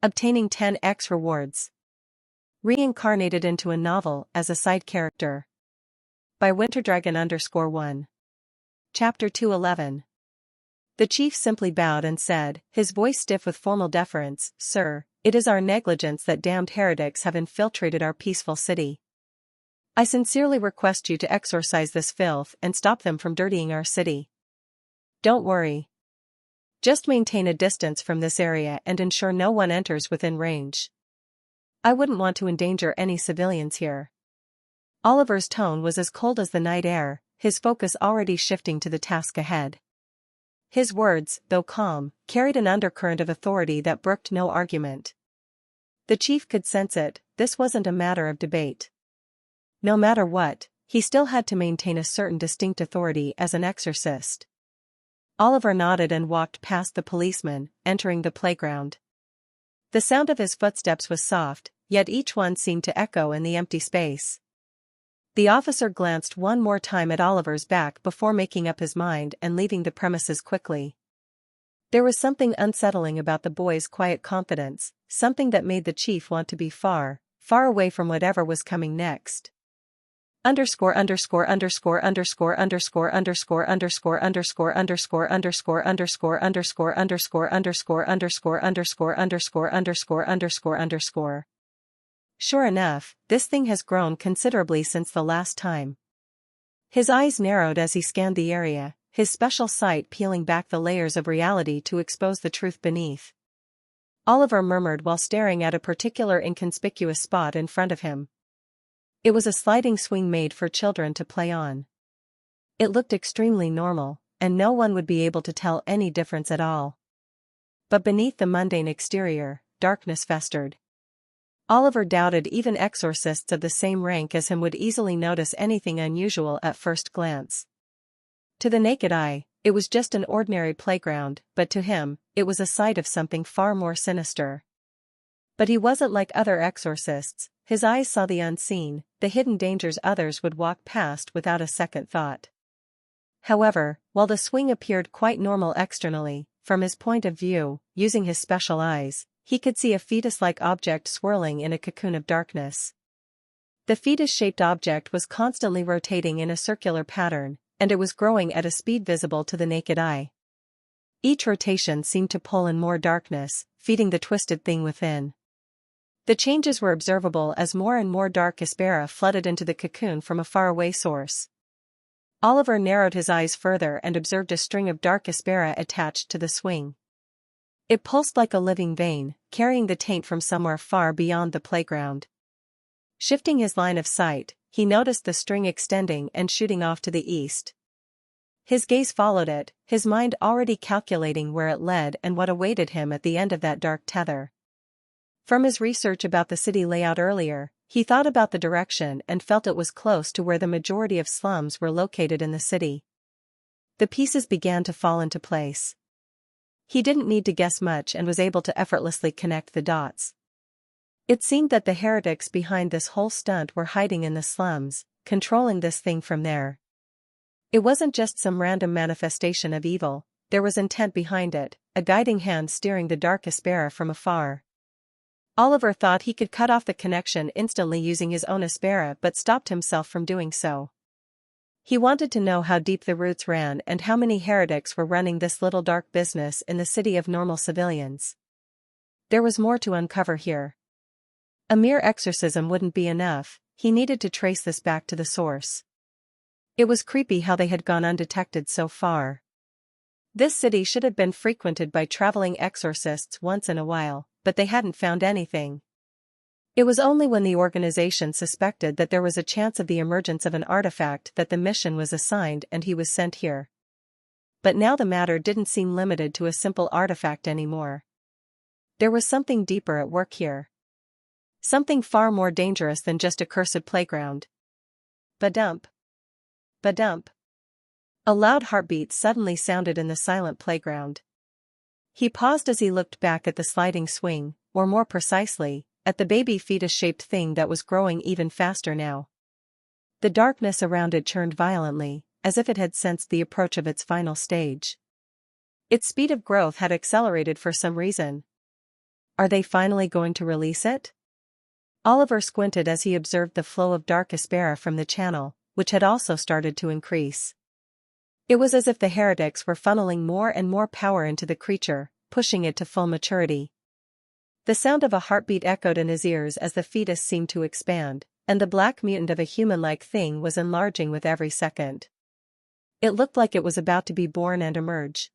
Obtaining 10x rewards. Reincarnated into a novel as a side character. By Winterdragon_1. Chapter 211. The chief simply bowed and said, his voice stiff with formal deference, "Sir, it is our negligence that damned heretics have infiltrated our peaceful city. I sincerely request you to exorcise this filth and stop them from dirtying our city. Don't worry. Just maintain a distance from this area and ensure no one enters within range. I wouldn't want to endanger any civilians here." Oliver's tone was as cold as the night air, his focus already shifting to the task ahead. His words, though calm, carried an undercurrent of authority that brooked no argument. The chief could sense it, this wasn't a matter of debate. No matter what, he still had to maintain a certain distinct authority as an exorcist. Oliver nodded and walked past the policeman, entering the playground. The sound of his footsteps was soft, yet each one seemed to echo in the empty space. The officer glanced one more time at Oliver's back before making up his mind and leaving the premises quickly. There was something unsettling about the boy's quiet confidence, something that made the chief want to be far, far away from whatever was coming next. Underscore underscore underscore underscore underscore underscore underscore underscore underscore underscore underscore underscore underscore underscore underscore underscore underscore underscore underscore underscore. Sure enough, this thing has grown considerably since the last time. His eyes narrowed as he scanned the area, his special sight peeling back the layers of reality to expose the truth beneath. Oliver murmured while staring at a particular inconspicuous spot in front of him. It was a sliding swing made for children to play on. It looked extremely normal, and no one would be able to tell any difference at all. But beneath the mundane exterior, darkness festered. Oliver doubted even exorcists of the same rank as him would easily notice anything unusual at first glance. To the naked eye, it was just an ordinary playground, but to him, it was a site of something far more sinister. But he wasn't like other exorcists, his eyes saw the unseen, the hidden dangers others would walk past without a second thought. However, while the swing appeared quite normal externally, from his point of view, using his special eyes, he could see a fetus-like object swirling in a cocoon of darkness. The fetus-shaped object was constantly rotating in a circular pattern, and it was growing at a speed visible to the naked eye. Each rotation seemed to pull in more darkness, feeding the twisted thing within. The changes were observable as more and more dark aspera flooded into the cocoon from a faraway source. Oliver narrowed his eyes further and observed a string of dark aspera attached to the swing. It pulsed like a living vein, carrying the taint from somewhere far beyond the playground. Shifting his line of sight, he noticed the string extending and shooting off to the east. His gaze followed it, his mind already calculating where it led and what awaited him at the end of that dark tether. From his research about the city layout earlier, he thought about the direction and felt it was close to where the majority of slums were located in the city. The pieces began to fall into place. He didn't need to guess much and was able to effortlessly connect the dots. It seemed that the heretics behind this whole stunt were hiding in the slums, controlling this thing from there. It wasn't just some random manifestation of evil, there was intent behind it, a guiding hand steering the dark aspera from afar. Oliver thought he could cut off the connection instantly using his own aspera but stopped himself from doing so. He wanted to know how deep the roots ran and how many heretics were running this little dark business in the city of normal civilians. There was more to uncover here. A mere exorcism wouldn't be enough, he needed to trace this back to the source. It was creepy how they had gone undetected so far. This city should have been frequented by traveling exorcists once in a while, but they hadn't found anything. It was only when the organization suspected that there was a chance of the emergence of an artifact that the mission was assigned and he was sent here. But now the matter didn't seem limited to a simple artifact anymore. There was something deeper at work here. Something far more dangerous than just a cursed playground. Badump. Badump. A loud heartbeat suddenly sounded in the silent playground. He paused as he looked back at the sliding swing, or more precisely, at the baby fetus-shaped thing that was growing even faster now. The darkness around it churned violently, as if it had sensed the approach of its final stage. Its speed of growth had accelerated for some reason. Are they finally going to release it? Oliver squinted as he observed the flow of dark aspera from the channel, which had also started to increase. It was as if the heretics were funneling more and more power into the creature, pushing it to full maturity. The sound of a heartbeat echoed in his ears as the fetus seemed to expand, and the black mutant of a human-like thing was enlarging with every second. It looked like it was about to be born and emerge.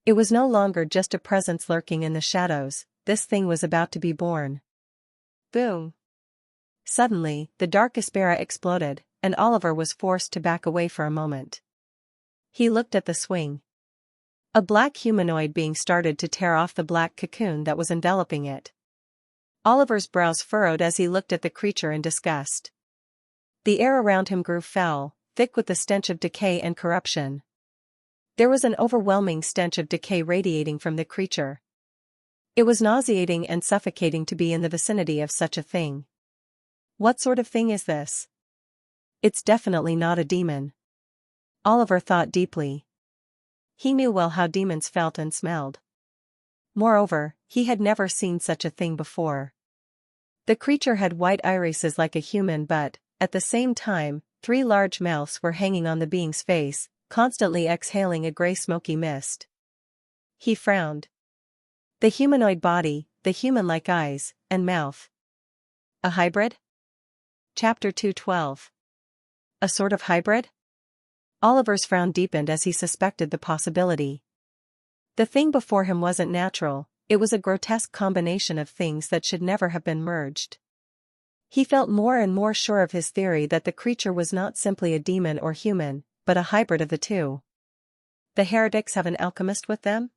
It was no longer just a presence lurking in the shadows, this thing was about to be born. Boom! Suddenly, the dark aspera exploded, and Oliver was forced to back away for a moment. He looked at the swing. A black humanoid being started to tear off the black cocoon that was enveloping it. Oliver's brows furrowed as he looked at the creature in disgust. The air around him grew foul, thick with the stench of decay and corruption. There was an overwhelming stench of decay radiating from the creature. It was nauseating and suffocating to be in the vicinity of such a thing. What sort of thing is this? It's definitely not a demon. Oliver thought deeply. He knew well how demons felt and smelled. Moreover, he had never seen such a thing before. The creature had white irises like a human but, at the same time, 3 large mouths were hanging on the being's face, constantly exhaling a gray smoky mist. He frowned. The humanoid body, the human-like eyes, and mouth. A hybrid? Chapter 2:12. A sort of hybrid? Oliver's frown deepened as he suspected the possibility. The thing before him wasn't natural, it was a grotesque combination of things that should never have been merged. He felt more and more sure of his theory that the creature was not simply a demon or human, but a hybrid of the two. The heretics have an alchemist with them?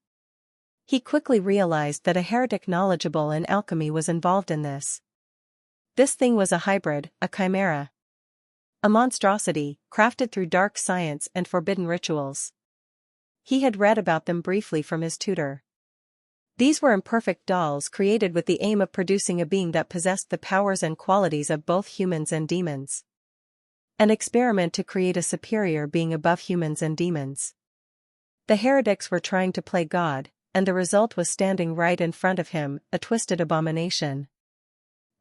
He quickly realized that a heretic knowledgeable in alchemy was involved in this. This thing was a hybrid, a chimera. A monstrosity, crafted through dark science and forbidden rituals. He had read about them briefly from his tutor. These were imperfect dolls created with the aim of producing a being that possessed the powers and qualities of both humans and demons. An experiment to create a superior being above humans and demons. The heretics were trying to play God, and the result was standing right in front of him, a twisted abomination.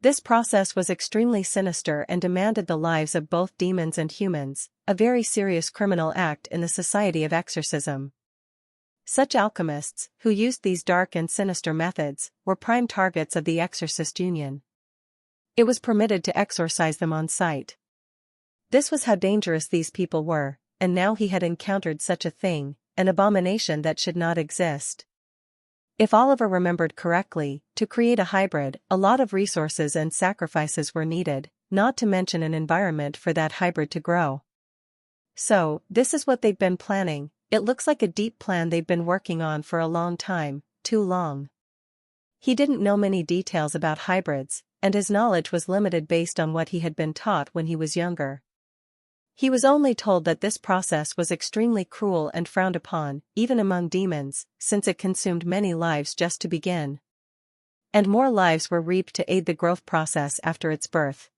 This process was extremely sinister and demanded the lives of both demons and humans, a very serious criminal act in the society of exorcism. Such alchemists, who used these dark and sinister methods, were prime targets of the exorcist union. It was permitted to exorcise them on sight. This was how dangerous these people were, and now he had encountered such a thing, an abomination that should not exist. If Oliver remembered correctly, to create a hybrid, a lot of resources and sacrifices were needed, not to mention an environment for that hybrid to grow. So, this is what they've been planning. It looks like a deep plan they've been working on for a long time, too long. He didn't know many details about hybrids, and his knowledge was limited based on what he had been taught when he was younger. He was only told that this process was extremely cruel and frowned upon, even among demons, since it consumed many lives just to begin. And more lives were reaped to aid the growth process after its birth.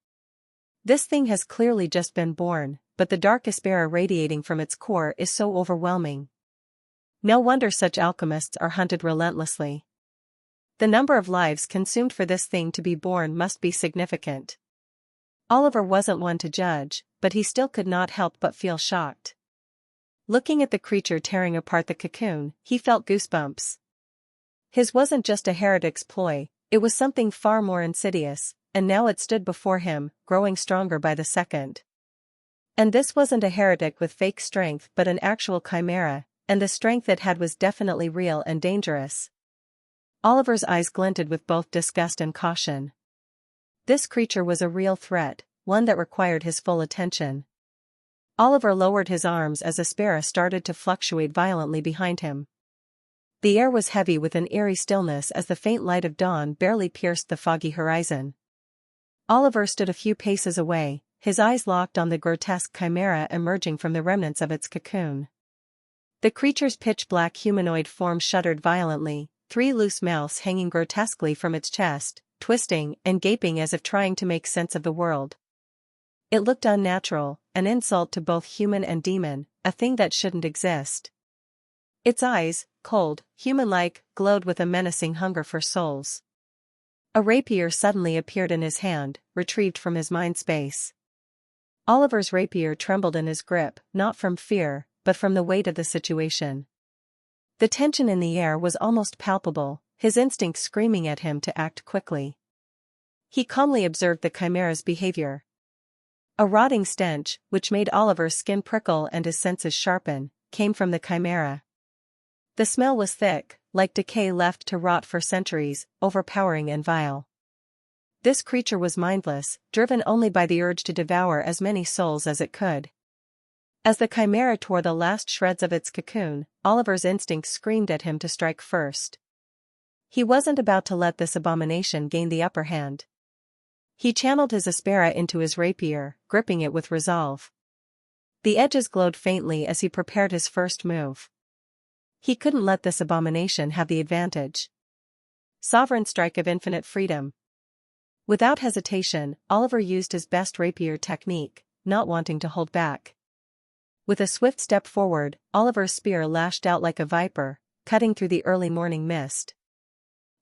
This thing has clearly just been born, but the dark aspera radiating from its core is so overwhelming. No wonder such alchemists are hunted relentlessly. The number of lives consumed for this thing to be born must be significant. Oliver wasn't one to judge, but he still could not help but feel shocked. Looking at the creature tearing apart the cocoon, he felt goosebumps. His wasn't just a heretic's ploy, it was something far more insidious, and now it stood before him, growing stronger by the second. And this wasn't a heretic with fake strength but an actual chimera, and the strength it had was definitely real and dangerous. Oliver's eyes glinted with both disgust and caution. This creature was a real threat, one that required his full attention. Oliver lowered his arms as aspera started to fluctuate violently behind him. The air was heavy with an eerie stillness as the faint light of dawn barely pierced the foggy horizon. Oliver stood a few paces away, his eyes locked on the grotesque chimera emerging from the remnants of its cocoon. The creature's pitch-black humanoid form shuddered violently, 3 loose mouths hanging grotesquely from its chest, twisting and gaping as if trying to make sense of the world. It looked unnatural, an insult to both human and demon, a thing that shouldn't exist. Its eyes, cold, human-like, glowed with a menacing hunger for souls. A rapier suddenly appeared in his hand, retrieved from his mind space. Oliver's rapier trembled in his grip, not from fear, but from the weight of the situation. The tension in the air was almost palpable, his instincts screaming at him to act quickly. He calmly observed the chimera's behavior. A rotting stench, which made Oliver's skin prickle and his senses sharpen, came from the chimera. The smell was thick, like decay left to rot for centuries, overpowering and vile. This creature was mindless, driven only by the urge to devour as many souls as it could. As the chimera tore the last shreds of its cocoon, Oliver's instincts screamed at him to strike first. He wasn't about to let this abomination gain the upper hand. He channeled his aspera into his rapier, gripping it with resolve. The edges glowed faintly as he prepared his first move. He couldn't let this abomination have the advantage. Sovereign strike of infinite freedom. Without hesitation, Oliver used his best rapier technique, not wanting to hold back. With a swift step forward, Oliver's spear lashed out like a viper, cutting through the early morning mist.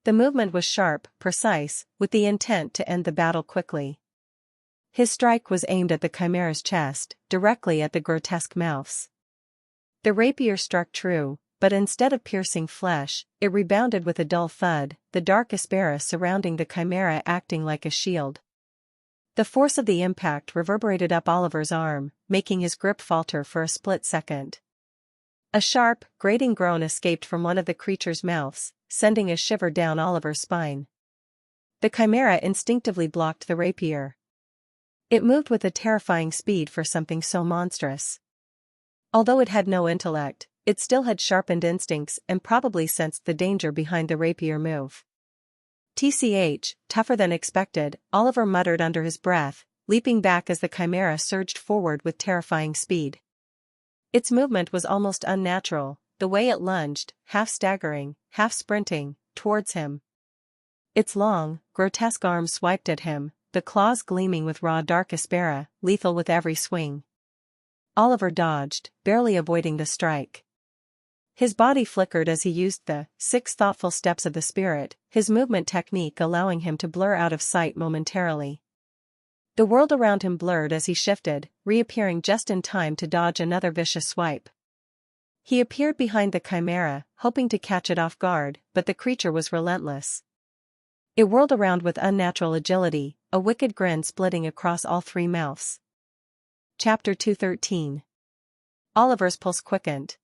The movement was sharp, precise, with the intent to end the battle quickly. His strike was aimed at the chimera's chest, directly at the grotesque mouths. The rapier struck true, but instead of piercing flesh, it rebounded with a dull thud, the dark aspera surrounding the chimera acting like a shield. The force of the impact reverberated up Oliver's arm, making his grip falter for a split second. A sharp, grating groan escaped from one of the creature's mouths, sending a shiver down Oliver's spine. The chimera instinctively blocked the rapier. It moved with a terrifying speed for something so monstrous. Although it had no intellect, it still had sharpened instincts and probably sensed the danger behind the rapier move. "TCH, tougher than expected," Oliver muttered under his breath, leaping back as the chimera surged forward with terrifying speed. Its movement was almost unnatural, the way it lunged, half staggering, half sprinting, towards him. Its long, grotesque arms swiped at him, the claws gleaming with raw dark aspera, lethal with every swing. Oliver dodged, barely avoiding the strike. His body flickered as he used the 6 thoughtful steps of the spirit, his movement technique allowing him to blur out of sight momentarily. The world around him blurred as he shifted, reappearing just in time to dodge another vicious swipe. He appeared behind the chimera, hoping to catch it off guard, but the creature was relentless. It whirled around with unnatural agility, a wicked grin splitting across all 3 mouths. Chapter 213. Oliver's pulse quickened.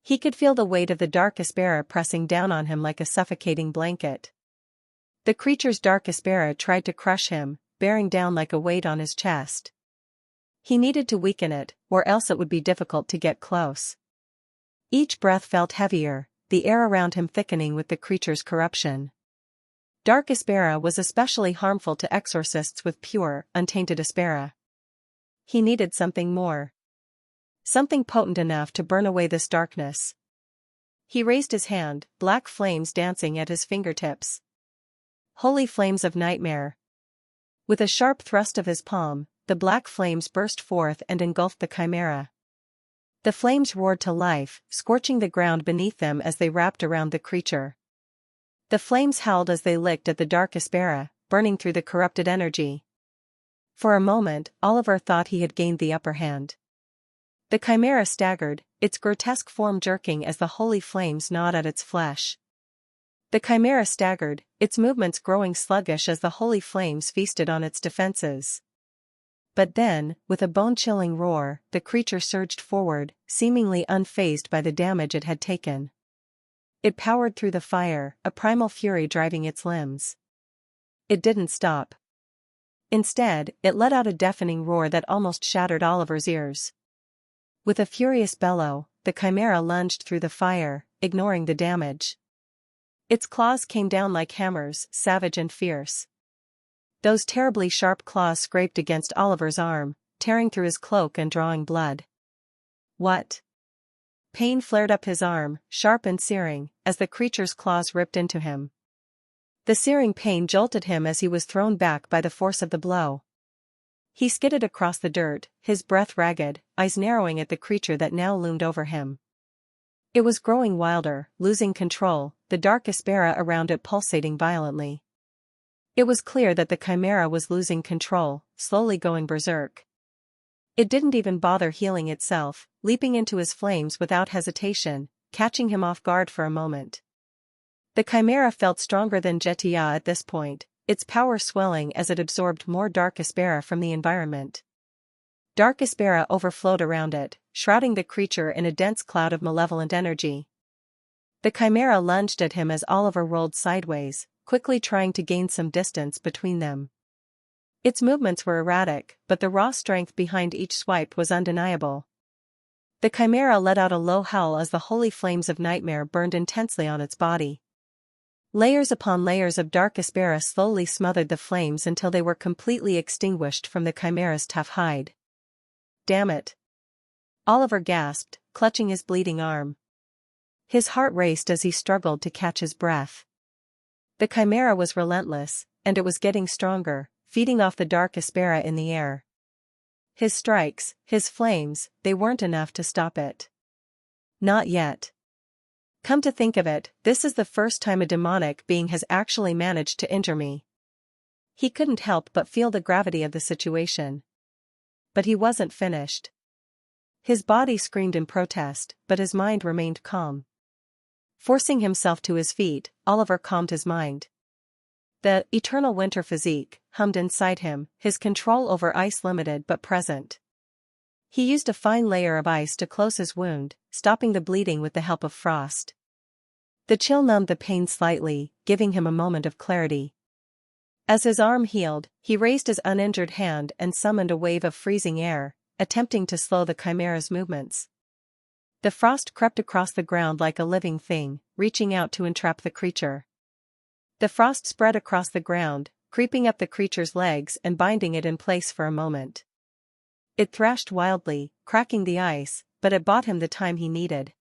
He could feel the weight of the dark aspera pressing down on him like a suffocating blanket. The creature's dark aspera tried to crush him, bearing down like a weight on his chest. He needed to weaken it, or else it would be difficult to get close. Each breath felt heavier, the air around him thickening with the creature's corruption. Dark aspera was especially harmful to exorcists with pure, untainted aspera. He needed something more. Something potent enough to burn away this darkness. He raised his hand, black flames dancing at his fingertips. Holy flames of nightmare. With a sharp thrust of his palm, the black flames burst forth and engulfed the chimera. The flames roared to life, scorching the ground beneath them as they wrapped around the creature. The flames howled as they licked at the dark aspera, burning through the corrupted energy. For a moment, Oliver thought he had gained the upper hand. The chimera staggered, its grotesque form jerking as the holy flames gnawed at its flesh. The chimera staggered, its movements growing sluggish as the holy flames feasted on its defenses. But then, with a bone-chilling roar, the creature surged forward, seemingly unfazed by the damage it had taken. It powered through the fire, a primal fury driving its limbs. It didn't stop. Instead, it let out a deafening roar that almost shattered Oliver's ears. With a furious bellow, the chimera lunged through the fire, ignoring the damage. Its claws came down like hammers, savage and fierce. Those terribly sharp claws scraped against Oliver's arm, tearing through his cloak and drawing blood. What? Pain flared up his arm, sharp and searing, as the creature's claws ripped into him. The searing pain jolted him as he was thrown back by the force of the blow. He skidded across the dirt, his breath ragged, eyes narrowing at the creature that now loomed over him. It was growing wilder, losing control, the dark aspera around it pulsating violently. It was clear that the chimera was losing control, slowly going berserk. It didn't even bother healing itself, leaping into his flames without hesitation, catching him off guard for a moment. The chimera felt stronger than Jettia at this point, its power swelling as it absorbed more dark aspera from the environment. Dark aspera overflowed around it, shrouding the creature in a dense cloud of malevolent energy. The chimera lunged at him as Oliver rolled sideways, quickly trying to gain some distance between them. Its movements were erratic, but the raw strength behind each swipe was undeniable. The chimera let out a low howl as the holy flames of nightmare burned intensely on its body. Layers upon layers of dark aspera slowly smothered the flames until they were completely extinguished from the chimera's tough hide. "Damn it!" Oliver gasped, clutching his bleeding arm. His heart raced as he struggled to catch his breath. The chimera was relentless, and it was getting stronger, feeding off the dark aspera in the air. His strikes, his flames, they weren't enough to stop it. Not yet. Come to think of it, this is the first time a demonic being has actually managed to injure me. He couldn't help but feel the gravity of the situation. But he wasn't finished. His body screamed in protest, but his mind remained calm. Forcing himself to his feet, Oliver calmed his mind. The eternal winter physique hummed inside him, his control over ice limited but present. He used a fine layer of ice to close his wound, stopping the bleeding with the help of frost. The chill numbed the pain slightly, giving him a moment of clarity. As his arm healed, he raised his uninjured hand and summoned a wave of freezing air, attempting to slow the chimera's movements. The frost crept across the ground like a living thing, reaching out to entrap the creature. The frost spread across the ground, creeping up the creature's legs and binding it in place for a moment. It thrashed wildly, cracking the ice, but it bought him the time he needed.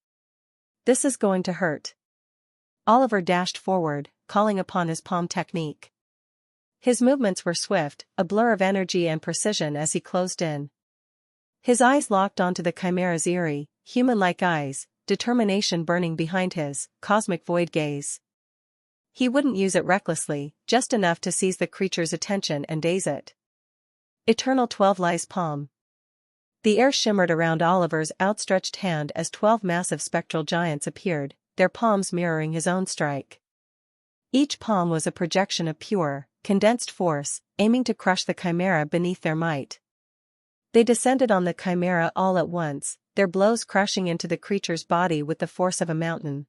"This is going to hurt." Oliver dashed forward, calling upon his palm technique. His movements were swift, a blur of energy and precision as he closed in. His eyes locked onto the chimera's eerie, human-like eyes, determination burning behind his cosmic void gaze. He wouldn't use it recklessly, just enough to seize the creature's attention and daze it. Eternal 12 lies palm. The air shimmered around Oliver's outstretched hand as 12 massive spectral giants appeared, their palms mirroring his own strike. Each palm was a projection of pure, condensed force, aiming to crush the chimera beneath their might. They descended on the chimera all at once, their blows crashing into the creature's body with the force of a mountain.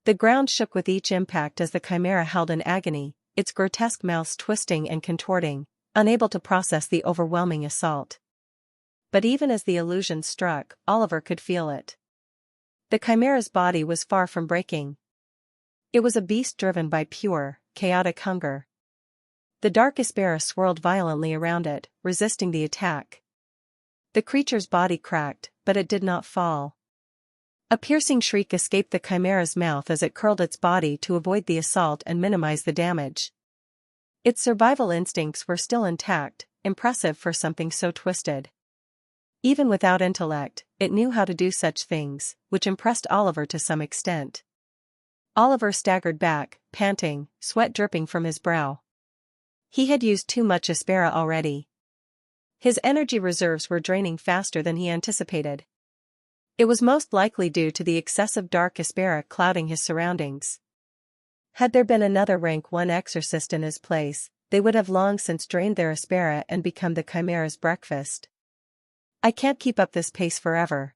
The ground shook with each impact as the chimera howled in agony, its grotesque mouth twisting and contorting, unable to process the overwhelming assault. But even as the illusion struck, Oliver could feel it. The chimera's body was far from breaking. It was a beast driven by pure, chaotic hunger. The dark aspera swirled violently around it, resisting the attack. The creature's body cracked, but it did not fall. A piercing shriek escaped the chimera's mouth as it curled its body to avoid the assault and minimize the damage. Its survival instincts were still intact, impressive for something so twisted. Even without intellect, it knew how to do such things, which impressed Oliver to some extent. Oliver staggered back, panting, sweat dripping from his brow. He had used too much aspera already. His energy reserves were draining faster than he anticipated. It was most likely due to the excessive dark aspera clouding his surroundings. Had there been another rank 1 exorcist in his place, they would have long since drained their aspera and become the chimera's breakfast. "I can't keep up this pace forever,"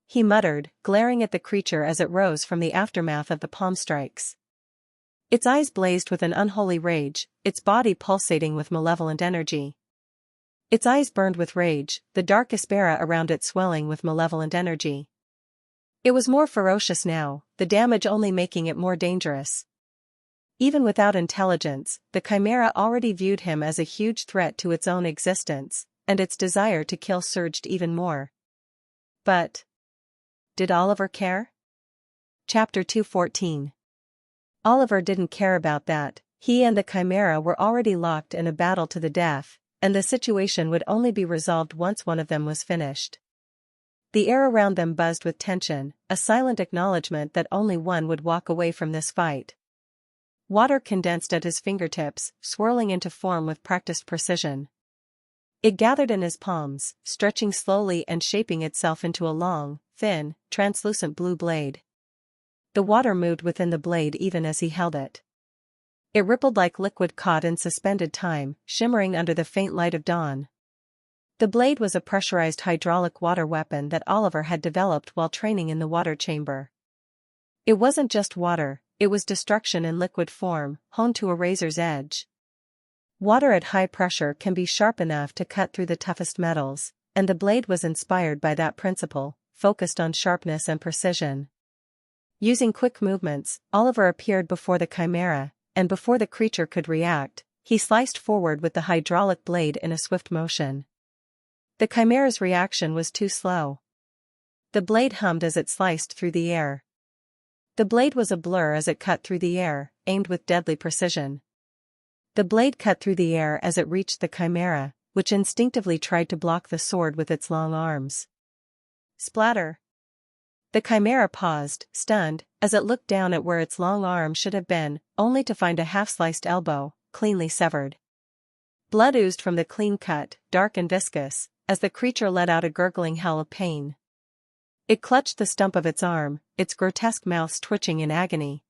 he muttered, glaring at the creature as it rose from the aftermath of the palm strikes. Its eyes blazed with an unholy rage, its body pulsating with malevolent energy. Its eyes burned with rage, the dark aspera around it swelling with malevolent energy. It was more ferocious now, the damage only making it more dangerous. Even without intelligence, the chimera already viewed him as a huge threat to its own existence, and its desire to kill surged even more. But did Oliver care? Chapter 214. Oliver didn't care about that. He and the chimera were already locked in a battle to the death, and the situation would only be resolved once one of them was finished. The air around them buzzed with tension, a silent acknowledgement that only one would walk away from this fight. Water condensed at his fingertips, swirling into form with practiced precision. It gathered in his palms, stretching slowly and shaping itself into a long, thin, translucent blue blade. The water moved within the blade even as he held it. It rippled like liquid caught in suspended time, shimmering under the faint light of dawn. The blade was a pressurized hydraulic water weapon that Oliver had developed while training in the water chamber. It wasn't just water, it was destruction in liquid form, honed to a razor's edge. Water at high pressure can be sharp enough to cut through the toughest metals, and the blade was inspired by that principle, focused on sharpness and precision. Using quick movements, Oliver appeared before the chimera, and before the creature could react, he sliced forward with the hydraulic blade in a swift motion. The chimera's reaction was too slow. The blade hummed as it sliced through the air. The blade was a blur as it cut through the air, aimed with deadly precision. The blade cut through the air as it reached the chimera, which instinctively tried to block the sword with its long arms. Splatter! The chimera paused, stunned, as it looked down at where its long arm should have been, only to find a half-sliced elbow, cleanly severed. Blood oozed from the clean cut, dark and viscous, as the creature let out a gurgling howl of pain. It clutched the stump of its arm, its grotesque mouth twitching in agony.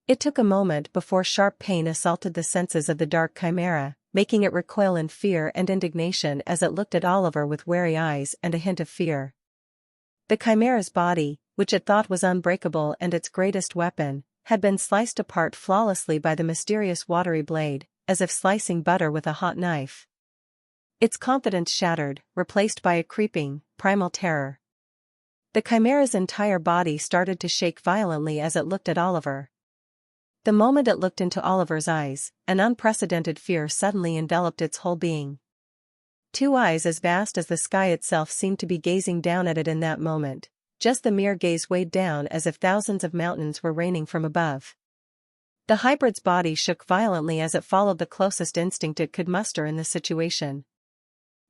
It took a moment before sharp pain assaulted the senses of the dark chimera, making it recoil in fear and indignation as it looked at Oliver with wary eyes and a hint of fear. The chimera's body, which it thought was unbreakable and its greatest weapon, had been sliced apart flawlessly by the mysterious watery blade, as if slicing butter with a hot knife. Its confidence shattered, replaced by a creeping, primal terror. The chimera's entire body started to shake violently as it looked at Oliver. The moment it looked into Oliver's eyes, an unprecedented fear suddenly enveloped its whole being. Two eyes as vast as the sky itself seemed to be gazing down at it in that moment, just the mere gaze weighed down as if thousands of mountains were raining from above. The hybrid's body shook violently as it followed the closest instinct it could muster in the situation.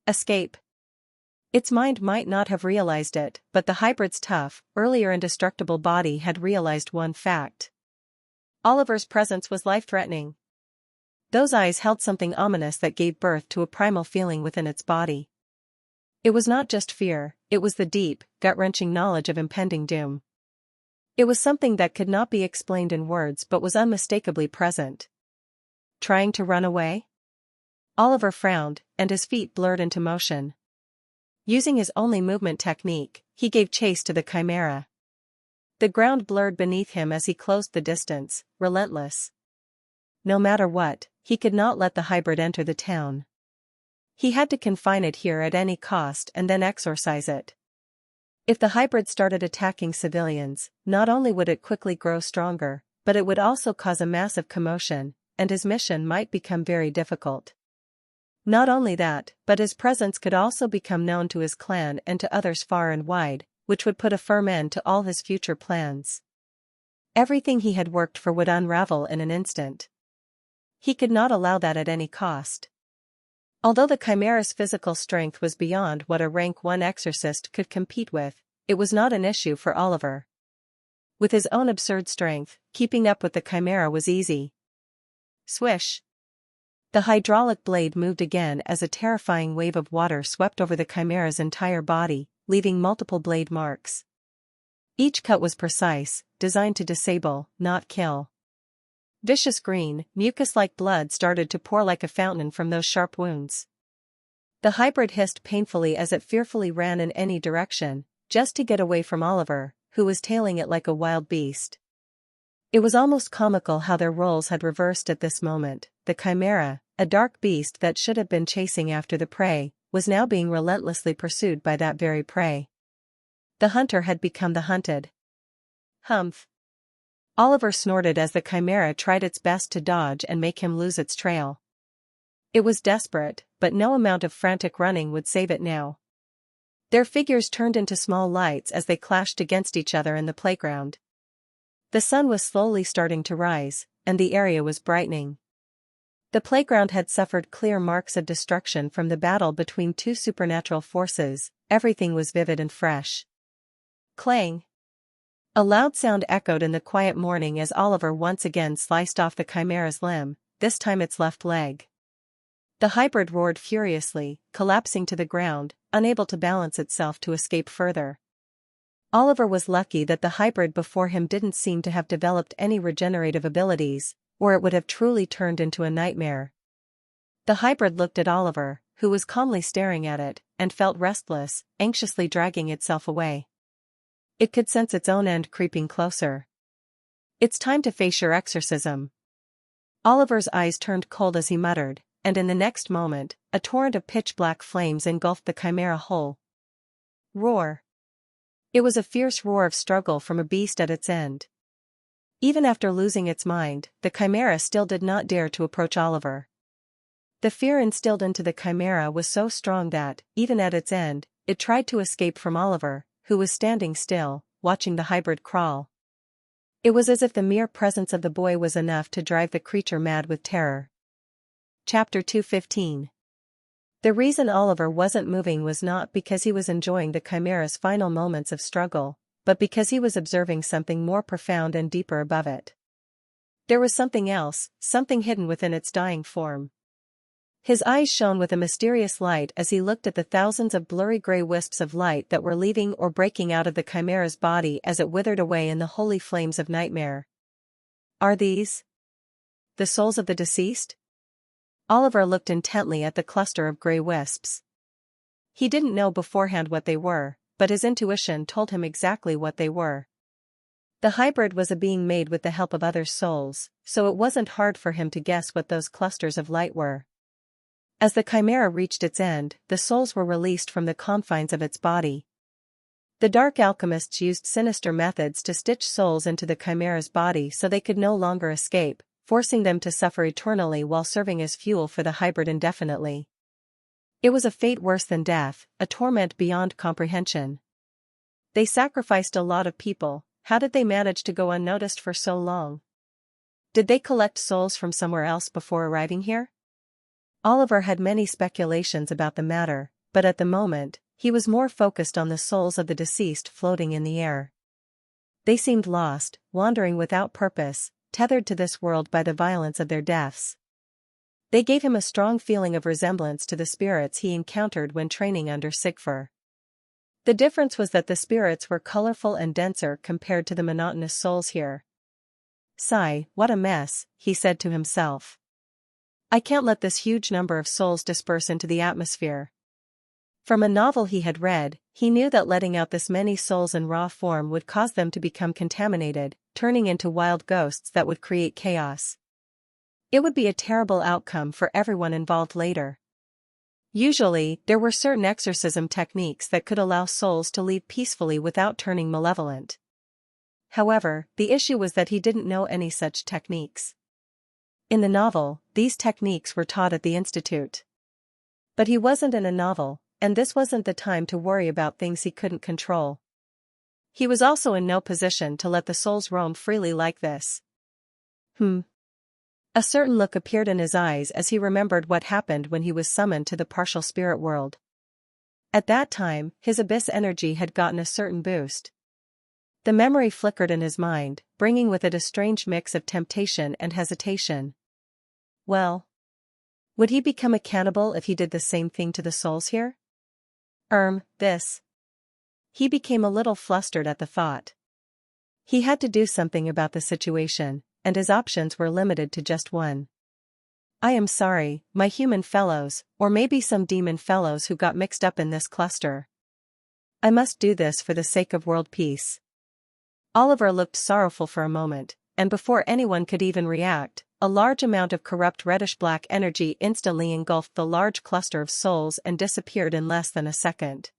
Escape. Its mind might not have realized it, but the hybrid's tough, earlier indestructible body had realized one fact. Oliver's presence was life-threatening. Those eyes held something ominous that gave birth to a primal feeling within its body. It was not just fear, it was the deep, gut-wrenching knowledge of impending doom. It was something that could not be explained in words but was unmistakably present. Trying to run away? Oliver frowned, and his feet blurred into motion. Using his only movement technique, he gave chase to the chimera. The ground blurred beneath him as he closed the distance, relentless. No matter what, he could not let the hybrid enter the town. He had to confine it here at any cost and then exorcise it. If the hybrid started attacking civilians, not only would it quickly grow stronger, but it would also cause a massive commotion, and his mission might become very difficult. Not only that, but his presence could also become known to his clan and to others far and wide, which would put a firm end to all his future plans. Everything he had worked for would unravel in an instant. He could not allow that at any cost. Although the chimera's physical strength was beyond what a rank 1 exorcist could compete with, it was not an issue for Oliver. With his own absurd strength, keeping up with the chimera was easy. Swish! The hydraulic blade moved again as a terrifying wave of water swept over the chimera's entire body, leaving multiple blade marks. Each cut was precise, designed to disable, not kill. Vicious green, mucus-like blood started to pour like a fountain from those sharp wounds. The hybrid hissed painfully as it fearfully ran in any direction, just to get away from Oliver, who was tailing it like a wild beast. It was almost comical how their roles had reversed at this moment. The chimera, a dark beast that should have been chasing after the prey, was now being relentlessly pursued by that very prey. The hunter had become the hunted. Humph! Oliver snorted as the chimera tried its best to dodge and make him lose its trail. It was desperate, but no amount of frantic running would save it now. Their figures turned into small lights as they clashed against each other in the playground. The sun was slowly starting to rise, and the area was brightening. The playground had suffered clear marks of destruction from the battle between two supernatural forces. Everything was vivid and fresh. Clang! A loud sound echoed in the quiet morning as Oliver once again sliced off the chimera's limb, this time its left leg. The hybrid roared furiously, collapsing to the ground, unable to balance itself to escape further. Oliver was lucky that the hybrid before him didn't seem to have developed any regenerative abilities, or it would have truly turned into a nightmare. The hybrid looked at Oliver, who was calmly staring at it, and felt restless, anxiously dragging itself away. It could sense its own end creeping closer. "It's time to face your exorcism." Oliver's eyes turned cold as he muttered, and in the next moment, a torrent of pitch-black flames engulfed the chimera whole. Roar. It was a fierce roar of struggle from a beast at its end. Even after losing its mind, the chimera still did not dare to approach Oliver. The fear instilled into the chimera was so strong that, even at its end, it tried to escape from Oliver, who was standing still, watching the hybrid crawl. It was as if the mere presence of the boy was enough to drive the creature mad with terror. Chapter 2:15. The reason Oliver wasn't moving was not because he was enjoying the chimera's final moments of struggle, but because he was observing something more profound and deeper above it. There was something else, something hidden within its dying form. His eyes shone with a mysterious light as he looked at the thousands of blurry gray wisps of light that were leaving or breaking out of the chimera's body as it withered away in the holy flames of nightmare. Are these the souls of the deceased? Oliver looked intently at the cluster of gray wisps. He didn't know beforehand what they were, but his intuition told him exactly what they were. The hybrid was a being made with the help of other souls, so it wasn't hard for him to guess what those clusters of light were. As the chimera reached its end, the souls were released from the confines of its body. The dark alchemists used sinister methods to stitch souls into the chimera's body so they could no longer escape, forcing them to suffer eternally while serving as fuel for the hybrid indefinitely. It was a fate worse than death, a torment beyond comprehension. They sacrificed a lot of people. How did they manage to go unnoticed for so long? Did they collect souls from somewhere else before arriving here? Oliver had many speculations about the matter, but at the moment, he was more focused on the souls of the deceased floating in the air. They seemed lost, wandering without purpose, tethered to this world by the violence of their deaths. They gave him a strong feeling of resemblance to the spirits he encountered when training under Sigfur. The difference was that the spirits were colorful and denser compared to the monotonous souls here. "Sigh, what a mess," he said to himself. "I can't let this huge number of souls disperse into the atmosphere." From a novel he had read, he knew that letting out this many souls in raw form would cause them to become contaminated, turning into wild ghosts that would create chaos. It would be a terrible outcome for everyone involved later. Usually, there were certain exorcism techniques that could allow souls to leave peacefully without turning malevolent. However, the issue was that he didn't know any such techniques. In the novel, these techniques were taught at the institute. But he wasn't in a novel, and this wasn't the time to worry about things he couldn't control. He was also in no position to let the souls roam freely like this. A certain look appeared in his eyes as he remembered what happened when he was summoned to the partial spirit world. At that time, his abyss energy had gotten a certain boost. The memory flickered in his mind, bringing with it a strange mix of temptation and hesitation. Well, would he become a cannibal if he did the same thing to the souls here? This. He became a little flustered at the thought. He had to do something about the situation, and his options were limited to just one. "I am sorry, my human fellows, or maybe some demon fellows who got mixed up in this cluster. I must do this for the sake of world peace." Oliver looked sorrowful for a moment, and before anyone could even react, a large amount of corrupt reddish-black energy instantly engulfed the large cluster of souls and disappeared in less than a second.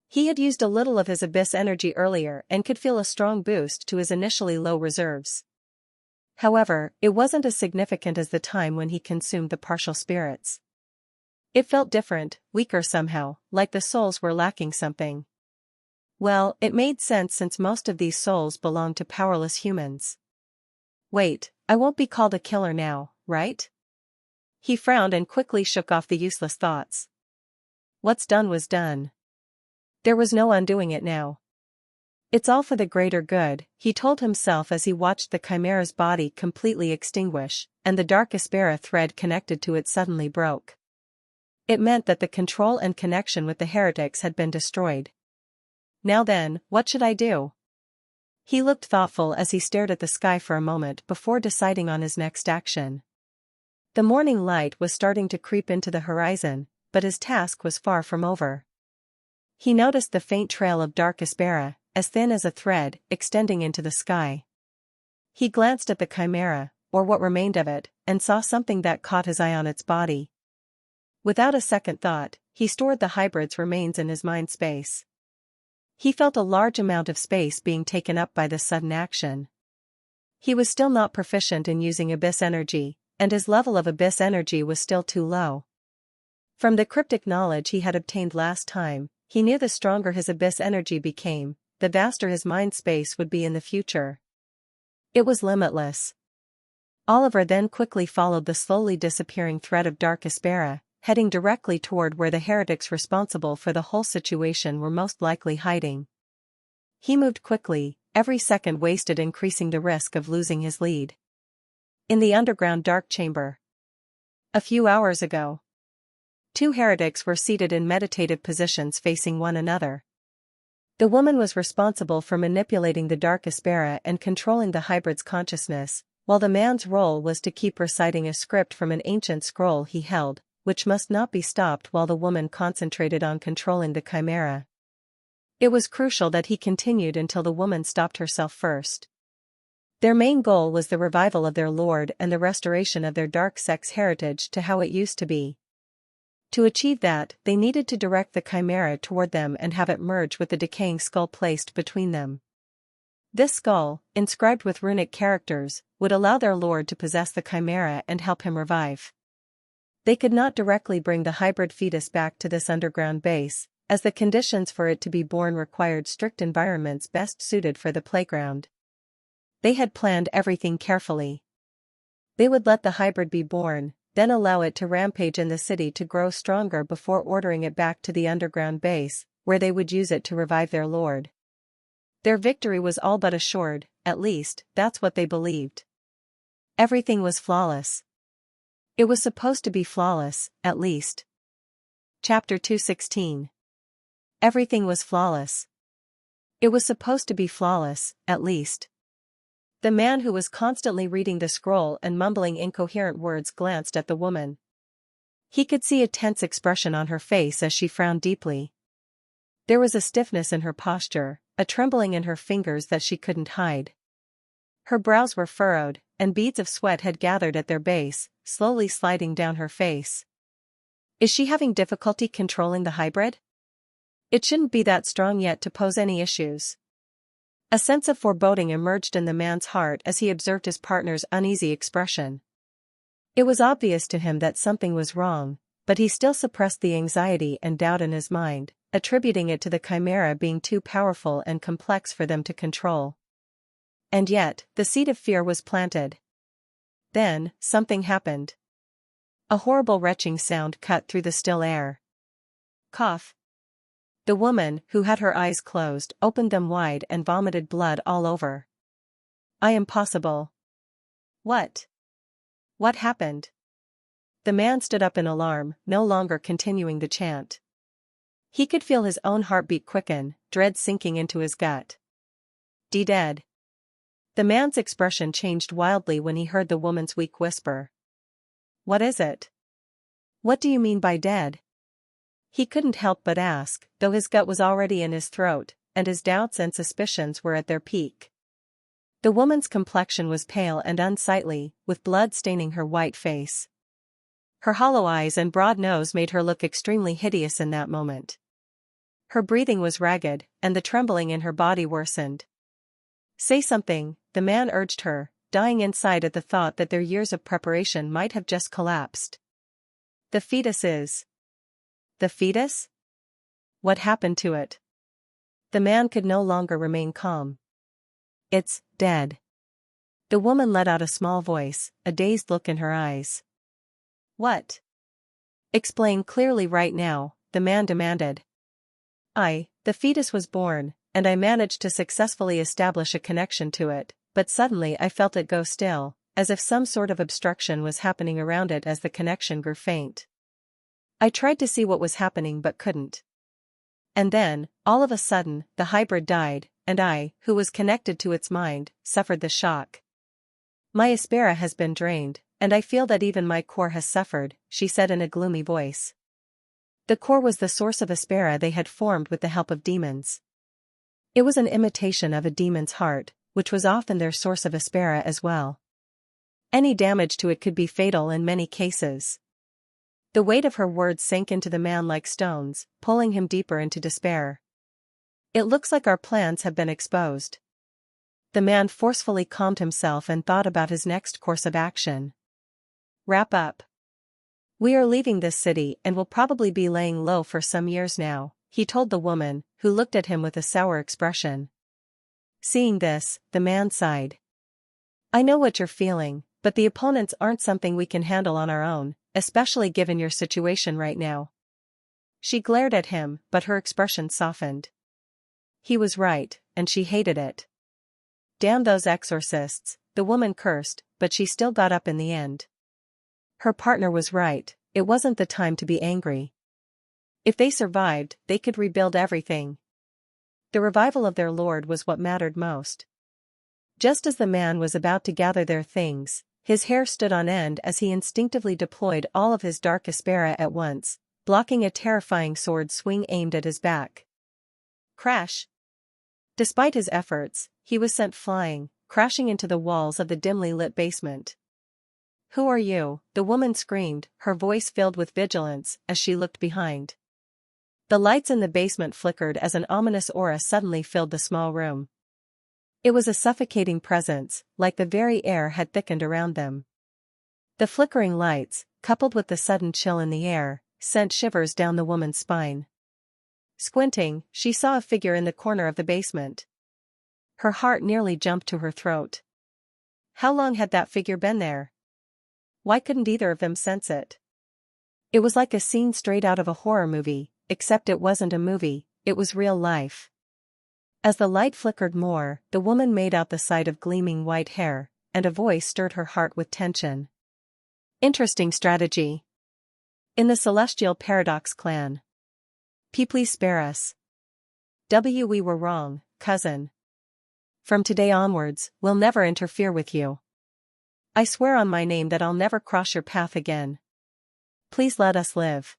He had used a little of his abyss energy earlier and could feel a strong boost to his initially low reserves. However, it wasn't as significant as the time when he consumed the partial spirits. It felt different, weaker somehow, like the souls were lacking something. Well, it made sense since most of these souls belonged to powerless humans. Wait, I won't be called a killer now, right? He frowned and quickly shook off the useless thoughts. What's done was done. There was no undoing it now. It's all for the greater good, he told himself as he watched the chimera's body completely extinguish, and the dark Aspera thread connected to it suddenly broke. It meant that the control and connection with the heretics had been destroyed. Now then, what should I do? He looked thoughtful as he stared at the sky for a moment before deciding on his next action. The morning light was starting to creep into the horizon, but his task was far from over. He noticed the faint trail of dark Aspera, as thin as a thread, extending into the sky. He glanced at the chimera, or what remained of it, and saw something that caught his eye on its body. Without a second thought, he stored the hybrid's remains in his mind space. He felt a large amount of space being taken up by this sudden action. He was still not proficient in using abyss energy, and his level of abyss energy was still too low. From the cryptic knowledge he had obtained last time, he knew the stronger his abyss energy became, the vaster his mind space would be in the future. It was limitless. Oliver then quickly followed the slowly disappearing thread of dark Aspera, heading directly toward where the heretics responsible for the whole situation were most likely hiding. He moved quickly, every second wasted increasing the risk of losing his lead. In the underground dark chamber. A few hours ago. 2 heretics were seated in meditative positions facing one another. The woman was responsible for manipulating the dark Aspera and controlling the hybrid's consciousness, while the man's role was to keep reciting a script from an ancient scroll he held, which must not be stopped while the woman concentrated on controlling the chimera. It was crucial that he continued until the woman stopped herself first. Their main goal was the revival of their lord and the restoration of their dark sex heritage to how it used to be. To achieve that, they needed to direct the chimera toward them and have it merge with the decaying skull placed between them. This skull, inscribed with runic characters, would allow their lord to possess the chimera and help him revive. They could not directly bring the hybrid fetus back to this underground base, as the conditions for it to be born required strict environments best suited for the playground. They had planned everything carefully. They would let the hybrid be born, then allow it to rampage in the city to grow stronger before ordering it back to the underground base, where they would use it to revive their lord. Their victory was all but assured, at least, that's what they believed. Everything was flawless. It was supposed to be flawless, at least. Chapter 216. Everything was flawless. It was supposed to be flawless, at least. The man who was constantly reading the scroll and mumbling incoherent words glanced at the woman. He could see a tense expression on her face as she frowned deeply. There was a stiffness in her posture, a trembling in her fingers that she couldn't hide. Her brows were furrowed, and beads of sweat had gathered at their base, slowly sliding down her face. Is she having difficulty controlling the hybrid? It shouldn't be that strong yet to pose any issues. A sense of foreboding emerged in the man's heart as he observed his partner's uneasy expression. It was obvious to him that something was wrong, but he still suppressed the anxiety and doubt in his mind, attributing it to the chimera being too powerful and complex for them to control. And yet, the seed of fear was planted. Then, something happened. A horrible retching sound cut through the still air. Cough. The woman, who had her eyes closed, opened them wide and vomited blood all over. I am possible. What? What happened? The man stood up in alarm, no longer continuing the chant. He could feel his own heartbeat quicken, dread sinking into his gut. Dead. The man's expression changed wildly when he heard the woman's weak whisper. What is it? What do you mean by dead? He couldn't help but ask, though his gut was already in his throat, and his doubts and suspicions were at their peak. The woman's complexion was pale and unsightly, with blood staining her white face. Her hollow eyes and broad nose made her look extremely hideous in that moment. Her breathing was ragged, and the trembling in her body worsened. Say something, the man urged her, dying inside at the thought that their years of preparation might have just collapsed. The fetus is... The fetus? What happened to it? The man could no longer remain calm. It's dead. The woman let out a small voice, a dazed look in her eyes. What? Explain clearly right now, the man demanded. The fetus was born, and I managed to successfully establish a connection to it, but suddenly I felt it go still, as if some sort of obstruction was happening around it as the connection grew faint. I tried to see what was happening but couldn't. And then, all of a sudden, the hybrid died, and I, who was connected to its mind, suffered the shock. My aspera has been drained, and I feel that even my core has suffered, she said in a gloomy voice. The core was the source of aspera they had formed with the help of demons. It was an imitation of a demon's heart, which was often their source of aspera as well. Any damage to it could be fatal in many cases. The weight of her words sank into the man like stones, pulling him deeper into despair. It looks like our plans have been exposed. The man forcefully calmed himself and thought about his next course of action. Wrap up. We are leaving this city and will probably be laying low for some years now, he told the woman, who looked at him with a sour expression. Seeing this, the man sighed. I know what you're feeling, but the opponents aren't something we can handle on our own, especially given your situation right now. She glared at him, but her expression softened. He was right, and she hated it. Damn those exorcists, the woman cursed, but she still got up in the end. Her partner was right, it wasn't the time to be angry. If they survived, they could rebuild everything. The revival of their Lord was what mattered most. Just as the man was about to gather their things, his hair stood on end as he instinctively deployed all of his dark aspera at once, blocking a terrifying sword swing aimed at his back. Crash! Despite his efforts, he was sent flying, crashing into the walls of the dimly lit basement. Who are you? The woman screamed, her voice filled with vigilance, as she looked behind. The lights in the basement flickered as an ominous aura suddenly filled the small room. It was a suffocating presence, like the very air had thickened around them. The flickering lights, coupled with the sudden chill in the air, sent shivers down the woman's spine. Squinting, she saw a figure in the corner of the basement. Her heart nearly jumped to her throat. How long had that figure been there? Why couldn't either of them sense it? It was like a scene straight out of a horror movie, except it wasn't a movie, it was real life. As the light flickered more, the woman made out the sight of gleaming white hair, and a voice stirred her heart with tension. Interesting strategy. In the Celestial Paradox clan. Please spare us. We were wrong, cousin. From today onwards, we'll never interfere with you. I swear on my name that I'll never cross your path again. Please let us live.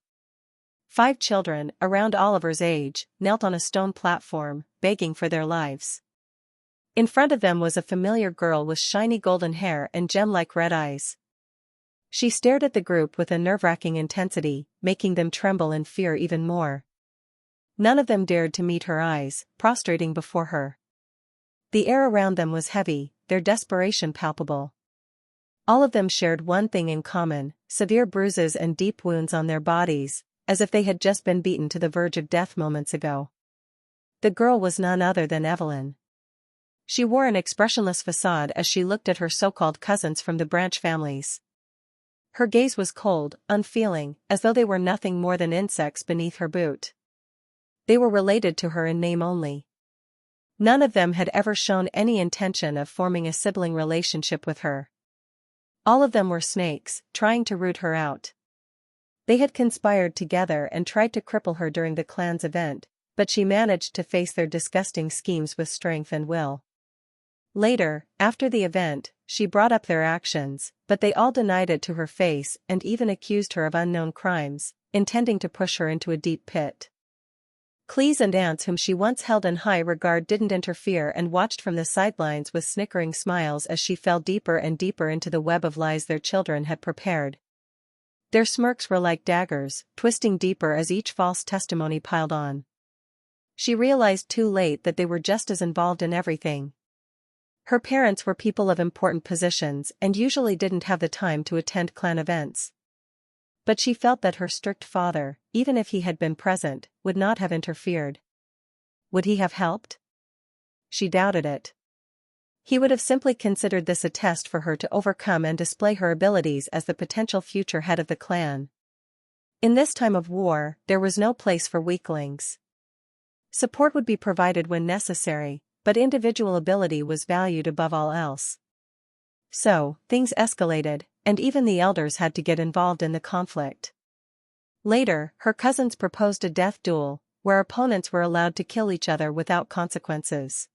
5 children, around Oliver's age, knelt on a stone platform, begging for their lives. In front of them was a familiar girl with shiny golden hair and gem-like red eyes. She stared at the group with a nerve-wracking intensity, making them tremble in fear even more. None of them dared to meet her eyes, prostrating before her. The air around them was heavy, their desperation palpable. All of them shared one thing in common, severe bruises and deep wounds on their bodies, as if they had just been beaten to the verge of death moments ago. The girl was none other than Evelyn. She wore an expressionless facade as she looked at her so-called cousins from the branch families. Her gaze was cold, unfeeling, as though they were nothing more than insects beneath her boot. They were related to her in name only. None of them had ever shown any intention of forming a sibling relationship with her. All of them were snakes, trying to root her out. They had conspired together and tried to cripple her during the clan's event, but she managed to face their disgusting schemes with strength and will. Later, after the event, she brought up their actions, but they all denied it to her face and even accused her of unknown crimes, intending to push her into a deep pit. Clees and aunts whom she once held in high regard didn't interfere and watched from the sidelines with snickering smiles as she fell deeper and deeper into the web of lies their children had prepared. Their smirks were like daggers, twisting deeper as each false testimony piled on. She realized too late that they were just as involved in everything. Her parents were people of important positions and usually didn't have the time to attend clan events. But she felt that her strict father, even if he had been present, would not have interfered. Would he have helped? She doubted it. He would have simply considered this a test for her to overcome and display her abilities as the potential future head of the clan. In this time of war, there was no place for weaklings. Support would be provided when necessary, but individual ability was valued above all else. So, things escalated, and even the elders had to get involved in the conflict. Later, her cousins proposed a death duel, where opponents were allowed to kill each other without consequences.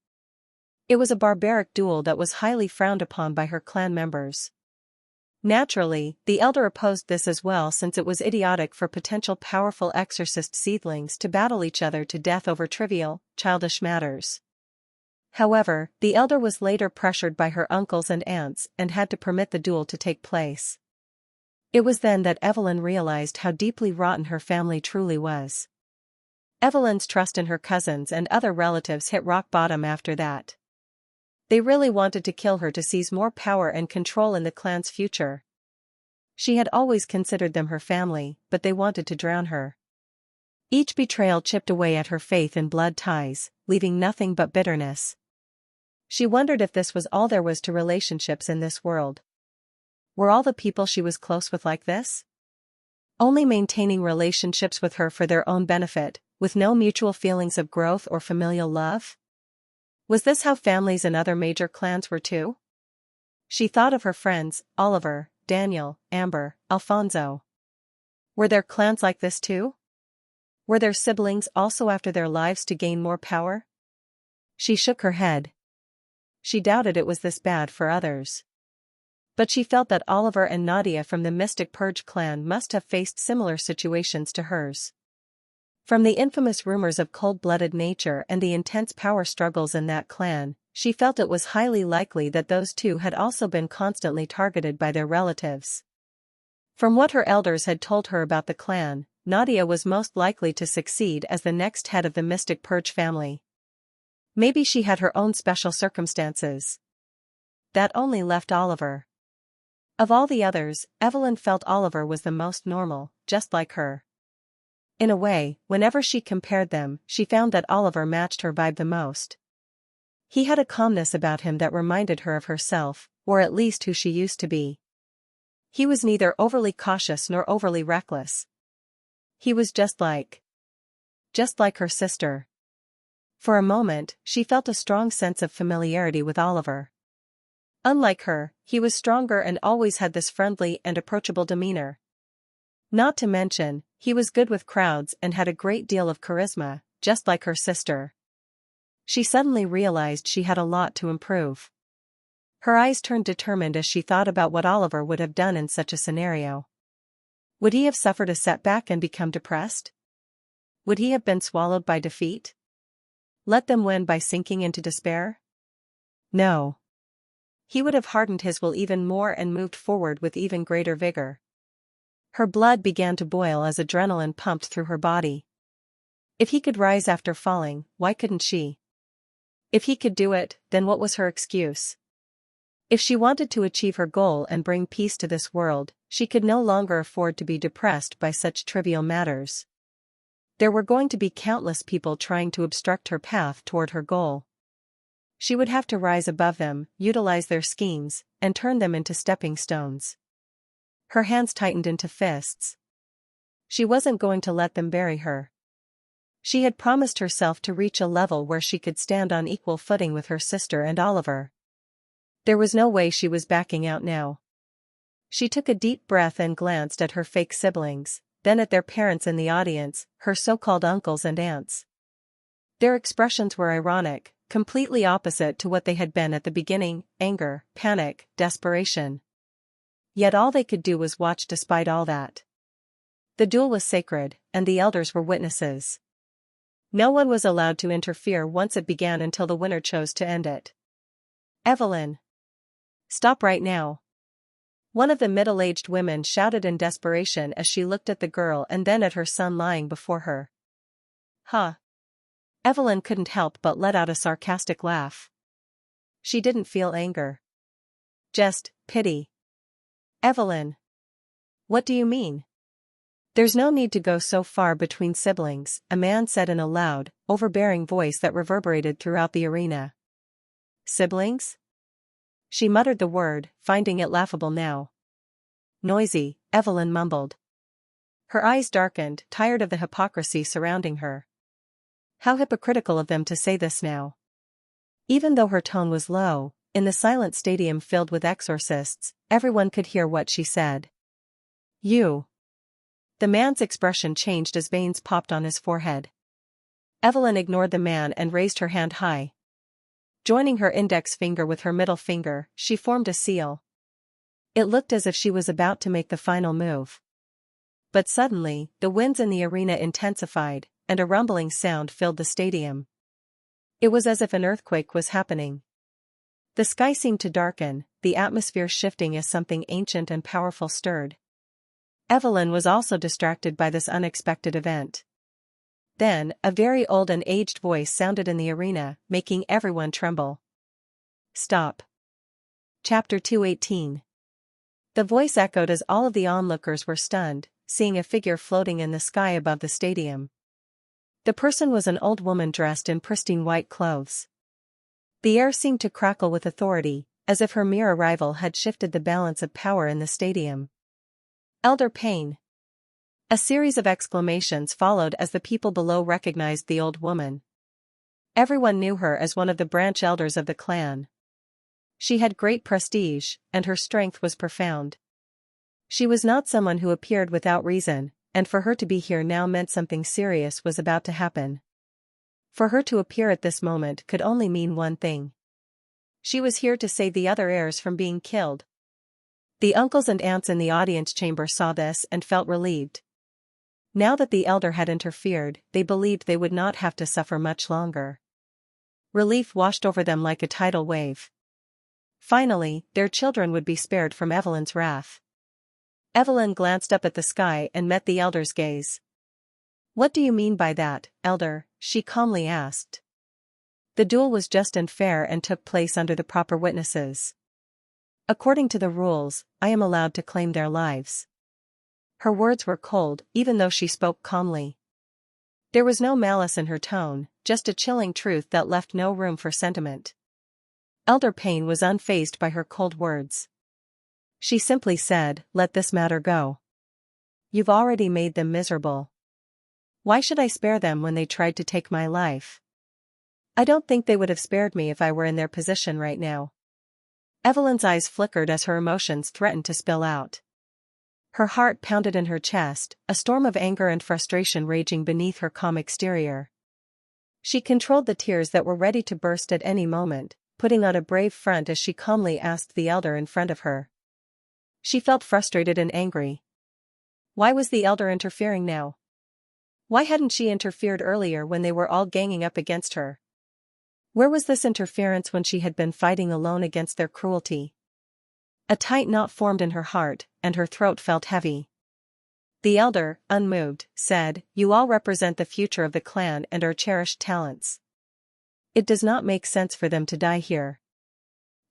It was a barbaric duel that was highly frowned upon by her clan members. Naturally, the elder opposed this as well, since it was idiotic for potential powerful exorcist seedlings to battle each other to death over trivial, childish matters. However, the elder was later pressured by her uncles and aunts and had to permit the duel to take place. It was then that Evelyn realized how deeply rotten her family truly was. Evelyn's trust in her cousins and other relatives hit rock bottom after that. They really wanted to kill her to seize more power and control in the clan's future. She had always considered them her family, but they wanted to drown her. Each betrayal chipped away at her faith in blood ties, leaving nothing but bitterness. She wondered if this was all there was to relationships in this world. Were all the people she was close with like this? Only maintaining relationships with her for their own benefit, with no mutual feelings of growth or familial love? Was this how families in other major clans were too? She thought of her friends, Oliver, Daniel, Amber, Alfonso. Were their clans like this too? Were their siblings also after their lives to gain more power? She shook her head. She doubted it was this bad for others. But she felt that Oliver and Nadia from the Mystic Purge clan must have faced similar situations to hers. From the infamous rumors of cold-blooded nature and the intense power struggles in that clan, she felt it was highly likely that those two had also been constantly targeted by their relatives. From what her elders had told her about the clan, Nadia was most likely to succeed as the next head of the Mystic Purge family. Maybe she had her own special circumstances. That only left Oliver. Of all the others, Evelyn felt Oliver was the most normal, just like her. In a way, whenever she compared them, she found that Oliver matched her vibe the most. He had a calmness about him that reminded her of herself, or at least who she used to be. He was neither overly cautious nor overly reckless. He was just like her sister. For a moment, she felt a strong sense of familiarity with Oliver. Unlike her, he was stronger and always had this friendly and approachable demeanor. Not to mention, he was good with crowds and had a great deal of charisma, just like her sister. She suddenly realized she had a lot to improve. Her eyes turned determined as she thought about what Oliver would have done in such a scenario. Would he have suffered a setback and become depressed? Would he have been swallowed by defeat? Let them win by sinking into despair? No. He would have hardened his will even more and moved forward with even greater vigor. Her blood began to boil as adrenaline pumped through her body. If he could rise after falling, why couldn't she? If he could do it, then what was her excuse? If she wanted to achieve her goal and bring peace to this world, she could no longer afford to be depressed by such trivial matters. There were going to be countless people trying to obstruct her path toward her goal. She would have to rise above them, utilize their schemes, and turn them into stepping stones. Her hands tightened into fists. She wasn't going to let them bury her. She had promised herself to reach a level where she could stand on equal footing with her sister and Oliver. There was no way she was backing out now. She took a deep breath and glanced at her fake siblings, then at their parents in the audience, her so-called uncles and aunts. Their expressions were ironic, completely opposite to what they had been at the beginning: anger, panic, desperation. Yet all they could do was watch despite all that. The duel was sacred, and the elders were witnesses. No one was allowed to interfere once it began until the winner chose to end it. Evelyn! Stop right now! One of the middle-aged women shouted in desperation as she looked at the girl and then at her son lying before her. Huh! Evelyn couldn't help but let out a sarcastic laugh. She didn't feel anger. Just pity. Evelyn! What do you mean? There's no need to go so far between siblings, a man said in a loud, overbearing voice that reverberated throughout the arena. Siblings? She muttered the word, finding it laughable now. Noisy, Evelyn mumbled. Her eyes darkened, tired of the hypocrisy surrounding her. How hypocritical of them to say this now. Even though her tone was low, in the silent stadium filled with exorcists, everyone could hear what she said. You. The man's expression changed as veins popped on his forehead. Evelyn ignored the man and raised her hand high. Joining her index finger with her middle finger, she formed a seal. It looked as if she was about to make the final move. But suddenly, the winds in the arena intensified, and a rumbling sound filled the stadium. It was as if an earthquake was happening. The sky seemed to darken, the atmosphere shifting as something ancient and powerful stirred. Evelyn was also distracted by this unexpected event. Then, a very old and aged voice sounded in the arena, making everyone tremble. Stop. Chapter 218. The voice echoed as all of the onlookers were stunned, seeing a figure floating in the sky above the stadium. The person was an old woman dressed in pristine white clothes. The air seemed to crackle with authority, as if her mere arrival had shifted the balance of power in the stadium. Elder Payne. A series of exclamations followed as the people below recognized the old woman. Everyone knew her as one of the branch elders of the clan. She had great prestige, and her strength was profound. She was not someone who appeared without reason, and for her to be here now meant something serious was about to happen. For her to appear at this moment could only mean one thing. She was here to save the other heirs from being killed. The uncles and aunts in the audience chamber saw this and felt relieved. Now that the elder had interfered, they believed they would not have to suffer much longer. Relief washed over them like a tidal wave. Finally, their children would be spared from Evelyn's wrath. Evelyn glanced up at the sky and met the elder's gaze. "What do you mean by that, elder?" she calmly asked. "The duel was just and fair and took place under the proper witnesses. According to the rules, I am allowed to claim their lives." Her words were cold, even though she spoke calmly. There was no malice in her tone, just a chilling truth that left no room for sentiment. Elder Payne was unfazed by her cold words. She simply said, "Let this matter go. You've already made them miserable. Why should I spare them when they tried to take my life? I don't think they would have spared me if I were in their position right now." Evelyn's eyes flickered as her emotions threatened to spill out. Her heart pounded in her chest, a storm of anger and frustration raging beneath her calm exterior. She controlled the tears that were ready to burst at any moment, putting on a brave front as she calmly asked the elder in front of her. She felt frustrated and angry. Why was the elder interfering now? Why hadn't she interfered earlier when they were all ganging up against her? Where was this interference when she had been fighting alone against their cruelty? A tight knot formed in her heart, and her throat felt heavy. The elder, unmoved, said, "You all represent the future of the clan and our cherished talents. It does not make sense for them to die here."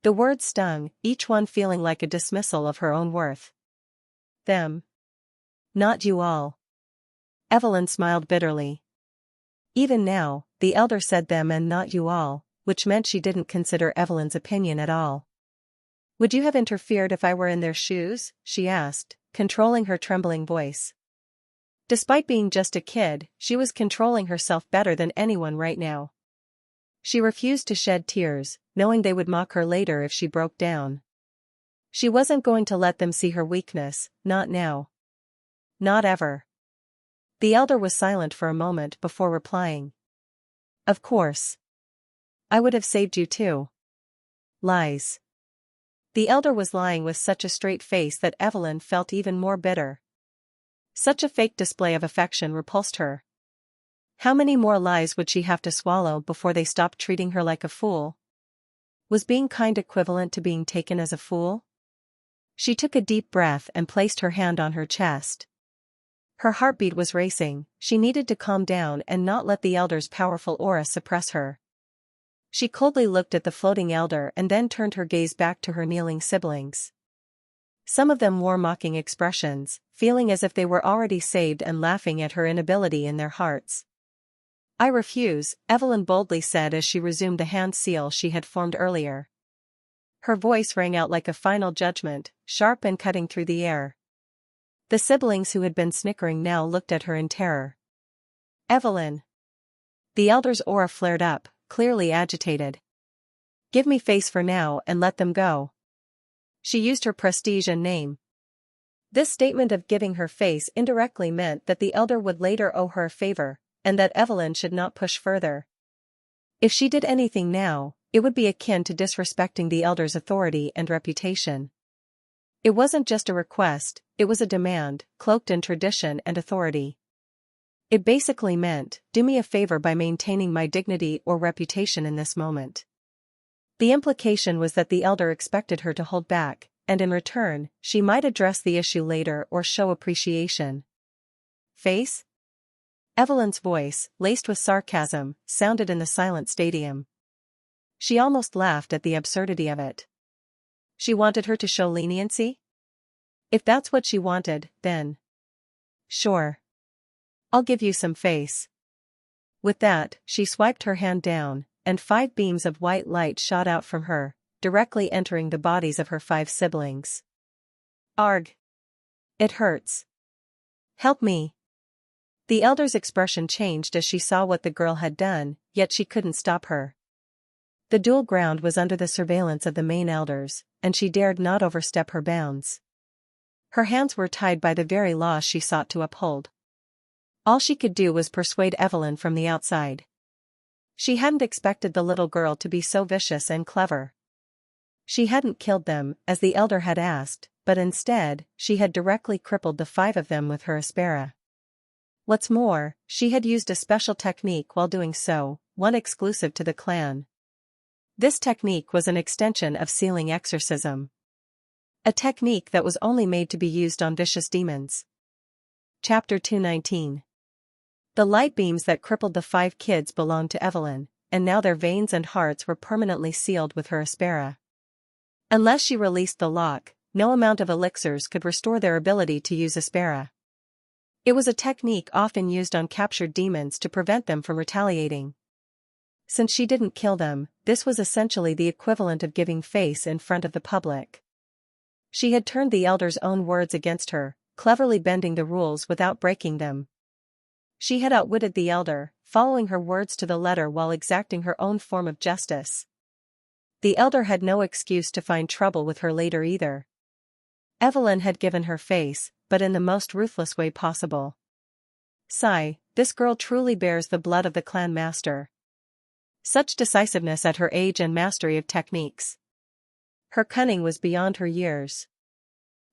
The words stung, each one feeling like a dismissal of her own worth. Them. Not you all. Evelyn smiled bitterly. Even now, the elder said them and not you all, which meant she didn't consider Evelyn's opinion at all. "Would you have interfered if I were in their shoes?" she asked, controlling her trembling voice. Despite being just a kid, she was controlling herself better than anyone right now. She refused to shed tears, knowing they would mock her later if she broke down. She wasn't going to let them see her weakness, not now. Not ever. The elder was silent for a moment before replying. "Of course. I would have saved you too." Lies. The elder was lying with such a straight face that Evelyn felt even more bitter. Such a fake display of affection repulsed her. How many more lies would she have to swallow before they stopped treating her like a fool? Was being kind equivalent to being taken as a fool? She took a deep breath and placed her hand on her chest. Her heartbeat was racing, she needed to calm down and not let the elder's powerful aura suppress her. She coldly looked at the floating elder and then turned her gaze back to her kneeling siblings. Some of them wore mocking expressions, feeling as if they were already saved and laughing at her inability in their hearts. "I refuse," Evelyn boldly said as she resumed the hand seal she had formed earlier. Her voice rang out like a final judgment, sharp and cutting through the air. The siblings who had been snickering now looked at her in terror. "Evelyn! The elder's aura flared up, clearly agitated. Give me face for now and let them go. She used her prestige and name. This statement of giving her face indirectly meant that the elder would later owe her a favor, and that Evelyn should not push further. If she did anything now, it would be akin to disrespecting the elder's authority and reputation. It wasn't just a request, it was a demand, cloaked in tradition and authority. It basically meant, do me a favor by maintaining my dignity or reputation in this moment. The implication was that the elder expected her to hold back, and in return, she might address the issue later or show appreciation. Face? Evelyn's voice, laced with sarcasm, sounded in the silent stadium. She almost laughed at the absurdity of it. She wanted her to show leniency? If that's what she wanted, then. Sure. I'll give you some face. With that, she swiped her hand down, and 5 beams of white light shot out from her, directly entering the bodies of her 5 siblings. Arg! It hurts. Help me. The elder's expression changed as she saw what the girl had done, yet she couldn't stop her. The dual ground was under the surveillance of the main elders, and she dared not overstep her bounds. Her hands were tied by the very laws she sought to uphold. All she could do was persuade Evelyn from the outside. She hadn't expected the little girl to be so vicious and clever. She hadn't killed them, as the elder had asked, but instead, she had directly crippled the 5 of them with her aspera. What's more, she had used a special technique while doing so, one exclusive to the clan. This technique was an extension of sealing exorcism. A technique that was only made to be used on vicious demons. Chapter 219. The light beams that crippled the 5 kids belonged to Evelyn, and now their veins and hearts were permanently sealed with her aspera. Unless she released the lock, no amount of elixirs could restore their ability to use aspera. It was a technique often used on captured demons to prevent them from retaliating. Since she didn't kill them, this was essentially the equivalent of giving face in front of the public. She had turned the elder's own words against her, cleverly bending the rules without breaking them. She had outwitted the elder, following her words to the letter while exacting her own form of justice. The elder had no excuse to find trouble with her later either. Evelyn had given her face, but in the most ruthless way possible. Sigh, this girl truly bears the blood of the clan master. Such decisiveness at her age and mastery of techniques. Her cunning was beyond her years.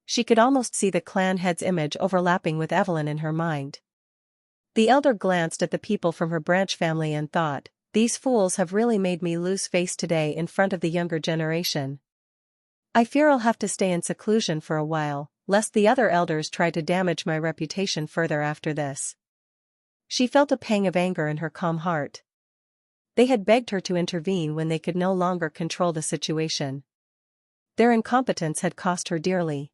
She could almost see the clan head's image overlapping with Evelyn in her mind. The elder glanced at the people from her branch family and thought, these fools have really made me lose face today in front of the younger generation. I fear I'll have to stay in seclusion for a while, lest the other elders try to damage my reputation further after this. She felt a pang of anger in her calm heart. They had begged her to intervene when they could no longer control the situation. Their incompetence had cost her dearly.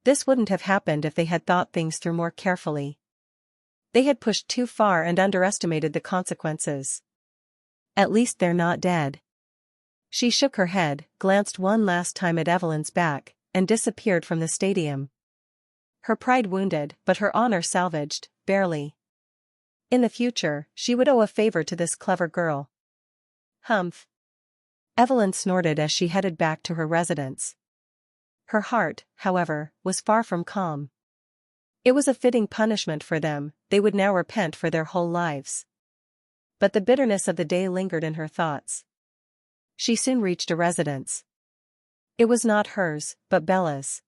This wouldn't have happened if they had thought things through more carefully. They had pushed too far and underestimated the consequences. At least they're not dead. She shook her head, glanced one last time at Evelyn's back, and disappeared from the stadium. Her pride wounded, but her honor salvaged, barely. In the future, she would owe a favor to this clever girl. Humph. Evelyn snorted as she headed back to her residence. Her heart, however, was far from calm. It was a fitting punishment for them, they would now repent for their whole lives. But the bitterness of the day lingered in her thoughts. She soon reached a residence. It was not hers, but Bella's.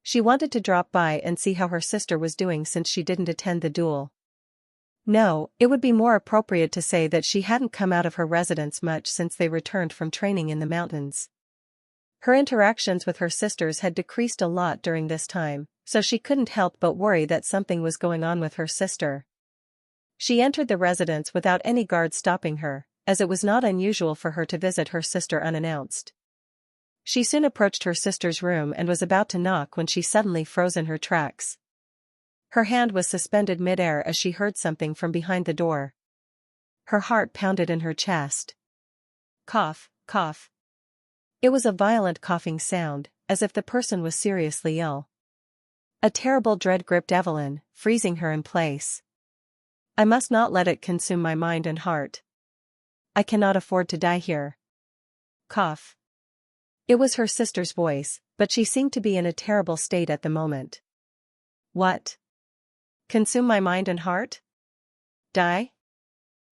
She wanted to drop by and see how her sister was doing since she didn't attend the duel. No, it would be more appropriate to say that she hadn't come out of her residence much since they returned from training in the mountains. Her interactions with her sisters had decreased a lot during this time, so she couldn't help but worry that something was going on with her sister. She entered the residence without any guard stopping her, as it was not unusual for her to visit her sister unannounced. She soon approached her sister's room and was about to knock when she suddenly froze in her tracks. Her hand was suspended mid-air as she heard something from behind the door. Her heart pounded in her chest. Cough, cough. It was a violent coughing sound, as if the person was seriously ill. A terrible dread gripped Evelyn, freezing her in place. I must not let it consume my mind and heart. I cannot afford to die here. Cough. It was her sister's voice, but she seemed to be in a terrible state at the moment. What? Consume my mind and heart? Die?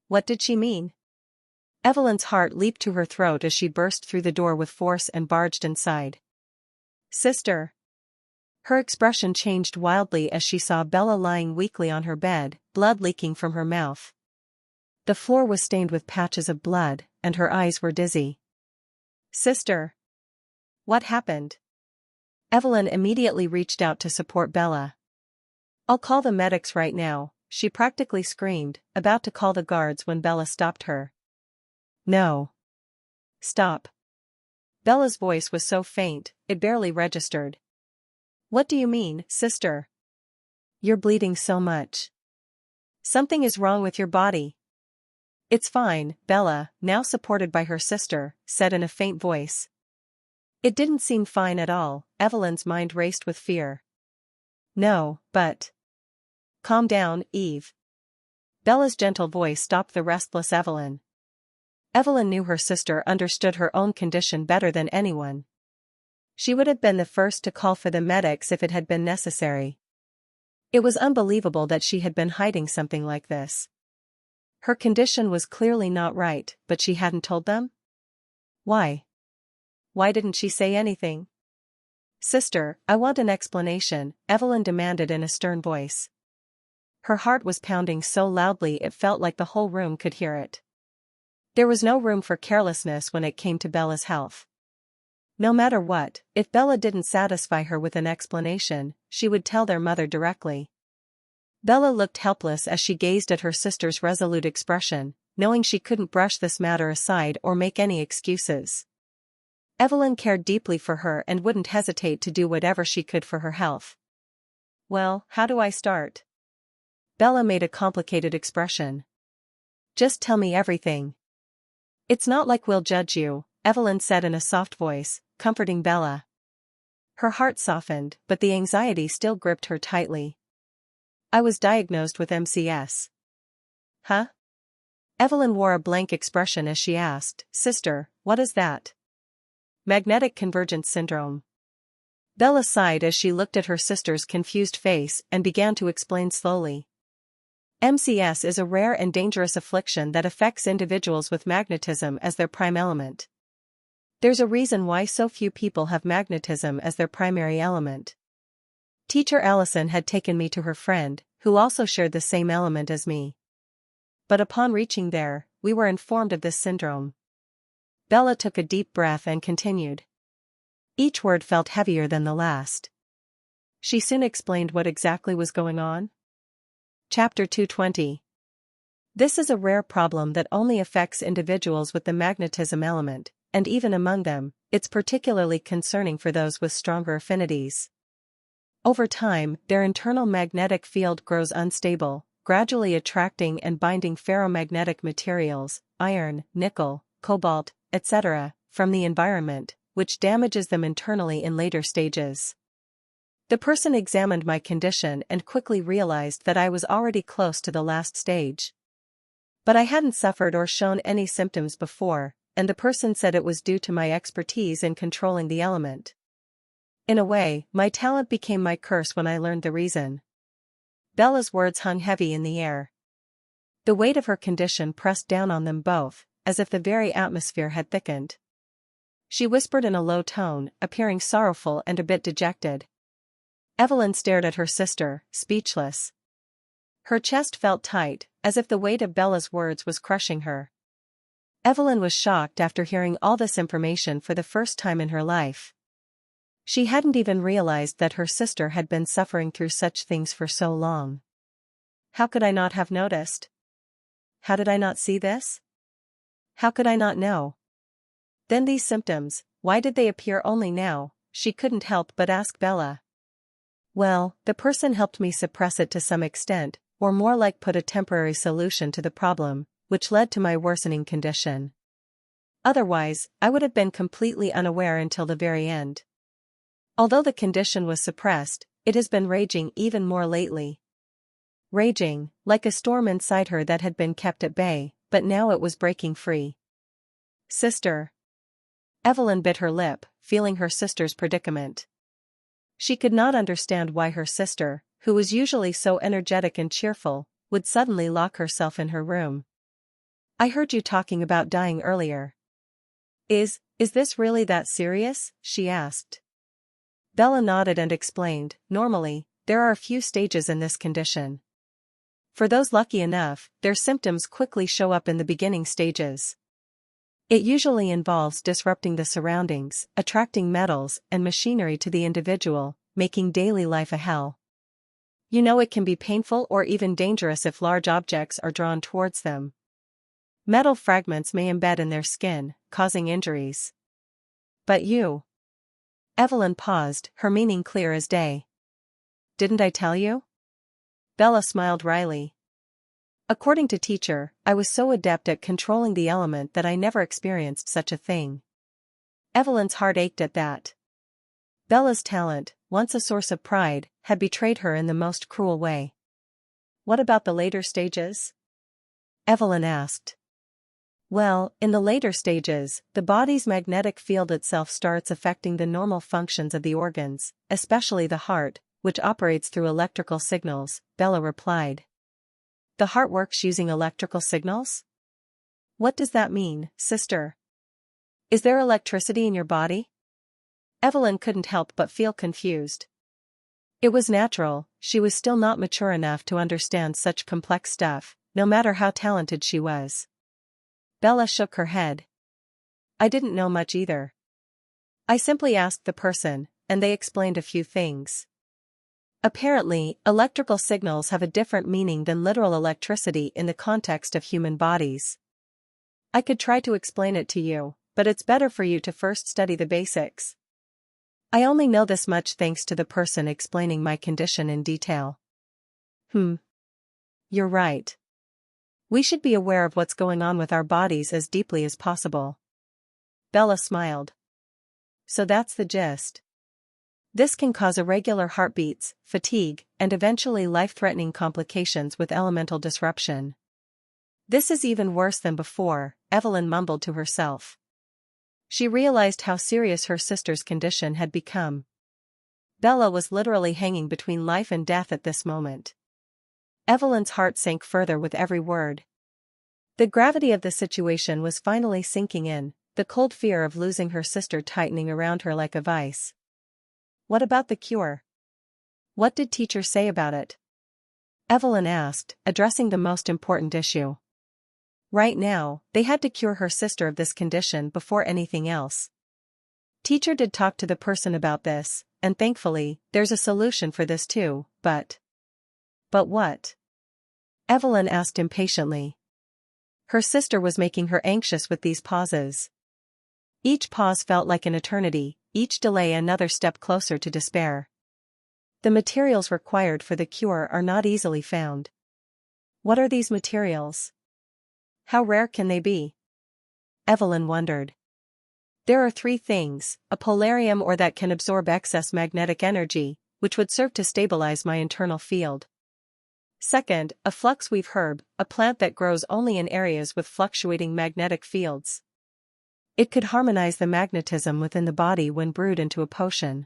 What did she mean? Evelyn's heart leaped to her throat as she burst through the door with force and barged inside. Sister. Her expression changed wildly as she saw Bella lying weakly on her bed, blood leaking from her mouth. The floor was stained with patches of blood, and her eyes were dizzy. Sister. What happened? Evelyn immediately reached out to support Bella. I'll call the medics right now, she practically screamed, about to call the guards when Bella stopped her. No. Stop. Bella's voice was so faint, it barely registered. What do you mean, sister? You're bleeding so much. Something is wrong with your body. It's fine, Bella, now supported by her sister, said in a faint voice. It didn't seem fine at all. Evelyn's mind raced with fear. No, but... Calm down, Eve. Bella's gentle voice stopped the restless Evelyn. Evelyn knew her sister understood her own condition better than anyone. She would have been the first to call for the medics if it had been necessary. It was unbelievable that she had been hiding something like this. Her condition was clearly not right, but she hadn't told them? Why? Why didn't she say anything? Sister, I want an explanation, Evelyn demanded in a stern voice. Her heart was pounding so loudly it felt like the whole room could hear it. There was no room for carelessness when it came to Bella's health. No matter what, if Bella didn't satisfy her with an explanation, she would tell their mother directly. Bella looked helpless as she gazed at her sister's resolute expression, knowing she couldn't brush this matter aside or make any excuses. Evelyn cared deeply for her and wouldn't hesitate to do whatever she could for her health. Well, how do I start? Bella made a complicated expression. Just tell me everything. It's not like we'll judge you, Evelyn said in a soft voice, comforting Bella. Her heart softened, but the anxiety still gripped her tightly. I was diagnosed with MCS. Huh? Evelyn wore a blank expression as she asked, Sister, what is that? Magnetic convergence syndrome. Bella sighed as she looked at her sister's confused face and began to explain slowly. MCS is a rare and dangerous affliction that affects individuals with magnetism as their prime element. There's a reason why so few people have magnetism as their primary element. Teacher Allison had taken me to her friend, who also shared the same element as me. But upon reaching there, we were informed of this syndrome. Bella took a deep breath and continued. Each word felt heavier than the last. She soon explained what exactly was going on. Chapter 220. This is a rare problem that only affects individuals with the magnetism element, and even among them, it's particularly concerning for those with stronger affinities. Over time, their internal magnetic field grows unstable, gradually attracting and binding ferromagnetic materials, iron, nickel, cobalt, etc., from the environment, which damages them internally in later stages. The person examined my condition and quickly realized that I was already close to the last stage. But I hadn't suffered or shown any symptoms before, and the person said it was due to my expertise in controlling the element. In a way, my talent became my curse when I learned the reason. Bella's words hung heavy in the air. The weight of her condition pressed down on them both, as if the very atmosphere had thickened. She whispered in a low tone, appearing sorrowful and a bit dejected. Evelyn stared at her sister, speechless. Her chest felt tight, as if the weight of Bella's words was crushing her. Evelyn was shocked after hearing all this information for the first time in her life. She hadn't even realized that her sister had been suffering through such things for so long. How could I not have noticed? How did I not see this? How could I not know? Then these symptoms, why did they appear only now? She couldn't help but ask Bella. Well, the person helped me suppress it to some extent, or more like put a temporary solution to the problem, which led to my worsening condition. Otherwise, I would have been completely unaware until the very end. Although the condition was suppressed, it has been raging even more lately. raging, like a storm inside her that had been kept at bay, but now it was breaking free. Sister. Evelyn bit her lip, feeling her sister's predicament. She could not understand why her sister, who was usually so energetic and cheerful, would suddenly lock herself in her room. I heard you talking about dying earlier. Is this really that serious? She asked. Bella nodded and explained, normally, there are a few stages in this condition. For those lucky enough, their symptoms quickly show up in the beginning stages. It usually involves disrupting the surroundings, attracting metals and machinery to the individual, making daily life a hell. You know, it can be painful or even dangerous if large objects are drawn towards them. Metal fragments may embed in their skin, causing injuries. But you. Evelyn paused, her meaning clear as day. Didn't I tell you? Bella smiled wryly. According to teacher, I was so adept at controlling the element that I never experienced such a thing. Evelyn's heart ached at that. Bella's talent, once a source of pride, had betrayed her in the most cruel way. What about the later stages? Evelyn asked. Well, in the later stages, the body's magnetic field itself starts affecting the normal functions of the organs, especially the heart, which operates through electrical signals, Bella replied. The heart works using electrical signals? What does that mean, sister? Is there electricity in your body? Evelyn couldn't help but feel confused. It was natural, she was still not mature enough to understand such complex stuff, no matter how talented she was. Bella shook her head. I didn't know much either. I simply asked the person, and they explained a few things. Apparently, electrical signals have a different meaning than literal electricity in the context of human bodies. I could try to explain it to you, but it's better for you to first study the basics. I only know this much thanks to the person explaining my condition in detail. You're right. We should be aware of what's going on with our bodies as deeply as possible. Bella smiled. So that's the gist. This can cause irregular heartbeats, fatigue, and eventually life-threatening complications with elemental disruption. This is even worse than before, Evelyn mumbled to herself. She realized how serious her sister's condition had become. Bella was literally hanging between life and death at this moment. Evelyn's heart sank further with every word. The gravity of the situation was finally sinking in, the cold fear of losing her sister tightening around her like a vice. What about the cure? What did teacher say about it? Evelyn asked, addressing the most important issue. Right now, they had to cure her sister of this condition before anything else. Teacher did talk to the person about this, and thankfully, there's a solution for this too, but what? Evelyn asked impatiently. Her sister was making her anxious with these pauses. Each pause felt like an eternity, each delay another step closer to despair. The materials required for the cure are not easily found. What are these materials? How rare can they be? Evelyn wondered. There are 3 things, a polarium ore that can absorb excess magnetic energy, which would serve to stabilize my internal field. Second, a fluxweave herb, a plant that grows only in areas with fluctuating magnetic fields. It could harmonize the magnetism within the body when brewed into a potion.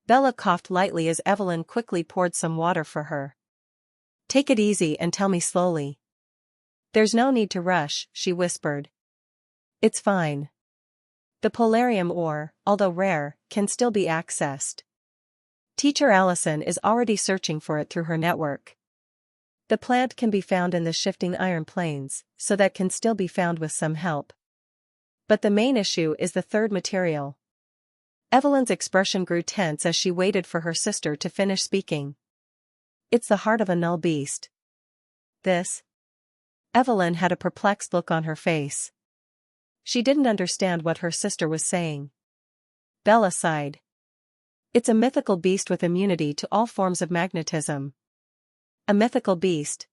Bella coughed lightly as Evelyn quickly poured some water for her. Take it easy and tell me slowly. There's no need to rush, she whispered. It's fine. The polarium ore, although rare, can still be accessed. Teacher Allison is already searching for it through her network. The plant can be found in the shifting iron planes, so that can still be found with some help. But the main issue is the third material. Evelyn's expression grew tense as she waited for her sister to finish speaking. It's the heart of a null beast. This? Evelyn had a perplexed look on her face. She didn't understand what her sister was saying. Bella sighed. It's a mythical beast with immunity to all forms of magnetism. A mythical beast.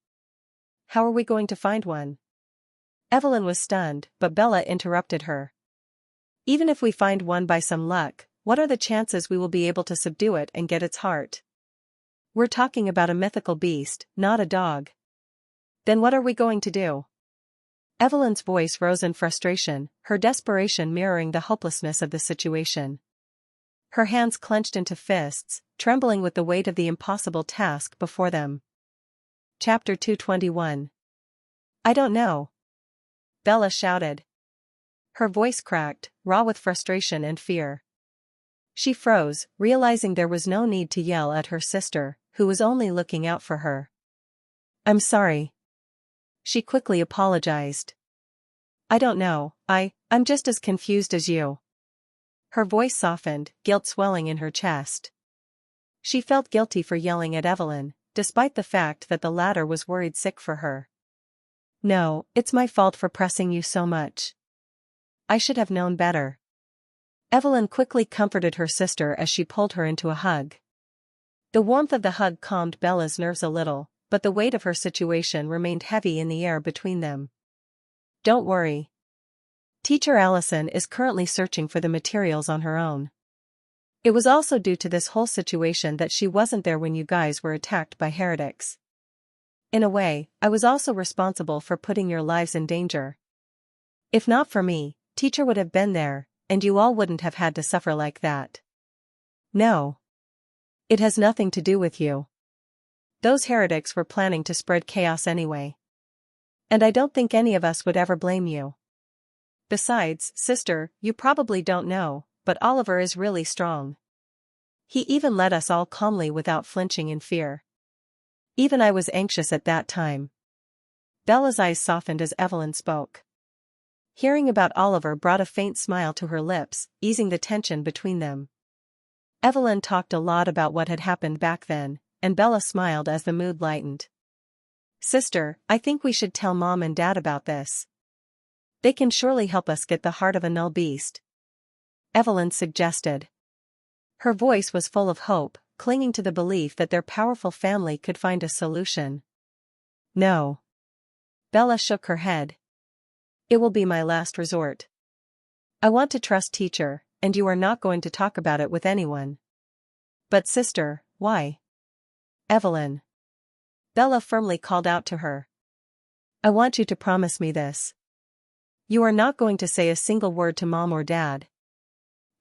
How are we going to find one? Evelyn was stunned, but Bella interrupted her. Even if we find one by some luck, what are the chances we will be able to subdue it and get its heart? We're talking about a mythical beast, not a dog. Then what are we going to do? Evelyn's voice rose in frustration, her desperation mirroring the hopelessness of the situation. Her hands clenched into fists, trembling with the weight of the impossible task before them. Chapter 221. I don't know. Bella shouted. Her voice cracked, raw with frustration and fear. She froze, realizing there was no need to yell at her sister, who was only looking out for her. I'm sorry. She quickly apologized. I don't know, I'm just as confused as you. Her voice softened, guilt swelling in her chest. She felt guilty for yelling at Evelyn, despite the fact that the latter was worried sick for her. No, it's my fault for pressing you so much. I should have known better. Evelyn quickly comforted her sister as she pulled her into a hug. The warmth of the hug calmed Bella's nerves a little, but the weight of her situation remained heavy in the air between them. Don't worry. Teacher Allison is currently searching for the materials on her own. It was also due to this whole situation that she wasn't there when you guys were attacked by heretics. In a way, I was also responsible for putting your lives in danger. If not for me, teacher would have been there, and you all wouldn't have had to suffer like that. No. It has nothing to do with you. Those heretics were planning to spread chaos anyway. And I don't think any of us would ever blame you. Besides, sister, you probably don't know, but Oliver is really strong. He even led us all calmly without flinching in fear. Even I was anxious at that time. Bella's eyes softened as Evelyn spoke. Hearing about Oliver brought a faint smile to her lips, easing the tension between them. Evelyn talked a lot about what had happened back then, and Bella smiled as the mood lightened. Sister, I think we should tell Mom and Dad about this. They can surely help us get the heart of a null beast. Evelyn suggested. Her voice was full of hope, clinging to the belief that their powerful family could find a solution. No. Bella shook her head. It will be my last resort. I want to trust teacher, and you are not going to talk about it with anyone. But sister, why? Evelyn. Bella firmly called out to her. I want you to promise me this. You are not going to say a single word to Mom or Dad.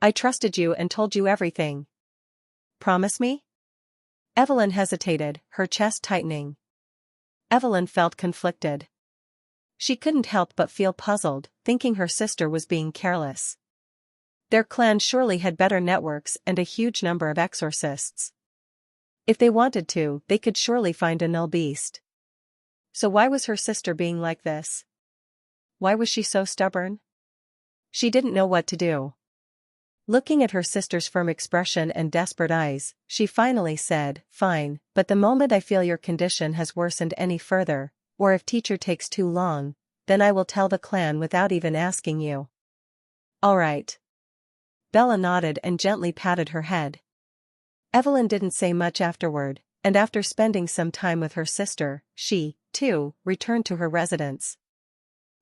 I trusted you and told you everything. Promise me? Evelyn hesitated, her chest tightening. Evelyn felt conflicted. She couldn't help but feel puzzled, thinking her sister was being careless. Their clan surely had better networks and a huge number of exorcists. If they wanted to, they could surely find a null beast. So why was her sister being like this? Why was she so stubborn? She didn't know what to do. Looking at her sister's firm expression and desperate eyes, she finally said, Fine, but the moment I feel your condition has worsened any further, or if teacher takes too long, then I will tell the clan without even asking you. All right. Bella nodded and gently patted her head. Evelyn didn't say much afterward, and after spending some time with her sister, she, too, returned to her residence.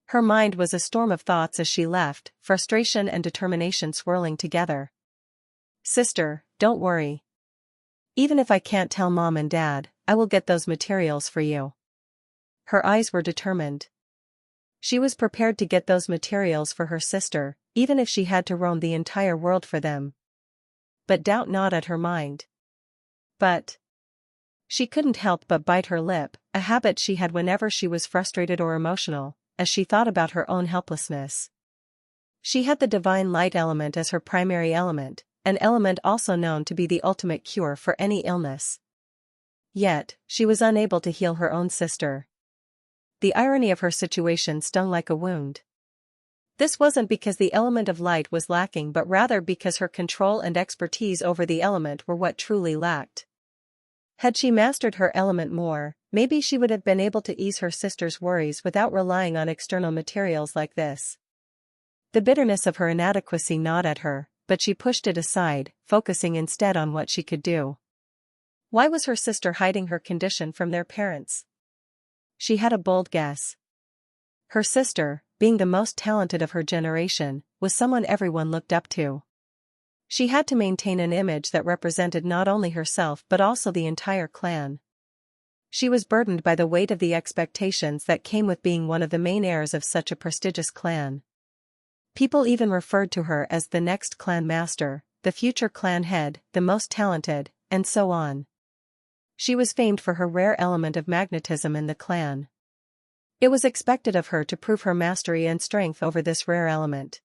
Her mind was a storm of thoughts as she left, frustration and determination swirling together. Sister, don't worry. Even if I can't tell Mom and Dad, I will get those materials for you. Her eyes were determined. She was prepared to get those materials for her sister, even if she had to roam the entire world for them. But doubt gnawed at her mind. But she couldn't help but bite her lip, a habit she had whenever she was frustrated or emotional, as she thought about her own helplessness. She had the divine light element as her primary element, an element also known to be the ultimate cure for any illness. Yet, she was unable to heal her own sister. The irony of her situation stung like a wound. This wasn't because the element of light was lacking but rather because her control and expertise over the element were what truly lacked. Had she mastered her element more, maybe she would have been able to ease her sister's worries without relying on external materials like this. The bitterness of her inadequacy gnawed at her, but she pushed it aside, focusing instead on what she could do. Why was her sister hiding her condition from their parents? She had a bold guess. Her sister, being the most talented of her generation, was someone everyone looked up to. She had to maintain an image that represented not only herself but also the entire clan. She was burdened by the weight of the expectations that came with being one of the main heirs of such a prestigious clan. People even referred to her as the next clan master, the future clan head, the most talented, and so on. She was famed for her rare element of magnetism in the clan. It was expected of her to prove her mastery and strength over this rare element.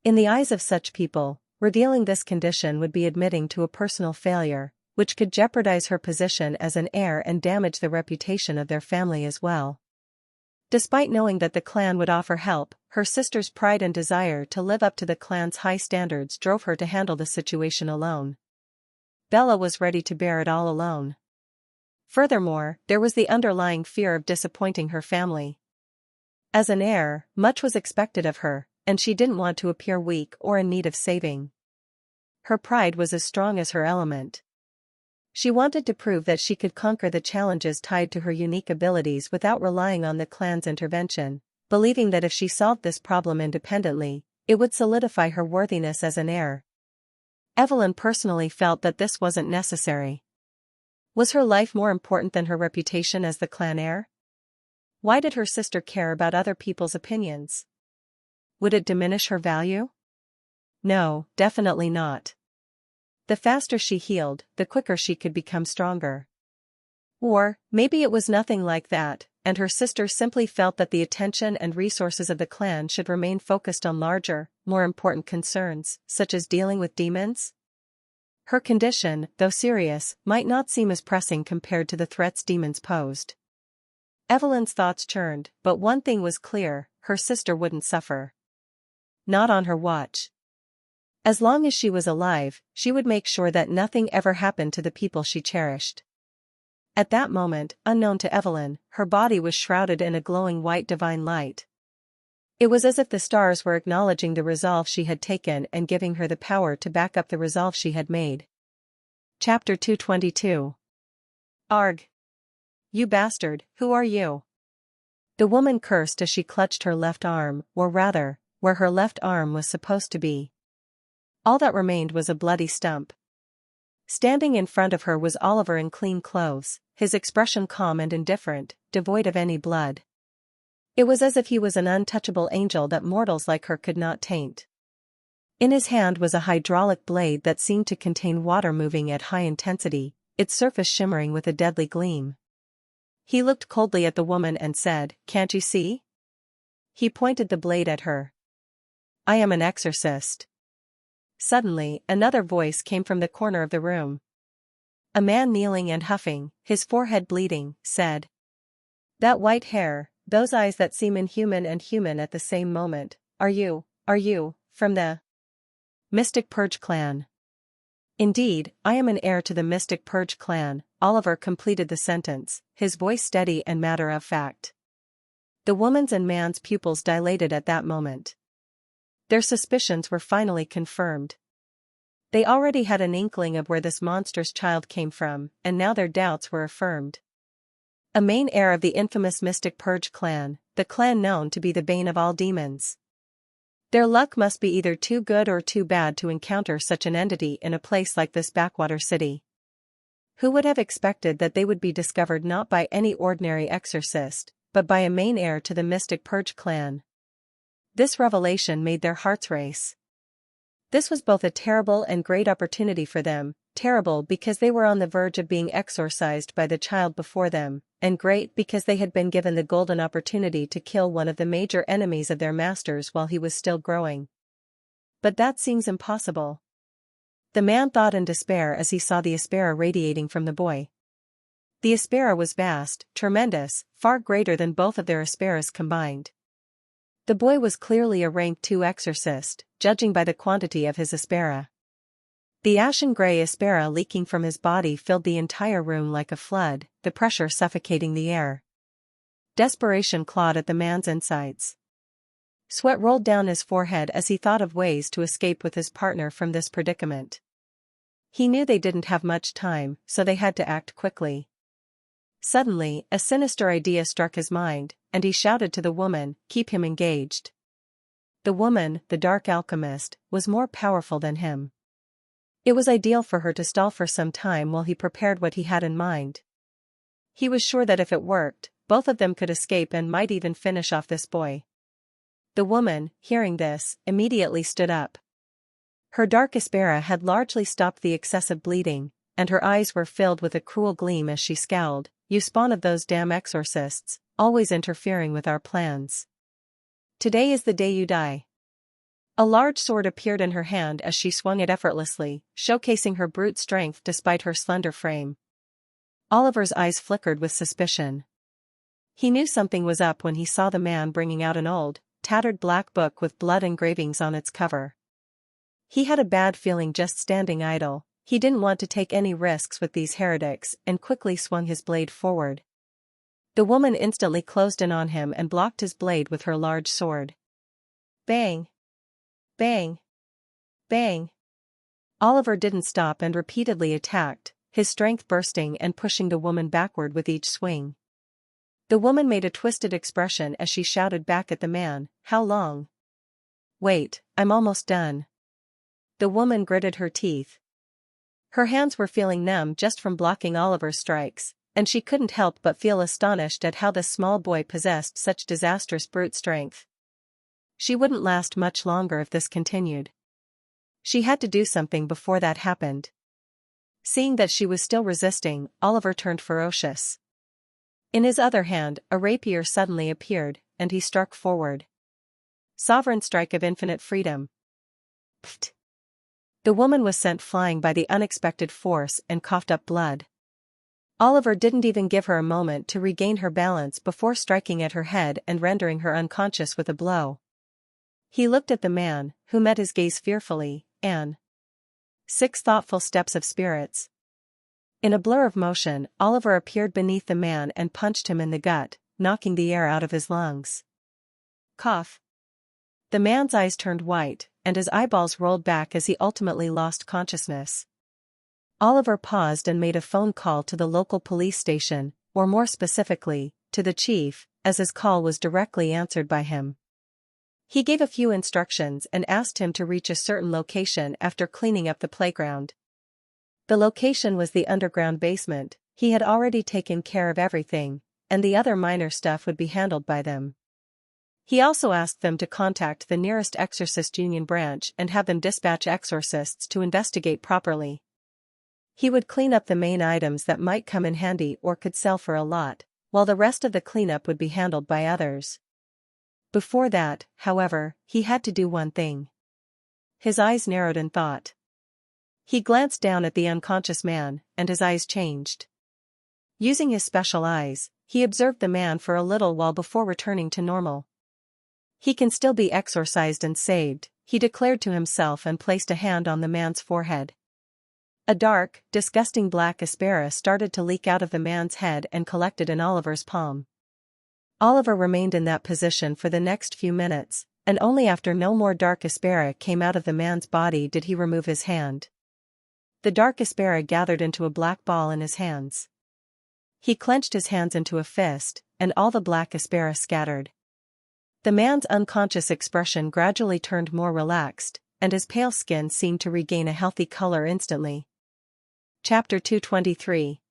In the eyes of such people, revealing this condition would be admitting to a personal failure, which could jeopardize her position as an heir and damage the reputation of their family as well. Despite knowing that the clan would offer help, her sister's pride and desire to live up to the clan's high standards drove her to handle the situation alone. Bella was ready to bear it all alone. Furthermore, there was the underlying fear of disappointing her family. As an heir, much was expected of her, and she didn't want to appear weak or in need of saving. Her pride was as strong as her element. She wanted to prove that she could conquer the challenges tied to her unique abilities without relying on the clan's intervention, believing that if she solved this problem independently, it would solidify her worthiness as an heir. Evelyn personally felt that this wasn't necessary. Was her life more important than her reputation as the clan heir? Why did her sister care about other people's opinions? Would it diminish her value? No, definitely not. The faster she healed, the quicker she could become stronger. Or, maybe it was nothing like that, and her sister simply felt that the attention and resources of the clan should remain focused on larger, more important concerns, such as dealing with demons? Her condition, though serious, might not seem as pressing compared to the threats demons posed. Evelyn's thoughts churned, but one thing was clear: her sister wouldn't suffer. Not on her watch. As long as she was alive, she would make sure that nothing ever happened to the people she cherished. At that moment, unknown to Evelyn, her body was shrouded in a glowing white divine light. It was as if the stars were acknowledging the resolve she had taken and giving her the power to back up the resolve she had made. Chapter 222. Arg! You bastard, who are you? The woman cursed as she clutched her left arm, or rather, where her left arm was supposed to be. All that remained was a bloody stump. Standing in front of her was Oliver in clean clothes, his expression calm and indifferent, devoid of any blood. It was as if he was an untouchable angel that mortals like her could not taint. In his hand was a hydraulic blade that seemed to contain water moving at high intensity, its surface shimmering with a deadly gleam. He looked coldly at the woman and said, "Can't you see?" He pointed the blade at her. "I am an exorcist." Suddenly, another voice came from the corner of the room. A man kneeling and huffing, his forehead bleeding, said, "That white hair, those eyes that seem inhuman and human at the same moment, are you, from the Mystic Purge clan?" "Indeed, I am an heir to the Mystic Purge clan," Oliver completed the sentence, his voice steady and matter-of-fact. The woman's and man's pupils dilated at that moment. Their suspicions were finally confirmed. They already had an inkling of where this monstrous child came from, and now their doubts were affirmed. A main heir of the infamous Mystic Purge clan, the clan known to be the bane of all demons. Their luck must be either too good or too bad to encounter such an entity in a place like this backwater city. Who would have expected that they would be discovered not by any ordinary exorcist, but by a main heir to the Mystic Purge clan? This revelation made their hearts race. This was both a terrible and great opportunity for them, terrible because they were on the verge of being exorcised by the child before them, and great because they had been given the golden opportunity to kill one of the major enemies of their masters while he was still growing. But that seems impossible. The man thought in despair as he saw the aspera radiating from the boy. The aspera was vast, tremendous, far greater than both of their asperas combined. The boy was clearly a rank 2 exorcist, judging by the quantity of his aspera. The ashen-gray aspera leaking from his body filled the entire room like a flood, the pressure suffocating the air. Desperation clawed at the man's insides. Sweat rolled down his forehead as he thought of ways to escape with his partner from this predicament. He knew they didn't have much time, so they had to act quickly. Suddenly, a sinister idea struck his mind, and he shouted to the woman, "Keep him engaged." The woman, the dark alchemist, was more powerful than him. It was ideal for her to stall for some time while he prepared what he had in mind. He was sure that if it worked, both of them could escape and might even finish off this boy. The woman, hearing this, immediately stood up. Her dark aspera had largely stopped the excessive bleeding, and her eyes were filled with a cruel gleam as she scowled. "You spawn of those damn exorcists, always interfering with our plans. Today is the day you die." A large sword appeared in her hand as she swung it effortlessly, showcasing her brute strength despite her slender frame. Oliver's eyes flickered with suspicion. He knew something was up when he saw the man bringing out an old, tattered black book with blood engravings on its cover. He had a bad feeling just standing idle. He didn't want to take any risks with these heretics and quickly swung his blade forward. The woman instantly closed in on him and blocked his blade with her large sword. Bang! Bang! Bang! Oliver didn't stop and repeatedly attacked, his strength bursting and pushing the woman backward with each swing. The woman made a twisted expression as she shouted back at the man, "How long?" "Wait, I'm almost done." The woman gritted her teeth. Her hands were feeling numb just from blocking Oliver's strikes, and she couldn't help but feel astonished at how this small boy possessed such disastrous brute strength. She wouldn't last much longer if this continued. She had to do something before that happened. Seeing that she was still resisting, Oliver turned ferocious. In his other hand, a rapier suddenly appeared, and he struck forward. Sovereign strike of infinite freedom. Pfft! The woman was sent flying by the unexpected force and coughed up blood. Oliver didn't even give her a moment to regain her balance before striking at her head and rendering her unconscious with a blow. He looked at the man, who met his gaze fearfully, and 6 thoughtful steps of spirits. In a blur of motion, Oliver appeared beneath the man and punched him in the gut, knocking the air out of his lungs. Cough. The man's eyes turned white, and his eyeballs rolled back as he ultimately lost consciousness. Oliver paused and made a phone call to the local police station, or more specifically, to the chief, as his call was directly answered by him. He gave a few instructions and asked him to reach a certain location after cleaning up the playground. The location was the underground basement. He had already taken care of everything, and the other minor stuff would be handled by them. He also asked them to contact the nearest exorcist union branch and have them dispatch exorcists to investigate properly. He would clean up the main items that might come in handy or could sell for a lot, while the rest of the cleanup would be handled by others. Before that, however, he had to do one thing. His eyes narrowed in thought. He glanced down at the unconscious man, and his eyes changed. Using his special eyes, he observed the man for a little while before returning to normal. "He can still be exorcised and saved," he declared to himself and placed a hand on the man's forehead. A dark, disgusting black aspera started to leak out of the man's head and collected in Oliver's palm. Oliver remained in that position for the next few minutes, and only after no more dark aspera came out of the man's body did he remove his hand. The dark aspera gathered into a black ball in his hands. He clenched his hands into a fist, and all the black aspera scattered. The man's unconscious expression gradually turned more relaxed, and his pale skin seemed to regain a healthy color instantly. Chapter 223.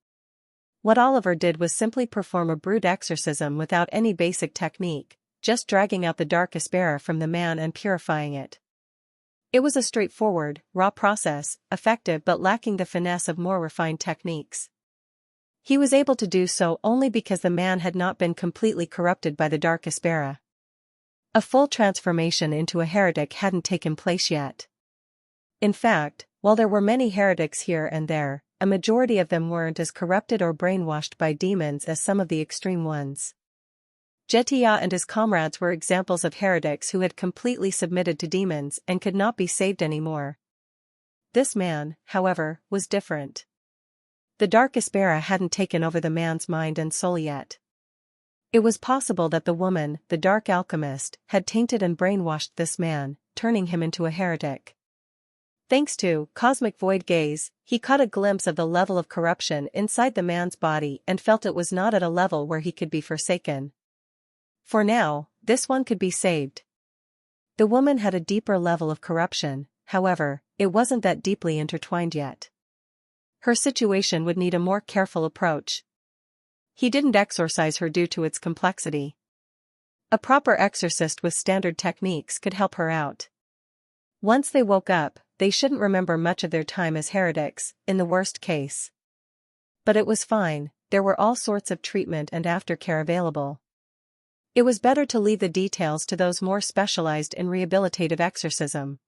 What Oliver did was simply perform a brute exorcism without any basic technique, just dragging out the dark aspera from the man and purifying it. It was a straightforward, raw process, effective but lacking the finesse of more refined techniques. He was able to do so only because the man had not been completely corrupted by the dark aspera. A full transformation into a heretic hadn't taken place yet. In fact, while there were many heretics here and there, a majority of them weren't as corrupted or brainwashed by demons as some of the extreme ones. Jettiah and his comrades were examples of heretics who had completely submitted to demons and could not be saved anymore. This man, however, was different. The dark aspera hadn't taken over the man's mind and soul yet. It was possible that the woman, the dark alchemist, had tainted and brainwashed this man, turning him into a heretic. Thanks to cosmic void gaze, he caught a glimpse of the level of corruption inside the man's body and felt it was not at a level where he could be forsaken. For now, this one could be saved. The woman had a deeper level of corruption, however, it wasn't that deeply intertwined yet. Her situation would need a more careful approach. He didn't exorcise her due to its complexity. A proper exorcist with standard techniques could help her out. Once they woke up, they shouldn't remember much of their time as heretics, in the worst case. But it was fine, there were all sorts of treatment and aftercare available. It was better to leave the details to those more specialized in rehabilitative exorcism.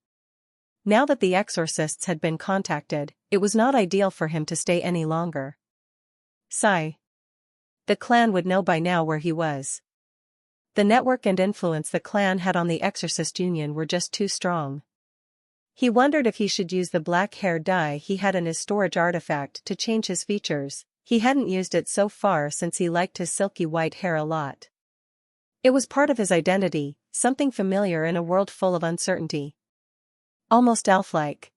Now that the exorcists had been contacted, it was not ideal for him to stay any longer. Sigh. The clan would know by now where he was. The network and influence the clan had on the Exorcist Union were just too strong. He wondered if he should use the black hair dye he had in his storage artifact to change his features. He hadn't used it so far since he liked his silky white hair a lot. It was part of his identity, something familiar in a world full of uncertainty. Almost elf-like.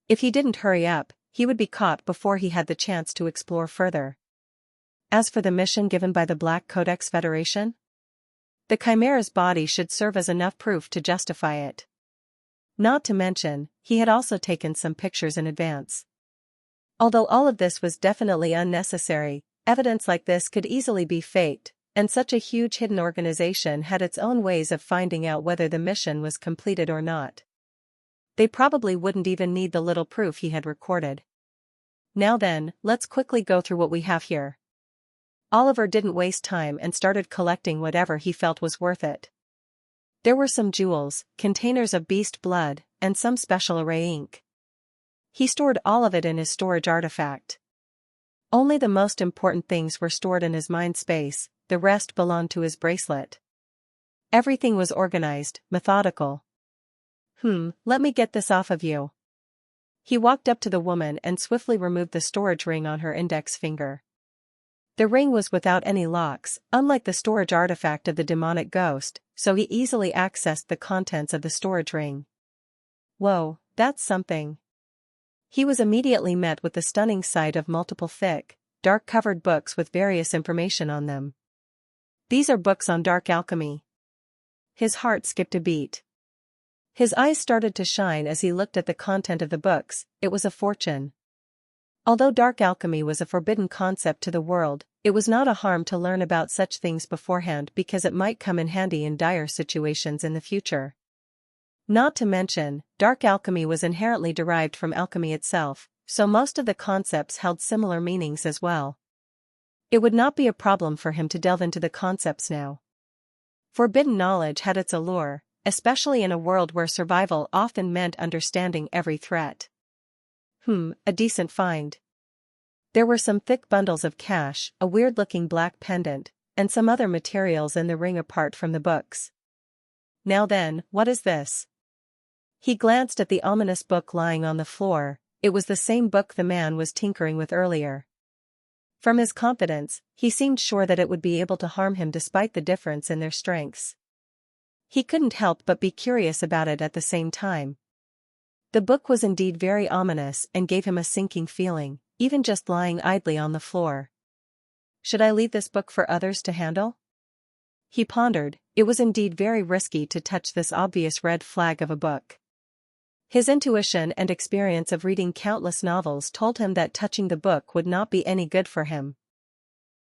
If he didn't hurry up, he would be caught before he had the chance to explore further. As for the mission given by the Black Codex Federation? The Chimera's body should serve as enough proof to justify it. Not to mention, he had also taken some pictures in advance. Although all of this was definitely unnecessary, evidence like this could easily be faked, and such a huge hidden organization had its own ways of finding out whether the mission was completed or not. They probably wouldn't even need the little proof he had recorded. Now then, let's quickly go through what we have here. Oliver didn't waste time and started collecting whatever he felt was worth it. There were some jewels, containers of beast blood, and some special array ink. He stored all of it in his storage artifact. Only the most important things were stored in his mind space, the rest belonged to his bracelet. Everything was organized, methodical. Let me get this off of you. He walked up to the woman and swiftly removed the storage ring on her index finger. The ring was without any locks, unlike the storage artifact of the demonic ghost, so he easily accessed the contents of the storage ring. Whoa, that's something. He was immediately met with the stunning sight of multiple thick, dark-covered books with various information on them. These are books on dark alchemy. His heart skipped a beat. His eyes started to shine as he looked at the content of the books. It was a fortune. Although dark alchemy was a forbidden concept to the world, it was not a harm to learn about such things beforehand because it might come in handy in dire situations in the future. Not to mention, dark alchemy was inherently derived from alchemy itself, so most of the concepts held similar meanings as well. It would not be a problem for him to delve into the concepts now. Forbidden knowledge had its allure, especially in a world where survival often meant understanding every threat. A decent find. There were some thick bundles of cash, a weird-looking black pendant, and some other materials in the ring apart from the books. Now then, what is this? He glanced at the ominous book lying on the floor. It was the same book the man was tinkering with earlier. From his confidence, he seemed sure that it would be able to harm him despite the difference in their strengths. He couldn't help but be curious about it at the same time. The book was indeed very ominous and gave him a sinking feeling, even just lying idly on the floor. Should I leave this book for others to handle? He pondered. It was indeed very risky to touch this obvious red flag of a book. His intuition and experience of reading countless novels told him that touching the book would not be any good for him.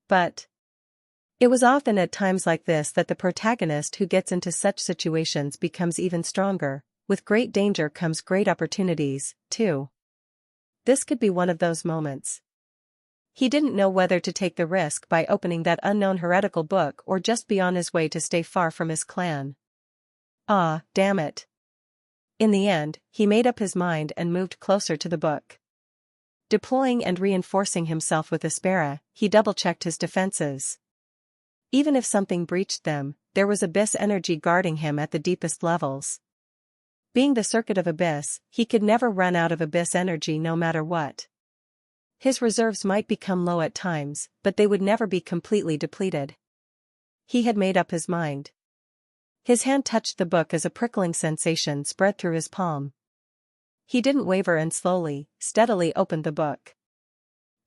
But it was often at times like this that the protagonist who gets into such situations becomes even stronger. With great danger comes great opportunities, too. This could be one of those moments. He didn't know whether to take the risk by opening that unknown heretical book or just be on his way to stay far from his clan. Ah, damn it. In the end, he made up his mind and moved closer to the book. Deploying and reinforcing himself with Aspera, he double-checked his defenses. Even if something breached them, there was abyss energy guarding him at the deepest levels. Being the circuit of abyss, he could never run out of abyss energy no matter what. His reserves might become low at times, but they would never be completely depleted. He had made up his mind. His hand touched the book as a prickling sensation spread through his palm. He didn't waver and slowly, steadily opened the book.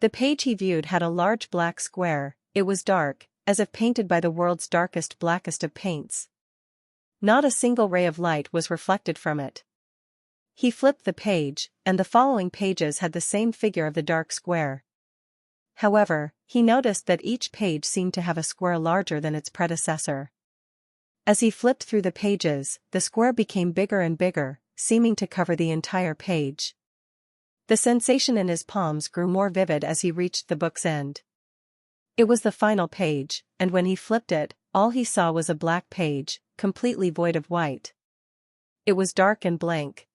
The page he viewed had a large black square. It was dark, as if painted by the world's darkest, blackest of paints. Not a single ray of light was reflected from it. He flipped the page, and the following pages had the same figure of the dark square. However, he noticed that each page seemed to have a square larger than its predecessor. As he flipped through the pages, the square became bigger and bigger, seeming to cover the entire page. The sensation in his palms grew more vivid as he reached the book's end. It was the final page, and when he flipped it, all he saw was a black page, completely void of white. It was dark and blank.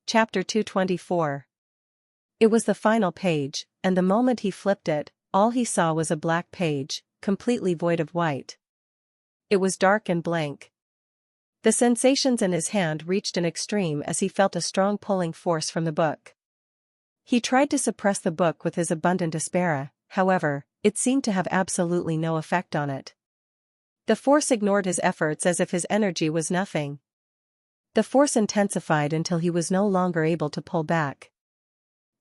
Chapter 224. It was the final page, and the moment he flipped it, all he saw was a black page, completely void of white. It was dark and blank. The sensations in his hand reached an extreme as he felt a strong pulling force from the book. He tried to suppress the book with his abundant despair, however, it seemed to have absolutely no effect on it. The force ignored his efforts as if his energy was nothing. The force intensified until he was no longer able to pull back.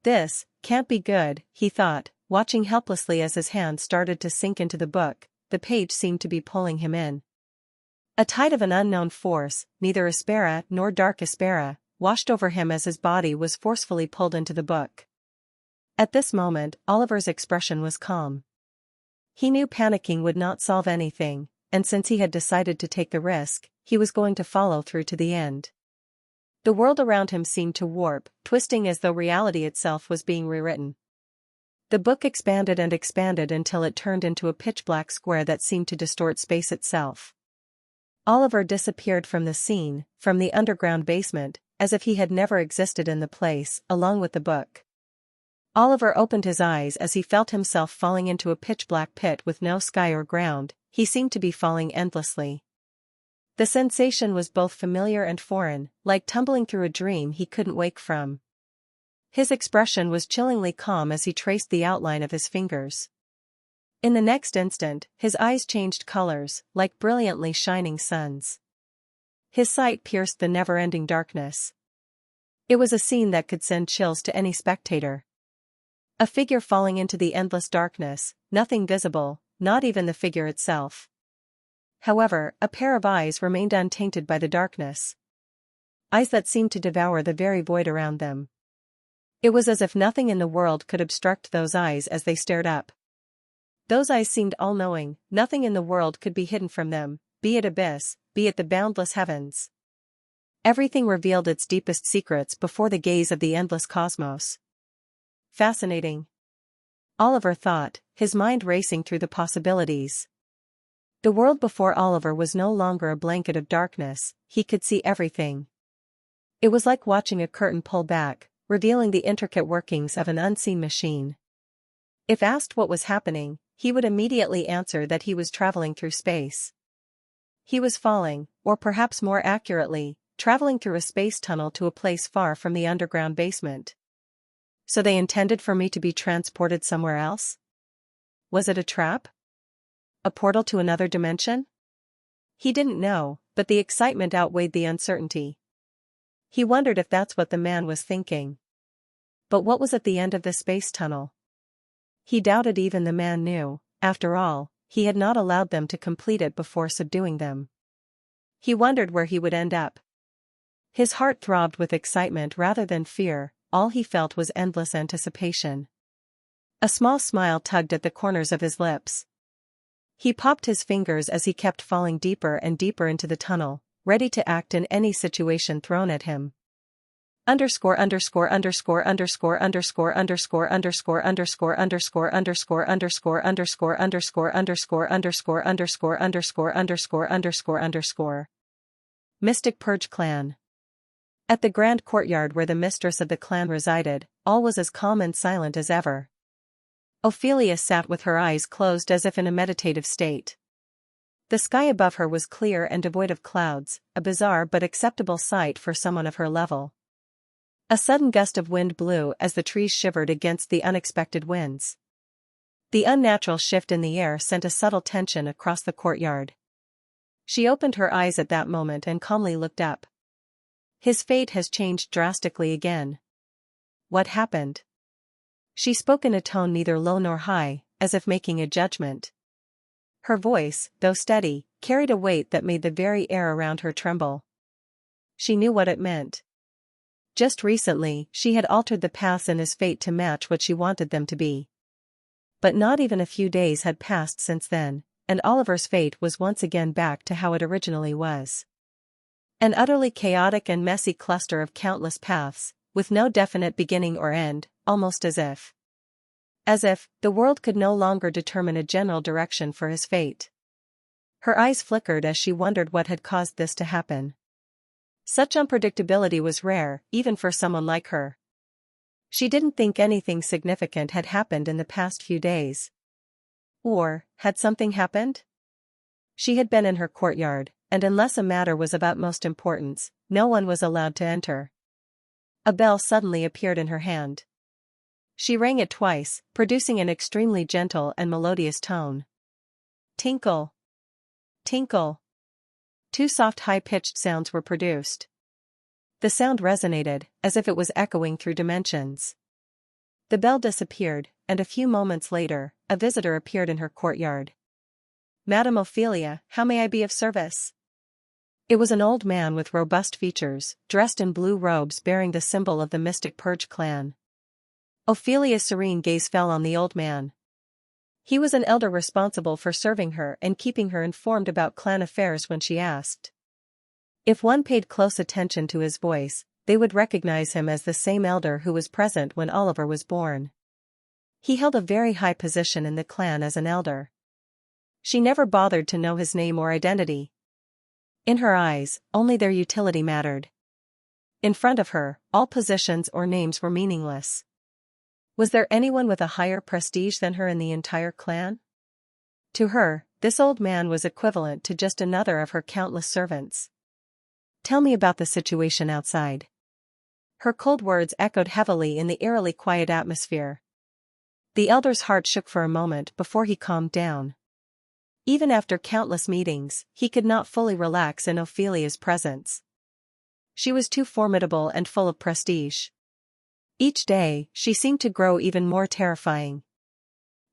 This can't be good, he thought, watching helplessly as his hand started to sink into the book. The page seemed to be pulling him in. A tide of an unknown force, neither aspera nor dark aspera, washed over him as his body was forcefully pulled into the book. At this moment, Oliver's expression was calm. He knew panicking would not solve anything, and since he had decided to take the risk, he was going to follow through to the end. The world around him seemed to warp, twisting as though reality itself was being rewritten. The book expanded and expanded until it turned into a pitch-black square that seemed to distort space itself. Oliver disappeared from the scene, from the underground basement, as if he had never existed in the place, along with the book. Oliver opened his eyes as he felt himself falling into a pitch-black pit with no sky or ground. He seemed to be falling endlessly. The sensation was both familiar and foreign, like tumbling through a dream he couldn't wake from. His expression was chillingly calm as he traced the outline of his fingers. In the next instant, his eyes changed colors, like brilliantly shining suns. His sight pierced the never-ending darkness. It was a scene that could send chills to any spectator. A figure falling into the endless darkness, nothing visible, not even the figure itself. However, a pair of eyes remained untainted by the darkness. Eyes that seemed to devour the very void around them. It was as if nothing in the world could obstruct those eyes as they stared up. Those eyes seemed all-knowing, nothing in the world could be hidden from them, be it abyss, be it the boundless heavens. Everything revealed its deepest secrets before the gaze of the endless cosmos. Fascinating. Oliver thought, his mind racing through the possibilities. The world before Oliver was no longer a blanket of darkness, he could see everything. It was like watching a curtain pull back, revealing the intricate workings of an unseen machine. If asked what was happening, he would immediately answer that he was traveling through space. He was falling, or perhaps more accurately, traveling through a space tunnel to a place far from the underground basement. So they intended for me to be transported somewhere else? Was it a trap? A portal to another dimension? He didn't know, but the excitement outweighed the uncertainty. He wondered if that's what the man was thinking. But what was at the end of the space tunnel? He doubted even the man knew. After all, he had not allowed them to complete it before subduing them. He wondered where he would end up. His heart throbbed with excitement rather than fear, all he felt was endless anticipation. A small smile tugged at the corners of his lips. He popped his fingers as he kept falling deeper and deeper into the tunnel, ready to act in any situation thrown at him. Underscore underscore underscore underscore underscore underscore underscore underscore underscore underscore underscore underscore underscore underscore underscore underscore underscore underscore underscore underscore. Mystic Purge Clan. At the grand courtyard where the mistress of the clan resided, all was as calm and silent as ever. Ophelia sat with her eyes closed as if in a meditative state. The sky above her was clear and devoid of clouds, a bizarre but acceptable sight for someone of her level. A sudden gust of wind blew as the trees shivered against the unexpected winds. The unnatural shift in the air sent a subtle tension across the courtyard. She opened her eyes at that moment and calmly looked up. His fate has changed drastically again. What happened? She spoke in a tone neither low nor high, as if making a judgment. Her voice, though steady, carried a weight that made the very air around her tremble. She knew what it meant. Just recently, she had altered the paths in his fate to match what she wanted them to be. But not even a few days had passed since then, and Oliver's fate was once again back to how it originally was. An utterly chaotic and messy cluster of countless paths, with no definite beginning or end, almost as if the world could no longer determine a general direction for his fate. Her eyes flickered as she wondered what had caused this to happen. Such unpredictability was rare, even for someone like her. She didn't think anything significant had happened in the past few days. Or, had something happened? She had been in her courtyard, and unless a matter was of utmost importance, no one was allowed to enter. A bell suddenly appeared in her hand. She rang it twice, producing an extremely gentle and melodious tone. Tinkle. Tinkle. Two soft high-pitched sounds were produced. The sound resonated, as if it was echoing through dimensions. The bell disappeared, and a few moments later, a visitor appeared in her courtyard. Madame Ophelia, how may I be of service? It was an old man with robust features, dressed in blue robes bearing the symbol of the Mystic Purge clan. Ophelia's serene gaze fell on the old man. He was an elder responsible for serving her and keeping her informed about clan affairs when she asked. If one paid close attention to his voice, they would recognize him as the same elder who was present when Oliver was born. He held a very high position in the clan as an elder. She never bothered to know his name or identity. In her eyes, only their utility mattered. In front of her, all positions or names were meaningless. Was there anyone with a higher prestige than her in the entire clan? To her, this old man was equivalent to just another of her countless servants. Tell me about the situation outside. Her cold words echoed heavily in the eerily quiet atmosphere. The elder's heart shook for a moment before he calmed down. Even after countless meetings, he could not fully relax in Ophelia's presence. She was too formidable and full of prestige. Each day, she seemed to grow even more terrifying.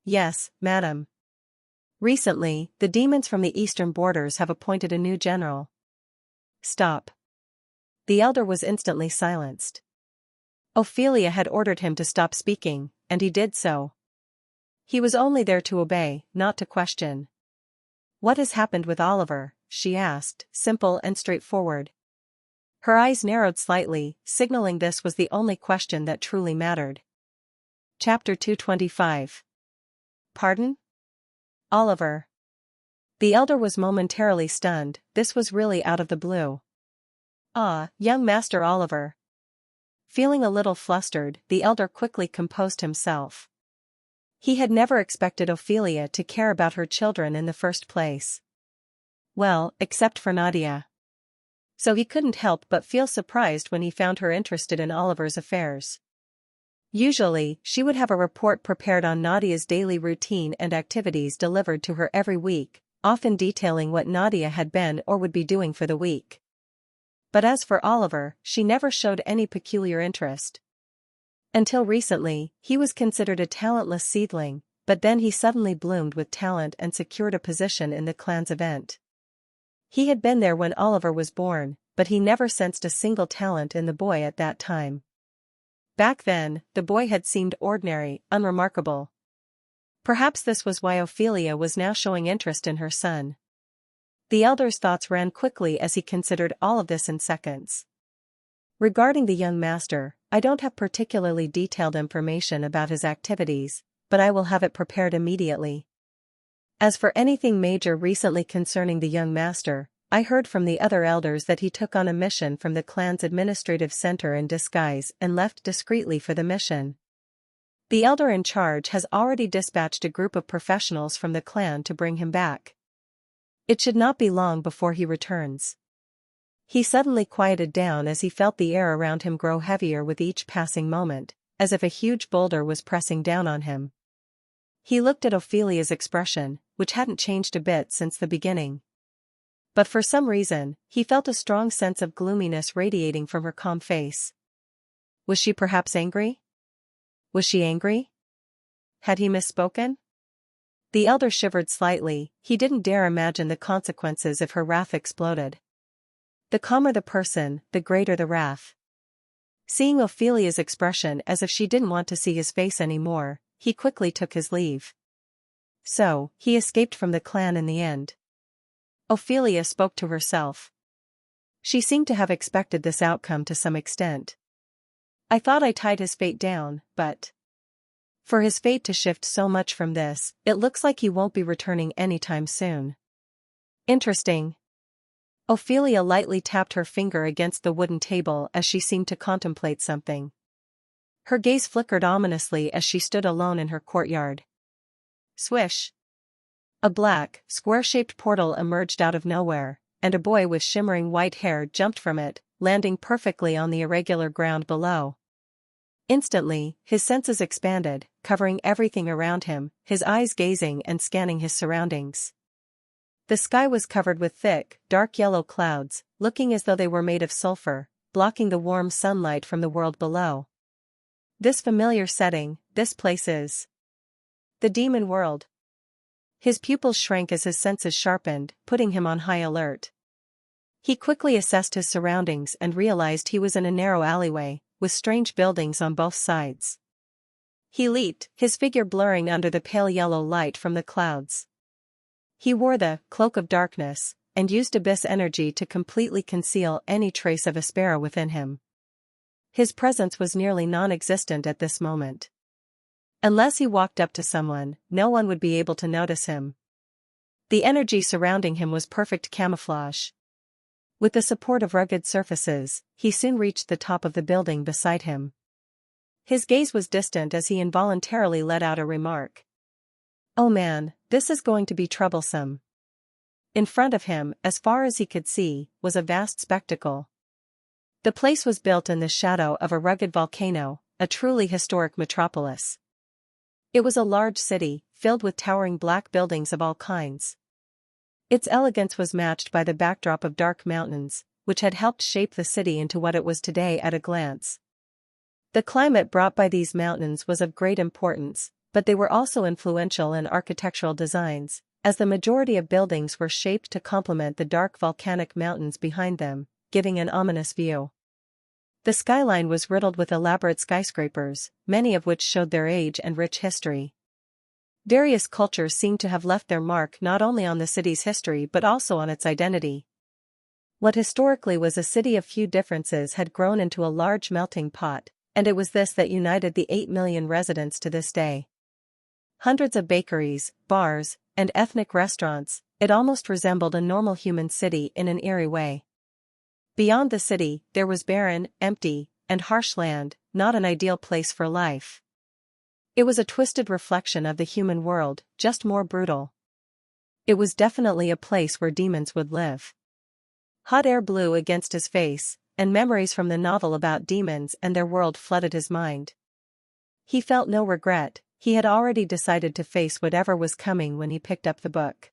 Yes, madam. Recently, the demons from the eastern borders have appointed a new general. Stop. The elder was instantly silenced. Ophelia had ordered him to stop speaking, and he did so. He was only there to obey, not to question. What has happened with Oliver? She asked, simple and straightforward. Her eyes narrowed slightly, signaling this was the only question that truly mattered. Chapter 225. Pardon? Oliver. The elder was momentarily stunned, this was really out of the blue. Ah, young Master Oliver. Feeling a little flustered, the elder quickly composed himself. He had never expected Ophelia to care about her children in the first place. Well, except for Nadia. So he couldn't help but feel surprised when he found her interested in Oliver's affairs. Usually, she would have a report prepared on Nadia's daily routine and activities delivered to her every week, often detailing what Nadia had been or would be doing for the week. But as for Oliver, she never showed any peculiar interest. Until recently, he was considered a talentless seedling, but then he suddenly bloomed with talent and secured a position in the clan's event. He had been there when Oliver was born, but he never sensed a single talent in the boy at that time. Back then, the boy had seemed ordinary, unremarkable. Perhaps this was why Ophelia was now showing interest in her son. The elder's thoughts ran quickly as he considered all of this in seconds. Regarding the young master, I don't have particularly detailed information about his activities, but I will have it prepared immediately. As for anything major recently concerning the young master, I heard from the other elders that he took on a mission from the clan's administrative center in disguise and left discreetly for the mission. The elder in charge has already dispatched a group of professionals from the clan to bring him back. It should not be long before he returns. He suddenly quieted down as he felt the air around him grow heavier with each passing moment, as if a huge boulder was pressing down on him. He looked at Ophelia's expression, which hadn't changed a bit since the beginning. But for some reason, he felt a strong sense of gloominess radiating from her calm face. Was she perhaps angry? Was she angry? Had he misspoken? The elder shivered slightly, he didn't dare imagine the consequences if her wrath exploded. The calmer the person, the greater the wrath. Seeing Ophelia's expression as if she didn't want to see his face anymore, he quickly took his leave. So, he escaped from the clan in the end. Ophelia spoke to herself. She seemed to have expected this outcome to some extent. I thought I tied his fate down, but for his fate to shift so much from this, it looks like he won't be returning anytime soon. Interesting. Ophelia lightly tapped her finger against the wooden table as she seemed to contemplate something. Her gaze flickered ominously as she stood alone in her courtyard. Swish! A black, square-shaped portal emerged out of nowhere, and a boy with shimmering white hair jumped from it, landing perfectly on the irregular ground below. Instantly, his senses expanded, covering everything around him, his eyes gazing and scanning his surroundings. The sky was covered with thick, dark yellow clouds, looking as though they were made of sulfur, blocking the warm sunlight from the world below. This familiar setting, this place is the demon world. His pupils shrank as his senses sharpened, putting him on high alert. He quickly assessed his surroundings and realized he was in a narrow alleyway, with strange buildings on both sides. He leaped, his figure blurring under the pale yellow light from the clouds. He wore the cloak of darkness, and used abyss energy to completely conceal any trace of a sparrow within him. His presence was nearly non-existent at this moment. Unless he walked up to someone, no one would be able to notice him. The energy surrounding him was perfect camouflage. With the support of rugged surfaces, he soon reached the top of the building beside him. His gaze was distant as he involuntarily let out a remark. Oh man, this is going to be troublesome. In front of him, as far as he could see, was a vast spectacle. The place was built in the shadow of a rugged volcano, a truly historic metropolis. It was a large city, filled with towering black buildings of all kinds. Its elegance was matched by the backdrop of dark mountains, which had helped shape the city into what it was today at a glance. The climate brought by these mountains was of great importance, but they were also influential in architectural designs, as the majority of buildings were shaped to complement the dark volcanic mountains behind them, giving an ominous view. The skyline was riddled with elaborate skyscrapers, many of which showed their age and rich history. Various cultures seemed to have left their mark not only on the city's history but also on its identity. What historically was a city of few differences had grown into a large melting pot, and it was this that united the 8 million residents to this day. Hundreds of bakeries, bars, and ethnic restaurants, it almost resembled a normal human city in an eerie way. Beyond the city, there was barren, empty, and harsh land, not an ideal place for life. It was a twisted reflection of the human world, just more brutal. It was definitely a place where demons would live. Hot air blew against his face, and memories from the novel about demons and their world flooded his mind. He felt no regret, he had already decided to face whatever was coming when he picked up the book.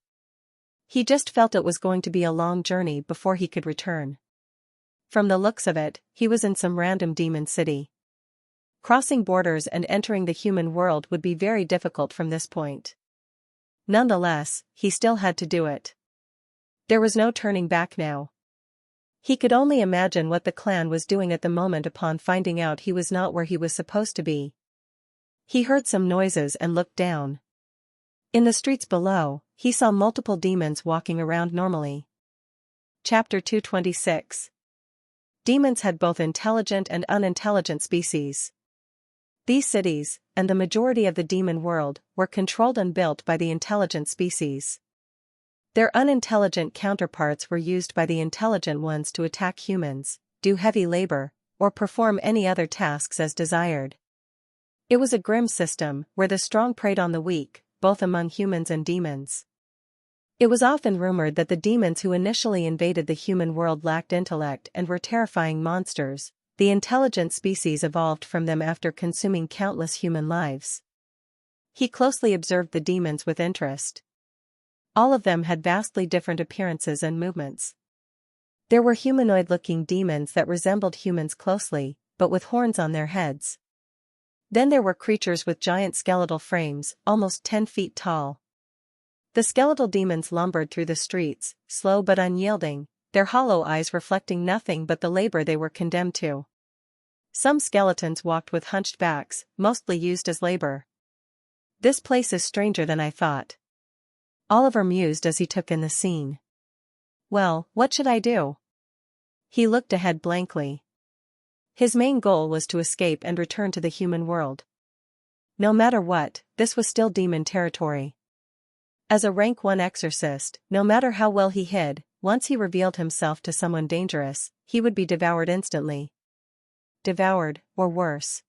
He just felt it was going to be a long journey before he could return. From the looks of it, he was in some random demon city. Crossing borders and entering the human world would be very difficult from this point. Nonetheless, he still had to do it. There was no turning back now. He could only imagine what the clan was doing at the moment upon finding out he was not where he was supposed to be. He heard some noises and looked down. In the streets below, he saw multiple demons walking around normally. Chapter 226. Demons had both intelligent and unintelligent species. These cities, and the majority of the demon world, were controlled and built by the intelligent species. Their unintelligent counterparts were used by the intelligent ones to attack humans, do heavy labor, or perform any other tasks as desired. It was a grim system, where the strong preyed on the weak, both among humans and demons. It was often rumored that the demons who initially invaded the human world lacked intellect and were terrifying monsters. The intelligent species evolved from them after consuming countless human lives. He closely observed the demons with interest. All of them had vastly different appearances and movements. There were humanoid-looking demons that resembled humans closely, but with horns on their heads. Then there were creatures with giant skeletal frames, almost 10 feet tall. The skeletal demons lumbered through the streets, slow but unyielding, their hollow eyes reflecting nothing but the labor they were condemned to. Some skeletons walked with hunched backs, mostly used as labor. This place is stranger than I thought. Oliver mused as he took in the scene. Well, what should I do? He looked ahead blankly. His main goal was to escape and return to the human world. No matter what, this was still demon territory. As a rank 1 exorcist, no matter how well he hid, once he revealed himself to someone dangerous, he would be devoured instantly. Devoured, or worse.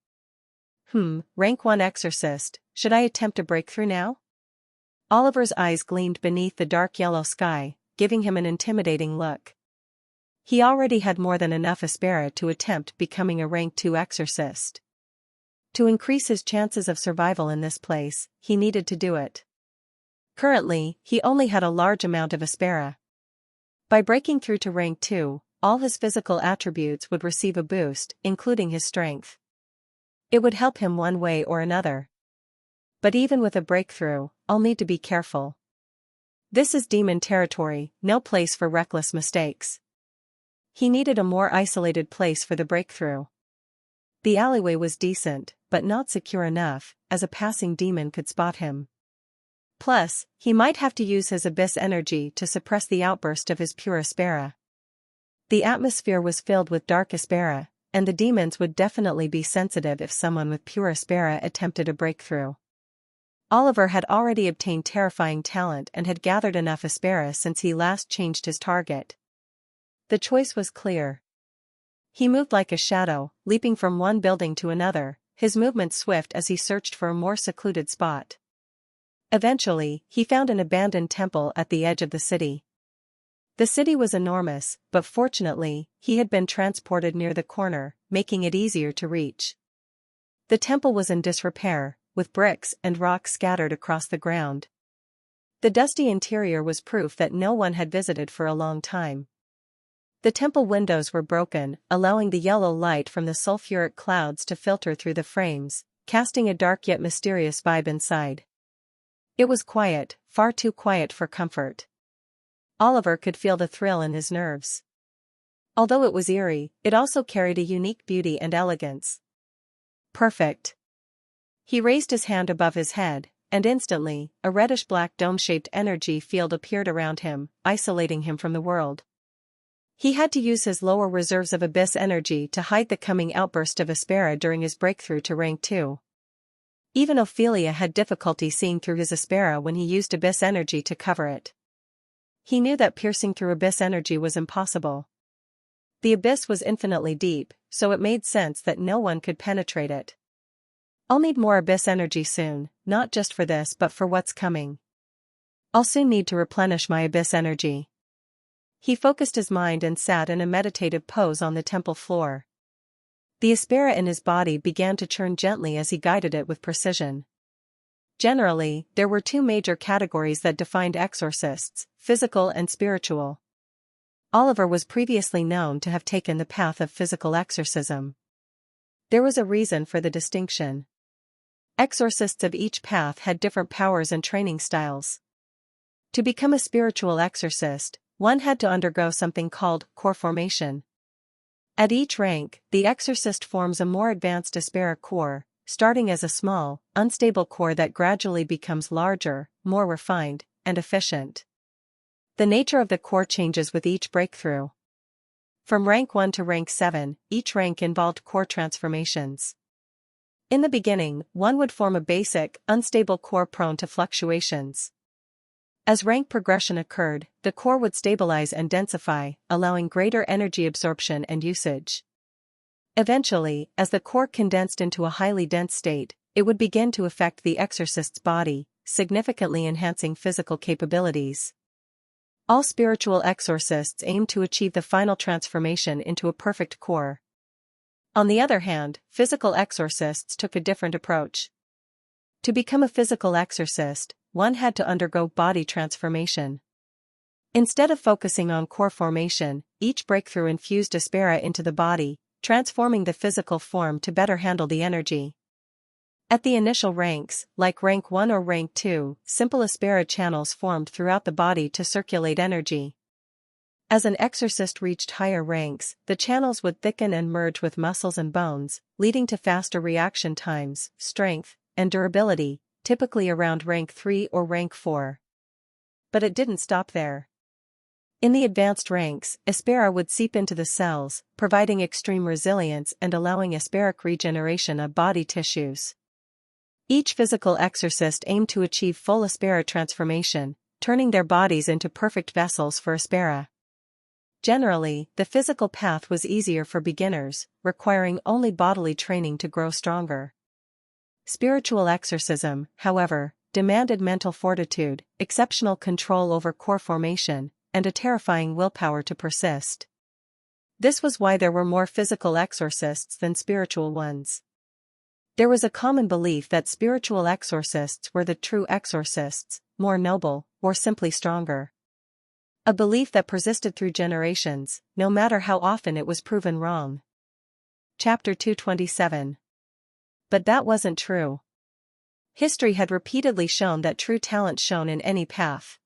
Rank 1 exorcist, should I attempt to break through now? Oliver's eyes gleamed beneath the dark yellow sky, giving him an intimidating look. He already had more than enough aspera to attempt becoming a rank 2 exorcist. To increase his chances of survival in this place, he needed to do it. Currently, he only had a large amount of aspera. By breaking through to rank 2, all his physical attributes would receive a boost, including his strength. It would help him one way or another. But even with a breakthrough, I'll need to be careful. This is demon territory, no place for reckless mistakes. He needed a more isolated place for the breakthrough. The alleyway was decent, but not secure enough, as a passing demon could spot him. Plus, he might have to use his abyss energy to suppress the outburst of his pure aspera. The atmosphere was filled with dark aspera, and the demons would definitely be sensitive if someone with pure aspera attempted a breakthrough. Oliver had already obtained terrifying talent and had gathered enough aspera since he last changed his target. The choice was clear. He moved like a shadow, leaping from one building to another, his movements swift as he searched for a more secluded spot. Eventually, he found an abandoned temple at the edge of the city. The city was enormous, but fortunately, he had been transported near the corner, making it easier to reach. The temple was in disrepair, with bricks and rocks scattered across the ground. The dusty interior was proof that no one had visited for a long time. The temple windows were broken, allowing the yellow light from the sulfuric clouds to filter through the frames, casting a dark yet mysterious vibe inside. It was quiet, far too quiet for comfort. Oliver could feel the thrill in his nerves. Although it was eerie, it also carried a unique beauty and elegance. Perfect. He raised his hand above his head, and instantly, a reddish-black dome-shaped energy field appeared around him, isolating him from the world. He had to use his lower reserves of abyss energy to hide the coming outburst of aspera during his breakthrough to rank 2. Even Ophelia had difficulty seeing through his aspera when he used abyss energy to cover it. He knew that piercing through abyss energy was impossible. The abyss was infinitely deep, so it made sense that no one could penetrate it. I'll need more abyss energy soon, not just for this but for what's coming. I'll soon need to replenish my abyss energy. He focused his mind and sat in a meditative pose on the temple floor. The aspera in his body began to churn gently as he guided it with precision. Generally, there were two major categories that defined exorcists, physical and spiritual. Oliver was previously known to have taken the path of physical exorcism. There was a reason for the distinction. Exorcists of each path had different powers and training styles. To become a spiritual exorcist, one had to undergo something called core formation. At each rank, the exorcist forms a more advanced aspera core, starting as a small, unstable core that gradually becomes larger, more refined, and efficient. The nature of the core changes with each breakthrough. From rank 1 to rank 7, each rank involved core transformations. In the beginning, one would form a basic, unstable core prone to fluctuations. As rank progression occurred, the core would stabilize and densify, allowing greater energy absorption and usage. Eventually, as the core condensed into a highly dense state, it would begin to affect the exorcist's body, significantly enhancing physical capabilities. All spiritual exorcists aim to achieve the final transformation into a perfect core. On the other hand, physical exorcists took a different approach. To become a physical exorcist, one had to undergo body transformation. Instead of focusing on core formation, each breakthrough infused aspera into the body, transforming the physical form to better handle the energy. At the initial ranks, like rank 1 or rank 2, simple aspera channels formed throughout the body to circulate energy. As an exorcist reached higher ranks, the channels would thicken and merge with muscles and bones, leading to faster reaction times, strength, and durability, typically around rank 3 or rank 4. But it didn't stop there. In the advanced ranks, aspera would seep into the cells, providing extreme resilience and allowing asperic regeneration of body tissues. Each physical exorcist aimed to achieve full aspera transformation, turning their bodies into perfect vessels for aspera. Generally, the physical path was easier for beginners, requiring only bodily training to grow stronger. Spiritual exorcism, however, demanded mental fortitude, exceptional control over core formation, and a terrifying willpower to persist. This was why there were more physical exorcists than spiritual ones. There was a common belief that spiritual exorcists were the true exorcists, more noble, or simply stronger. A belief that persisted through generations, no matter how often it was proven wrong. Chapter 227. But that wasn't true. History had repeatedly shown that true talent shone in any path.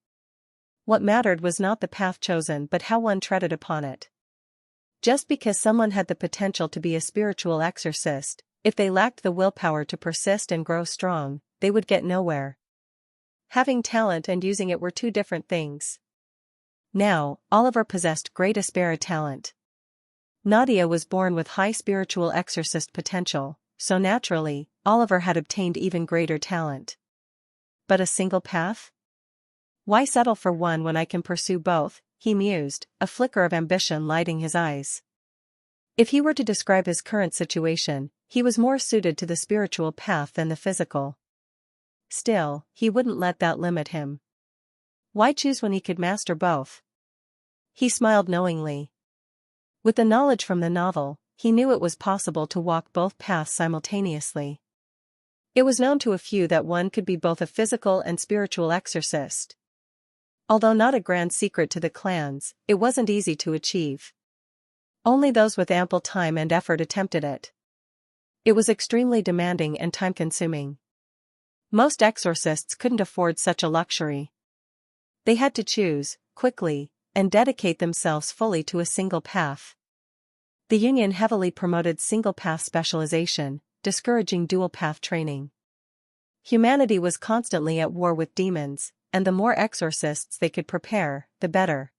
What mattered was not the path chosen but how one treaded upon it. Just because someone had the potential to be a spiritual exorcist, if they lacked the willpower to persist and grow strong, they would get nowhere. Having talent and using it were two different things. Now, Oliver possessed great aspera talent. Nadia was born with high spiritual exorcist potential, so naturally, Oliver had obtained even greater talent. But a single path? Why settle for one when I can pursue both, he mused, a flicker of ambition lighting his eyes. If he were to describe his current situation, he was more suited to the spiritual path than the physical. Still, he wouldn't let that limit him. Why choose when he could master both? He smiled knowingly. With the knowledge from the novel, he knew it was possible to walk both paths simultaneously. It was known to a few that one could be both a physical and spiritual exorcist. Although not a grand secret to the clans, it wasn't easy to achieve. Only those with ample time and effort attempted it. It was extremely demanding and time-consuming. Most exorcists couldn't afford such a luxury. They had to choose, quickly, and dedicate themselves fully to a single path. The Union heavily promoted single-path specialization, discouraging dual-path training. Humanity was constantly at war with demons, and the more exorcists they could prepare, the better.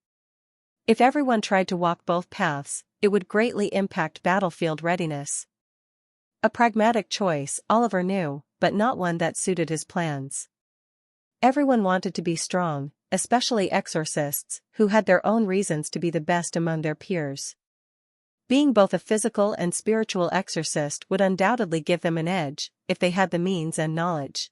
If everyone tried to walk both paths, it would greatly impact battlefield readiness. A pragmatic choice, Oliver knew, but not one that suited his plans. Everyone wanted to be strong, especially exorcists, who had their own reasons to be the best among their peers. Being both a physical and spiritual exorcist would undoubtedly give them an edge, if they had the means and knowledge.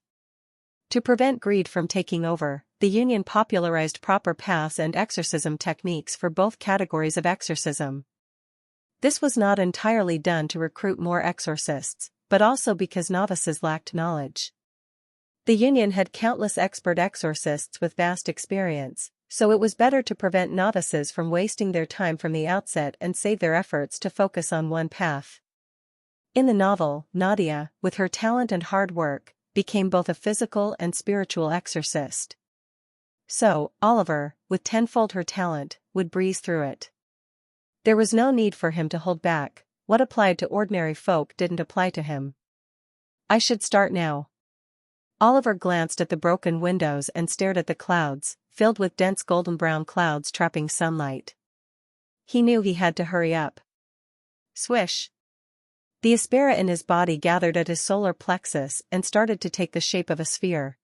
To prevent greed from taking over, the Union popularized proper paths and exorcism techniques for both categories of exorcism. This was not entirely done to recruit more exorcists, but also because novices lacked knowledge. The Union had countless expert exorcists with vast experience, so it was better to prevent novices from wasting their time from the outset and save their efforts to focus on one path. In the novel, Nadia, with her talent and hard work, became both a physical and spiritual exorcist. So, Oliver, with tenfold her talent, would breeze through it. There was no need for him to hold back. What applied to ordinary folk didn't apply to him. I should start now. Oliver glanced at the broken windows and stared at the clouds, filled with dense golden-brown clouds trapping sunlight. He knew he had to hurry up. Swish! The aspera in his body gathered at his solar plexus and started to take the shape of a sphere.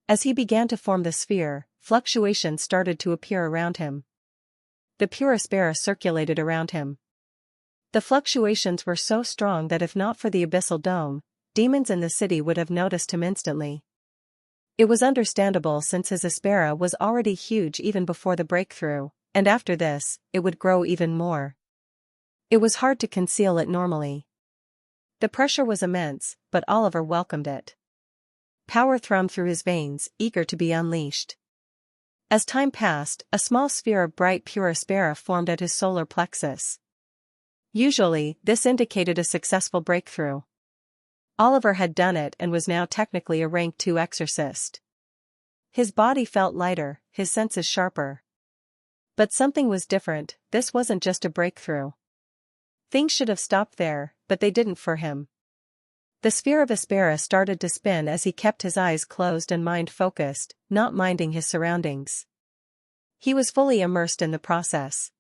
As he began to form the sphere, fluctuations started to appear around him. The pure aspera circulated around him. The fluctuations were so strong that if not for the abyssal dome, demons in the city would have noticed him instantly. It was understandable since his aspera was already huge even before the breakthrough, and after this, it would grow even more. It was hard to conceal it normally. The pressure was immense, but Oliver welcomed it. Power thrummed through his veins, eager to be unleashed. As time passed, a small sphere of bright pure aspera formed at his solar plexus. Usually, this indicated a successful breakthrough. Oliver had done it and was now technically a rank 2 exorcist. His body felt lighter, his senses sharper. But something was different. This wasn't just a breakthrough. Things should have stopped there, but they didn't for him. The sphere of Aspera started to spin as he kept his eyes closed and mind focused, not minding his surroundings. He was fully immersed in the process.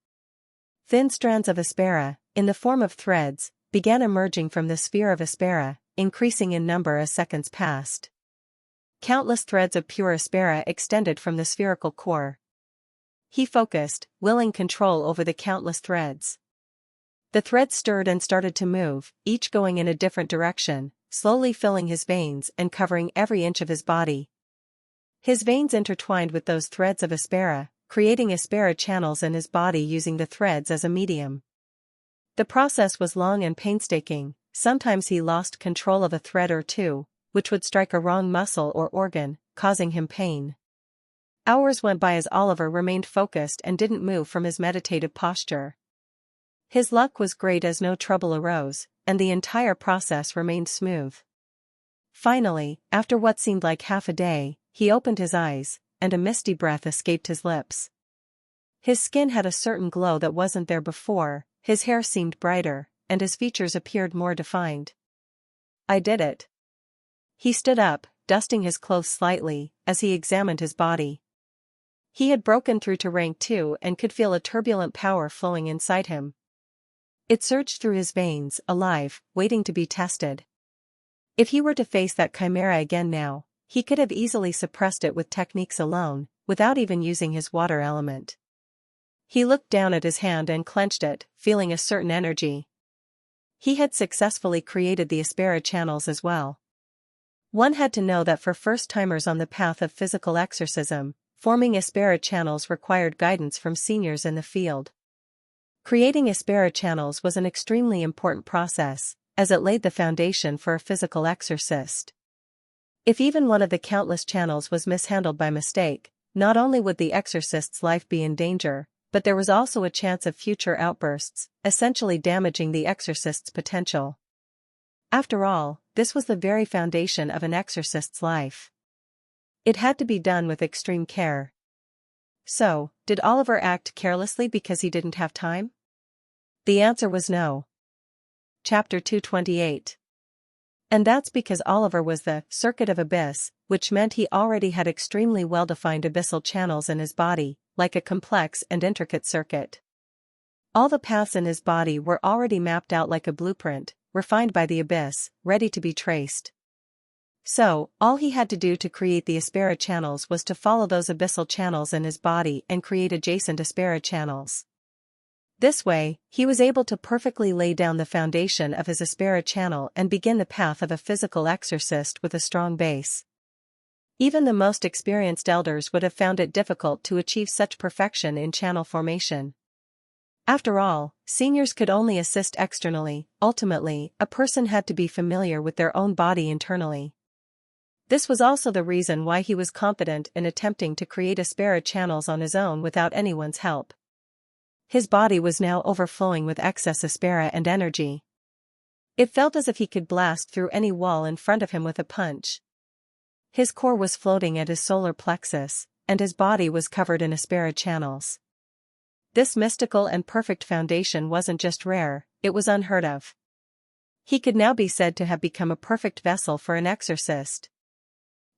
Thin strands of Aspera, in the form of threads, began emerging from the sphere of Aspera, increasing in number as seconds passed. Countless threads of pure Aspera extended from the spherical core. He focused, willing control over the countless threads. The threads stirred and started to move, each going in a different direction, slowly filling his veins and covering every inch of his body. His veins intertwined with those threads of Aspera, creating Aspera channels in his body using the threads as a medium. The process was long and painstaking. Sometimes he lost control of a thread or two, which would strike a wrong muscle or organ, causing him pain. Hours went by as Oliver remained focused and didn't move from his meditative posture. His luck was great as no trouble arose, and the entire process remained smooth. Finally, after what seemed like half a day, he opened his eyes, and a misty breath escaped his lips. His skin had a certain glow that wasn't there before, his hair seemed brighter, and his features appeared more defined. I did it. He stood up, dusting his clothes slightly, as he examined his body. He had broken through to rank 2 and could feel a turbulent power flowing inside him. It surged through his veins, alive, waiting to be tested. If he were to face that chimera again now, he could have easily suppressed it with techniques alone, without even using his water element. He looked down at his hand and clenched it, feeling a certain energy. He had successfully created the Aspera channels as well. One had to know that for first-timers on the path of physical exorcism, forming Aspera channels required guidance from seniors in the field. Creating Aspera channels was an extremely important process, as it laid the foundation for a physical exorcist. If even one of the countless channels was mishandled by mistake, not only would the exorcist's life be in danger, but there was also a chance of future outbursts, essentially damaging the exorcist's potential. After all, this was the very foundation of an exorcist's life. It had to be done with extreme care. So, did Oliver act carelessly because he didn't have time? The answer was no. Chapter 228. And that's because Oliver was the circuit of abyss, which meant he already had extremely well-defined abyssal channels in his body, like a complex and intricate circuit. All the paths in his body were already mapped out like a blueprint, refined by the abyss, ready to be traced. So, all he had to do to create the Aspera channels was to follow those abyssal channels in his body and create adjacent Aspera channels. This way, he was able to perfectly lay down the foundation of his Aspera channel and begin the path of a physical exorcist with a strong base. Even the most experienced elders would have found it difficult to achieve such perfection in channel formation. After all, seniors could only assist externally. Ultimately, a person had to be familiar with their own body internally. This was also the reason why he was confident in attempting to create Aspera channels on his own without anyone's help. His body was now overflowing with excess Aspera and energy. It felt as if he could blast through any wall in front of him with a punch. His core was floating at his solar plexus, and his body was covered in Aspera channels. This mystical and perfect foundation wasn't just rare, it was unheard of. He could now be said to have become a perfect vessel for an exorcist.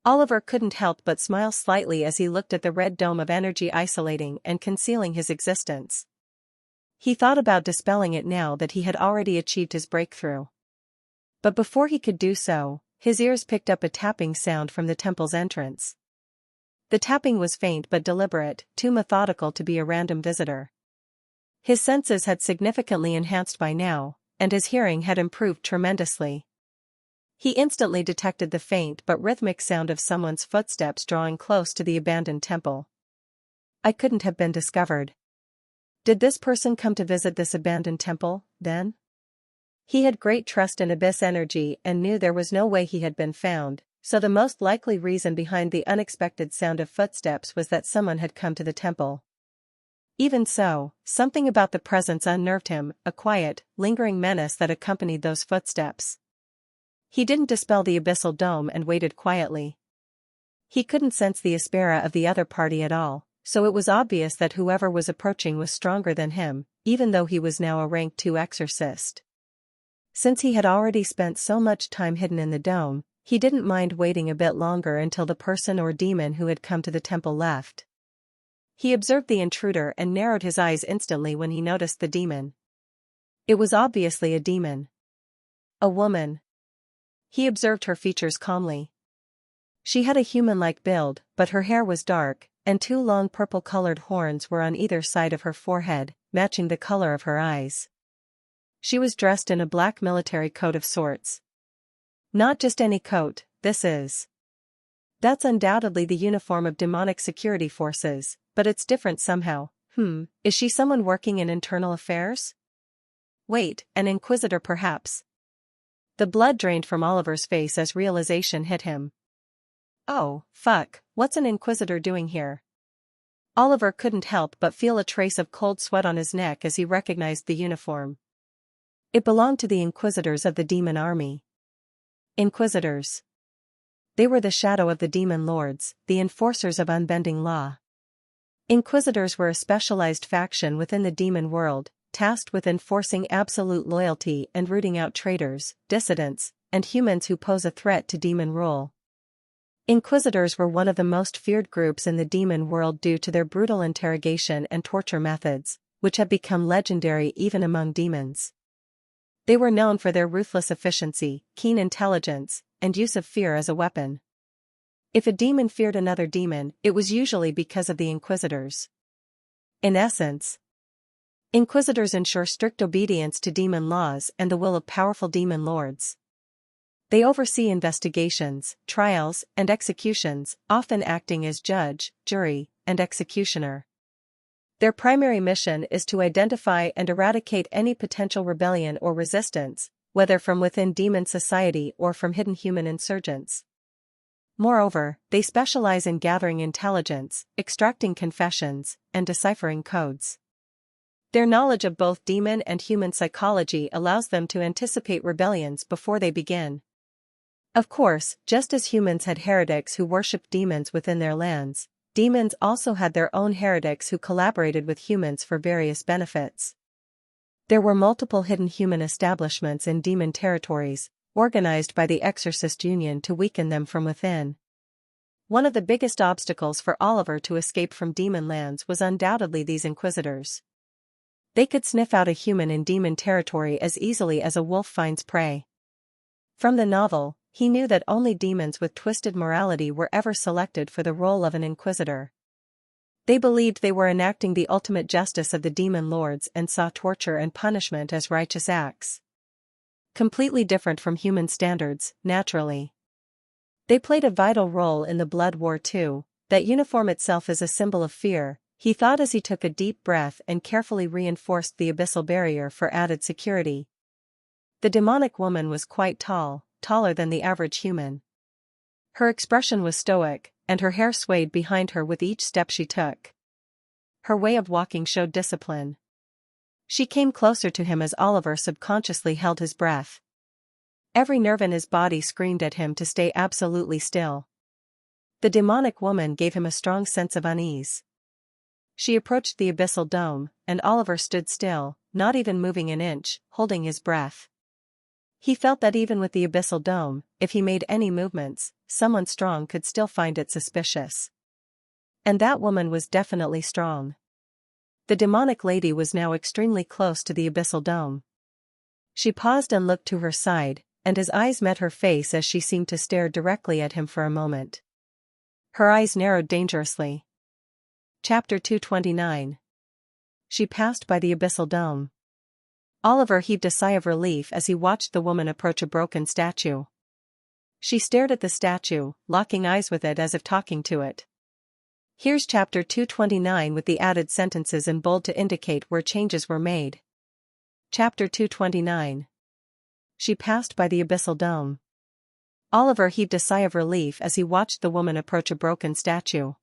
Oliver couldn't help but smile slightly as he looked at the red dome of energy isolating and concealing his existence. He thought about dispelling it now that he had already achieved his breakthrough. But before he could do so, his ears picked up a tapping sound from the temple's entrance. The tapping was faint but deliberate, too methodical to be a random visitor. His senses had significantly enhanced by now, and his hearing had improved tremendously. He instantly detected the faint but rhythmic sound of someone's footsteps drawing close to the abandoned temple. I couldn't have been discovered. Did this person come to visit this abandoned temple, then? He had great trust in abyss energy and knew there was no way he had been found, so the most likely reason behind the unexpected sound of footsteps was that someone had come to the temple. Even so, something about the presence unnerved him, a quiet, lingering menace that accompanied those footsteps. He didn't dispel the abyssal dome and waited quietly. He couldn't sense the Aspera of the other party at all, so it was obvious that whoever was approaching was stronger than him, even though he was now a rank 2 exorcist. Since he had already spent so much time hidden in the dome, he didn't mind waiting a bit longer until the person or demon who had come to the temple left. He observed the intruder and narrowed his eyes instantly when he noticed the demon. It was obviously a demon. A woman. He observed her features calmly. She had a human-like build, but her hair was dark, and 2 long purple-colored horns were on either side of her forehead, matching the color of her eyes. She was dressed in a black military coat of sorts. Not just any coat, this is. That's undoubtedly the uniform of demonic security forces, but it's different somehow. Is she someone working in internal affairs? Wait, an inquisitor perhaps. The blood drained from Oliver's face as realization hit him. Oh, fuck, what's an inquisitor doing here? Oliver couldn't help but feel a trace of cold sweat on his neck as he recognized the uniform. It belonged to the inquisitors of the demon army. Inquisitors. They were the shadow of the demon lords, the enforcers of unbending law. Inquisitors were a specialized faction within the demon world, tasked with enforcing absolute loyalty and rooting out traitors, dissidents, and humans who pose a threat to demon rule. Inquisitors were one of the most feared groups in the demon world due to their brutal interrogation and torture methods, which have become legendary even among demons. They were known for their ruthless efficiency, keen intelligence, and use of fear as a weapon. If a demon feared another demon, it was usually because of the inquisitors. In essence, inquisitors ensure strict obedience to demon laws and the will of powerful demon lords. They oversee investigations, trials, and executions, often acting as judge, jury, and executioner. Their primary mission is to identify and eradicate any potential rebellion or resistance, whether from within demon society or from hidden human insurgents. Moreover, they specialize in gathering intelligence, extracting confessions, and deciphering codes. Their knowledge of both demon and human psychology allows them to anticipate rebellions before they begin. Of course, just as humans had heretics who worshipped demons within their lands, demons also had their own heretics who collaborated with humans for various benefits. There were multiple hidden human establishments in demon territories, organized by the Exorcist Union to weaken them from within. One of the biggest obstacles for Oliver to escape from demon lands was undoubtedly these inquisitors. They could sniff out a human in demon territory as easily as a wolf finds prey. From the novel, he knew that only demons with twisted morality were ever selected for the role of an inquisitor. They believed they were enacting the ultimate justice of the demon lords and saw torture and punishment as righteous acts. Completely different from human standards, naturally. They played a vital role in the blood war too. That uniform itself is a symbol of fear, he thought as he took a deep breath and carefully reinforced the abyssal barrier for added security. The demonic woman was quite tall, taller than the average human. Her expression was stoic, and her hair swayed behind her with each step she took. Her way of walking showed discipline. She came closer to him as Oliver subconsciously held his breath. Every nerve in his body screamed at him to stay absolutely still. The demonic woman gave him a strong sense of unease. She approached the abyssal dome, and Oliver stood still, not even moving an inch, holding his breath. He felt that even with the abyssal dome, if he made any movements, someone strong could still find it suspicious. And that woman was definitely strong. The demonic lady was now extremely close to the abyssal dome. She paused and looked to her side, and his eyes met her face as she seemed to stare directly at him for a moment. Her eyes narrowed dangerously. Chapter 229. She passed by the abyssal dome. Oliver heaved a sigh of relief as he watched the woman approach a broken statue. She stared at the statue, locking eyes with it as if talking to it. Here's chapter 229 with the added sentences in bold to indicate where changes were made. Chapter 229. She passed by the abyssal dome. Oliver heaved a sigh of relief as he watched the woman approach a broken statue.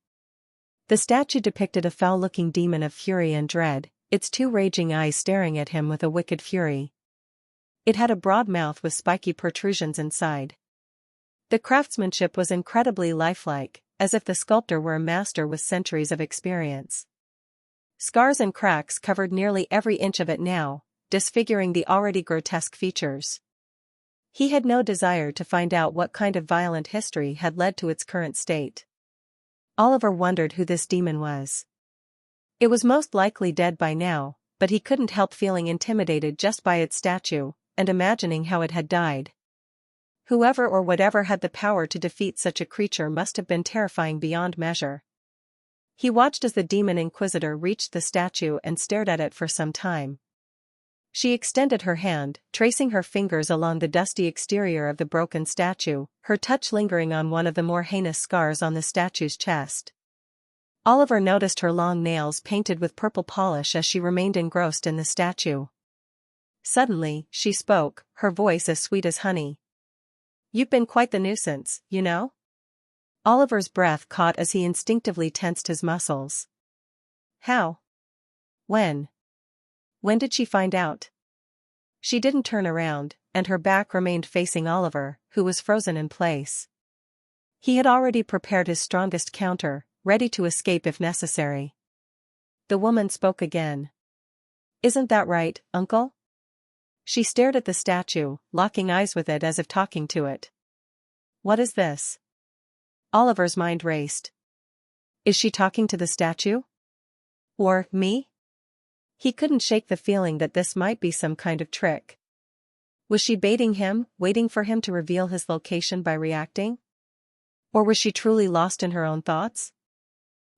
The statue depicted a foul-looking demon of fury and dread, its 2 raging eyes staring at him with a wicked fury. It had a broad mouth with spiky protrusions inside. The craftsmanship was incredibly lifelike, as if the sculptor were a master with centuries of experience. Scars and cracks covered nearly every inch of it now, disfiguring the already grotesque features. He had no desire to find out what kind of violent history had led to its current state. Oliver wondered who this demon was. It was most likely dead by now, but he couldn't help feeling intimidated just by its statue, and imagining how it had died. Whoever or whatever had the power to defeat such a creature must have been terrifying beyond measure. He watched as the demon inquisitor reached the statue and stared at it for some time. She extended her hand, tracing her fingers along the dusty exterior of the broken statue, her touch lingering on one of the more heinous scars on the statue's chest. Oliver noticed her long nails painted with purple polish as she remained engrossed in the statue. Suddenly, she spoke, her voice as sweet as honey. "You've been quite the nuisance, you know?" Oliver's breath caught as he instinctively tensed his muscles. How? When? When did she find out? She didn't turn around, and her back remained facing Oliver, who was frozen in place. He had already prepared his strongest counter, ready to escape if necessary. The woman spoke again. "Isn't that right, Uncle?" She stared at the statue, locking eyes with it as if talking to it. "What is this?" Oliver's mind raced. Is she talking to the statue? Or me? He couldn't shake the feeling that this might be some kind of trick. Was she baiting him, waiting for him to reveal his location by reacting? Or was she truly lost in her own thoughts?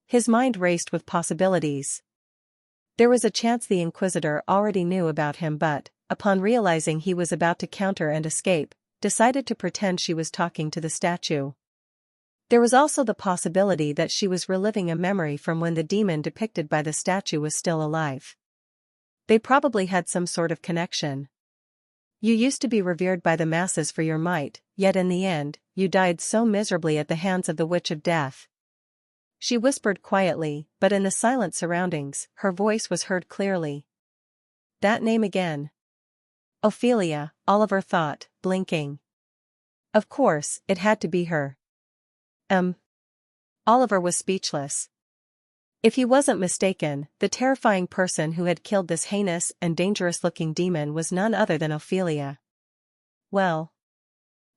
His mind raced with possibilities. There was a chance the Inquisitor already knew about him but, upon realizing he was about to counter and escape, decided to pretend she was talking to the statue. There was also the possibility that she was reliving a memory from when the demon depicted by the statue was still alive. They probably had some sort of connection. You used to be revered by the masses for your might, yet in the end, you died so miserably at the hands of the Witch of Death. She whispered quietly, but in the silent surroundings, her voice was heard clearly. That name again. Ophelia, Oliver thought, blinking. Of course, it had to be her. Oliver was speechless. If he wasn't mistaken, the terrifying person who had killed this heinous and dangerous-looking demon was none other than Ophelia. Well.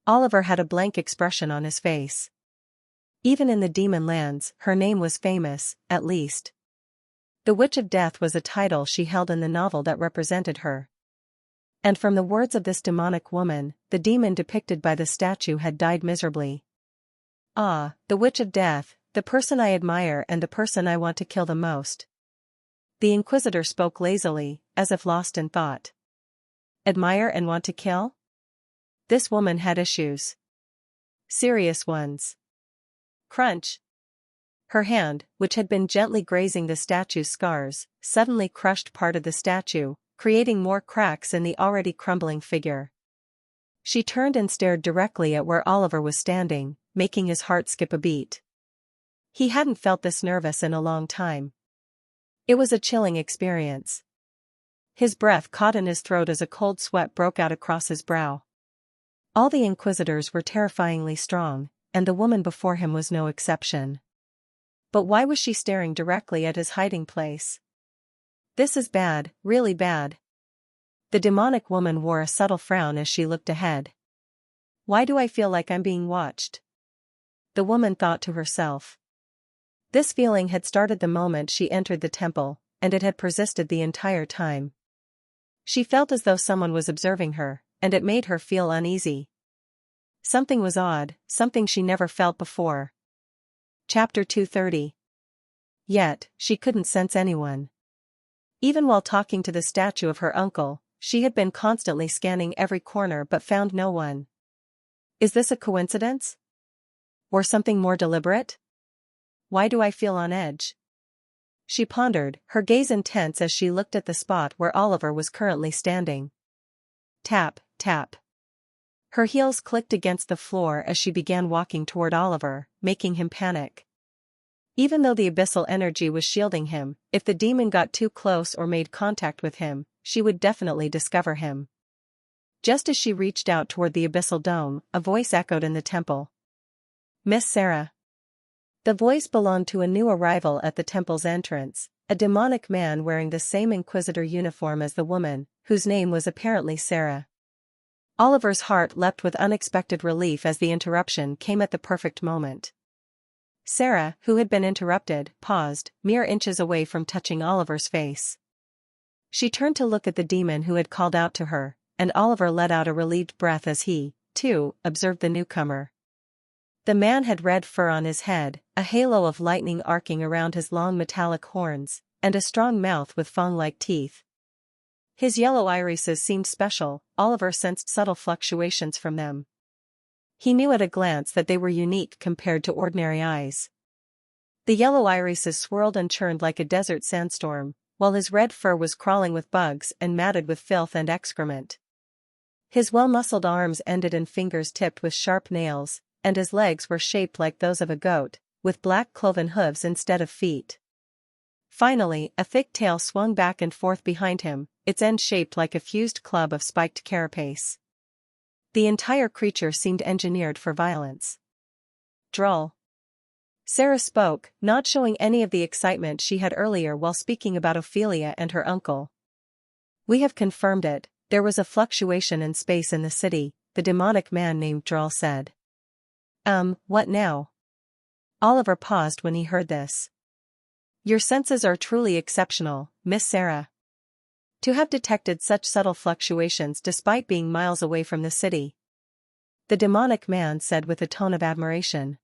Oliver had a blank expression on his face. Even in the demon lands, her name was famous, at least. The Witch of Death was a title she held in the novel that represented her. And from the words of this demonic woman, the demon depicted by the statue had died miserably. Ah, the Witch of Death, the person I admire and the person I want to kill the most. The Inquisitor spoke lazily, as if lost in thought. Admire and want to kill? This woman had issues. Serious ones. Crunch. Her hand, which had been gently grazing the statue's scars, suddenly crushed part of the statue, creating more cracks in the already crumbling figure. She turned and stared directly at where Oliver was standing, making his heart skip a beat. He hadn't felt this nervous in a long time. It was a chilling experience. His breath caught in his throat as a cold sweat broke out across his brow. All the Inquisitors were terrifyingly strong, and the woman before him was no exception. But why was she staring directly at his hiding place? This is bad, really bad. The demonic woman wore a subtle frown as she looked ahead. Why do I feel like I'm being watched? The woman thought to herself. This feeling had started the moment she entered the temple, and it had persisted the entire time. She felt as though someone was observing her, and it made her feel uneasy. Something was odd, something she never felt before. Chapter 230. Yet, she couldn't sense anyone. Even while talking to the statue of her uncle, she had been constantly scanning every corner but found no one. Is this a coincidence? Or something more deliberate? Why do I feel on edge? She pondered, her gaze intense as she looked at the spot where Oliver was currently standing. Tap, tap. Her heels clicked against the floor as she began walking toward Oliver, making him panic. Even though the abyssal energy was shielding him, if the demon got too close or made contact with him, she would definitely discover him. Just as she reached out toward the abyssal dome, a voice echoed in the temple. Miss Sarah. The voice belonged to a new arrival at the temple's entrance, a demonic man wearing the same Inquisitor uniform as the woman, whose name was apparently Sarah. Oliver's heart leapt with unexpected relief as the interruption came at the perfect moment. Sarah, who had been interrupted, paused, mere inches away from touching Oliver's face. She turned to look at the demon who had called out to her, and Oliver let out a relieved breath as he, too, observed the newcomer. The man had red fur on his head, a halo of lightning arcing around his long metallic horns, and a strong mouth with fang-like teeth. His yellow irises seemed special. Oliver sensed subtle fluctuations from them. He knew at a glance that they were unique compared to ordinary eyes. The yellow irises swirled and churned like a desert sandstorm, while his red fur was crawling with bugs and matted with filth and excrement. His well-muscled arms ended in fingers tipped with sharp nails, and his legs were shaped like those of a goat, with black cloven hooves instead of feet. Finally, a thick tail swung back and forth behind him, its end shaped like a fused club of spiked carapace. The entire creature seemed engineered for violence. Droll. Sarah spoke, not showing any of the excitement she had earlier while speaking about Ophelia and her uncle. We have confirmed it. There was a fluctuation in space in the city, the demonic man named Droll said. What now? Oliver paused when he heard this. Your senses are truly exceptional, Miss Sarah. To have detected such subtle fluctuations despite being miles away from the city. The demonic man said with a tone of admiration.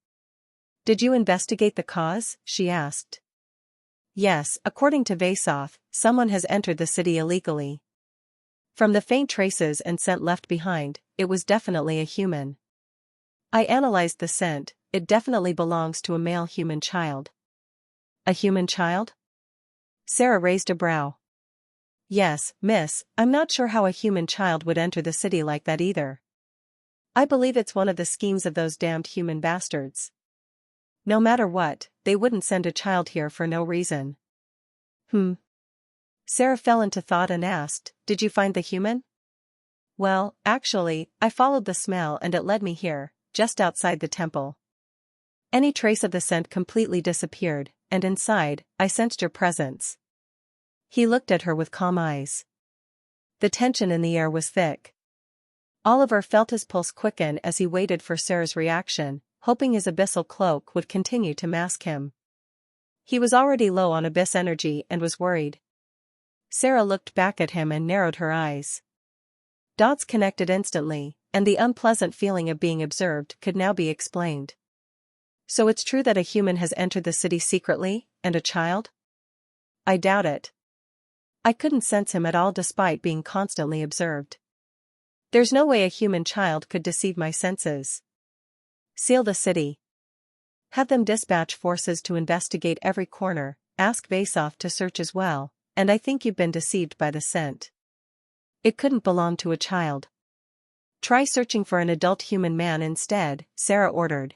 Did you investigate the cause? She asked. Yes, according to Vasoth, someone has entered the city illegally. From the faint traces and scent left behind, it was definitely a human. I analyzed the scent. It definitely belongs to a male human child. A human child? Sarah raised a brow. Yes, miss, I'm not sure how a human child would enter the city like that either. I believe it's one of the schemes of those damned human bastards. No matter what, they wouldn't send a child here for no reason. Sarah fell into thought and asked, did you find the human? Well, actually, I followed the smell and it led me here, just outside the temple. Any trace of the scent completely disappeared, and inside, I sensed your presence. He looked at her with calm eyes. The tension in the air was thick. Oliver felt his pulse quicken as he waited for Sarah's reaction, hoping his abyssal cloak would continue to mask him. He was already low on abyss energy and was worried. Sarah looked back at him and narrowed her eyes. Dots connected instantly, and the unpleasant feeling of being observed could now be explained. So it's true that a human has entered the city secretly, and a child? I doubt it. I couldn't sense him at all despite being constantly observed. There's no way a human child could deceive my senses. Seal the city. Have them dispatch forces to investigate every corner, ask Vasoth to search as well, and I think you've been deceived by the scent. It couldn't belong to a child. Try searching for an adult human man instead, Sarah ordered.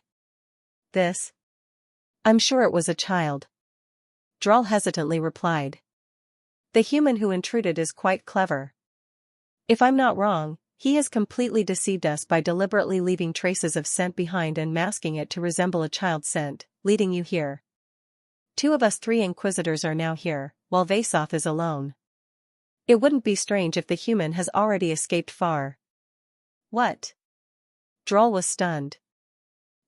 This? I'm sure it was a child. Droll hesitantly replied. The human who intruded is quite clever. If I'm not wrong, he has completely deceived us by deliberately leaving traces of scent behind and masking it to resemble a child's scent, leading you here. 2 of us 3 Inquisitors are now here, while Vasoth is alone. It wouldn't be strange if the human has already escaped far. What? Droll was stunned.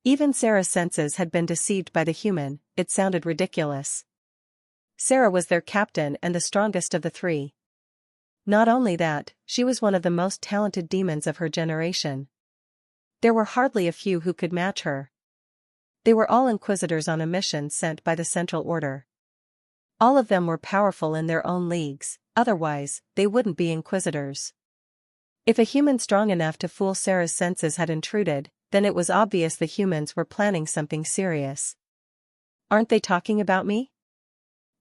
Even Sarah's senses had been deceived by the human. It sounded ridiculous. Sarah was their captain and the strongest of the 3. Not only that, she was one of the most talented demons of her generation. There were hardly a few who could match her. They were all Inquisitors on a mission sent by the Central Order. All of them were powerful in their own leagues, otherwise, they wouldn't be Inquisitors. If a human strong enough to fool Sarah's senses had intruded, then it was obvious the humans were planning something serious. Aren't they talking about me?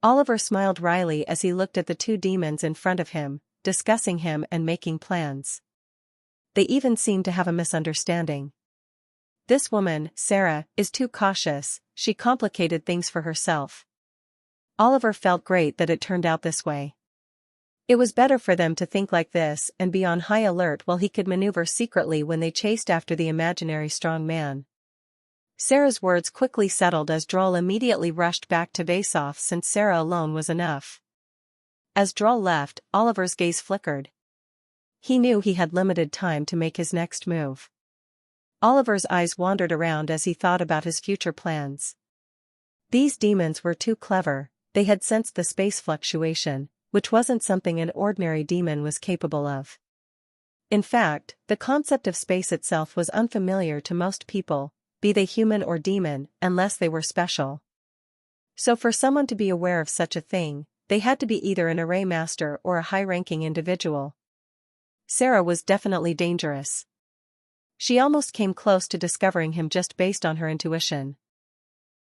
Oliver smiled wryly as he looked at the 2 demons in front of him, discussing him and making plans. They even seemed to have a misunderstanding. This woman, Sarah, is too cautious. She complicated things for herself. Oliver felt great that it turned out this way. It was better for them to think like this and be on high alert while he could maneuver secretly when they chased after the imaginary strong man. Sarah's words quickly settled as Droll immediately rushed back to base off since Sarah alone was enough. As Droll left, Oliver's gaze flickered. He knew he had limited time to make his next move. Oliver's eyes wandered around as he thought about his future plans. These demons were too clever, they had sensed the space fluctuation, which wasn't something an ordinary demon was capable of. In fact, the concept of space itself was unfamiliar to most people, be they human or demon, unless they were special. So for someone to be aware of such a thing, they had to be either an array master or a high-ranking individual. Sarah was definitely dangerous. She almost came close to discovering him just based on her intuition.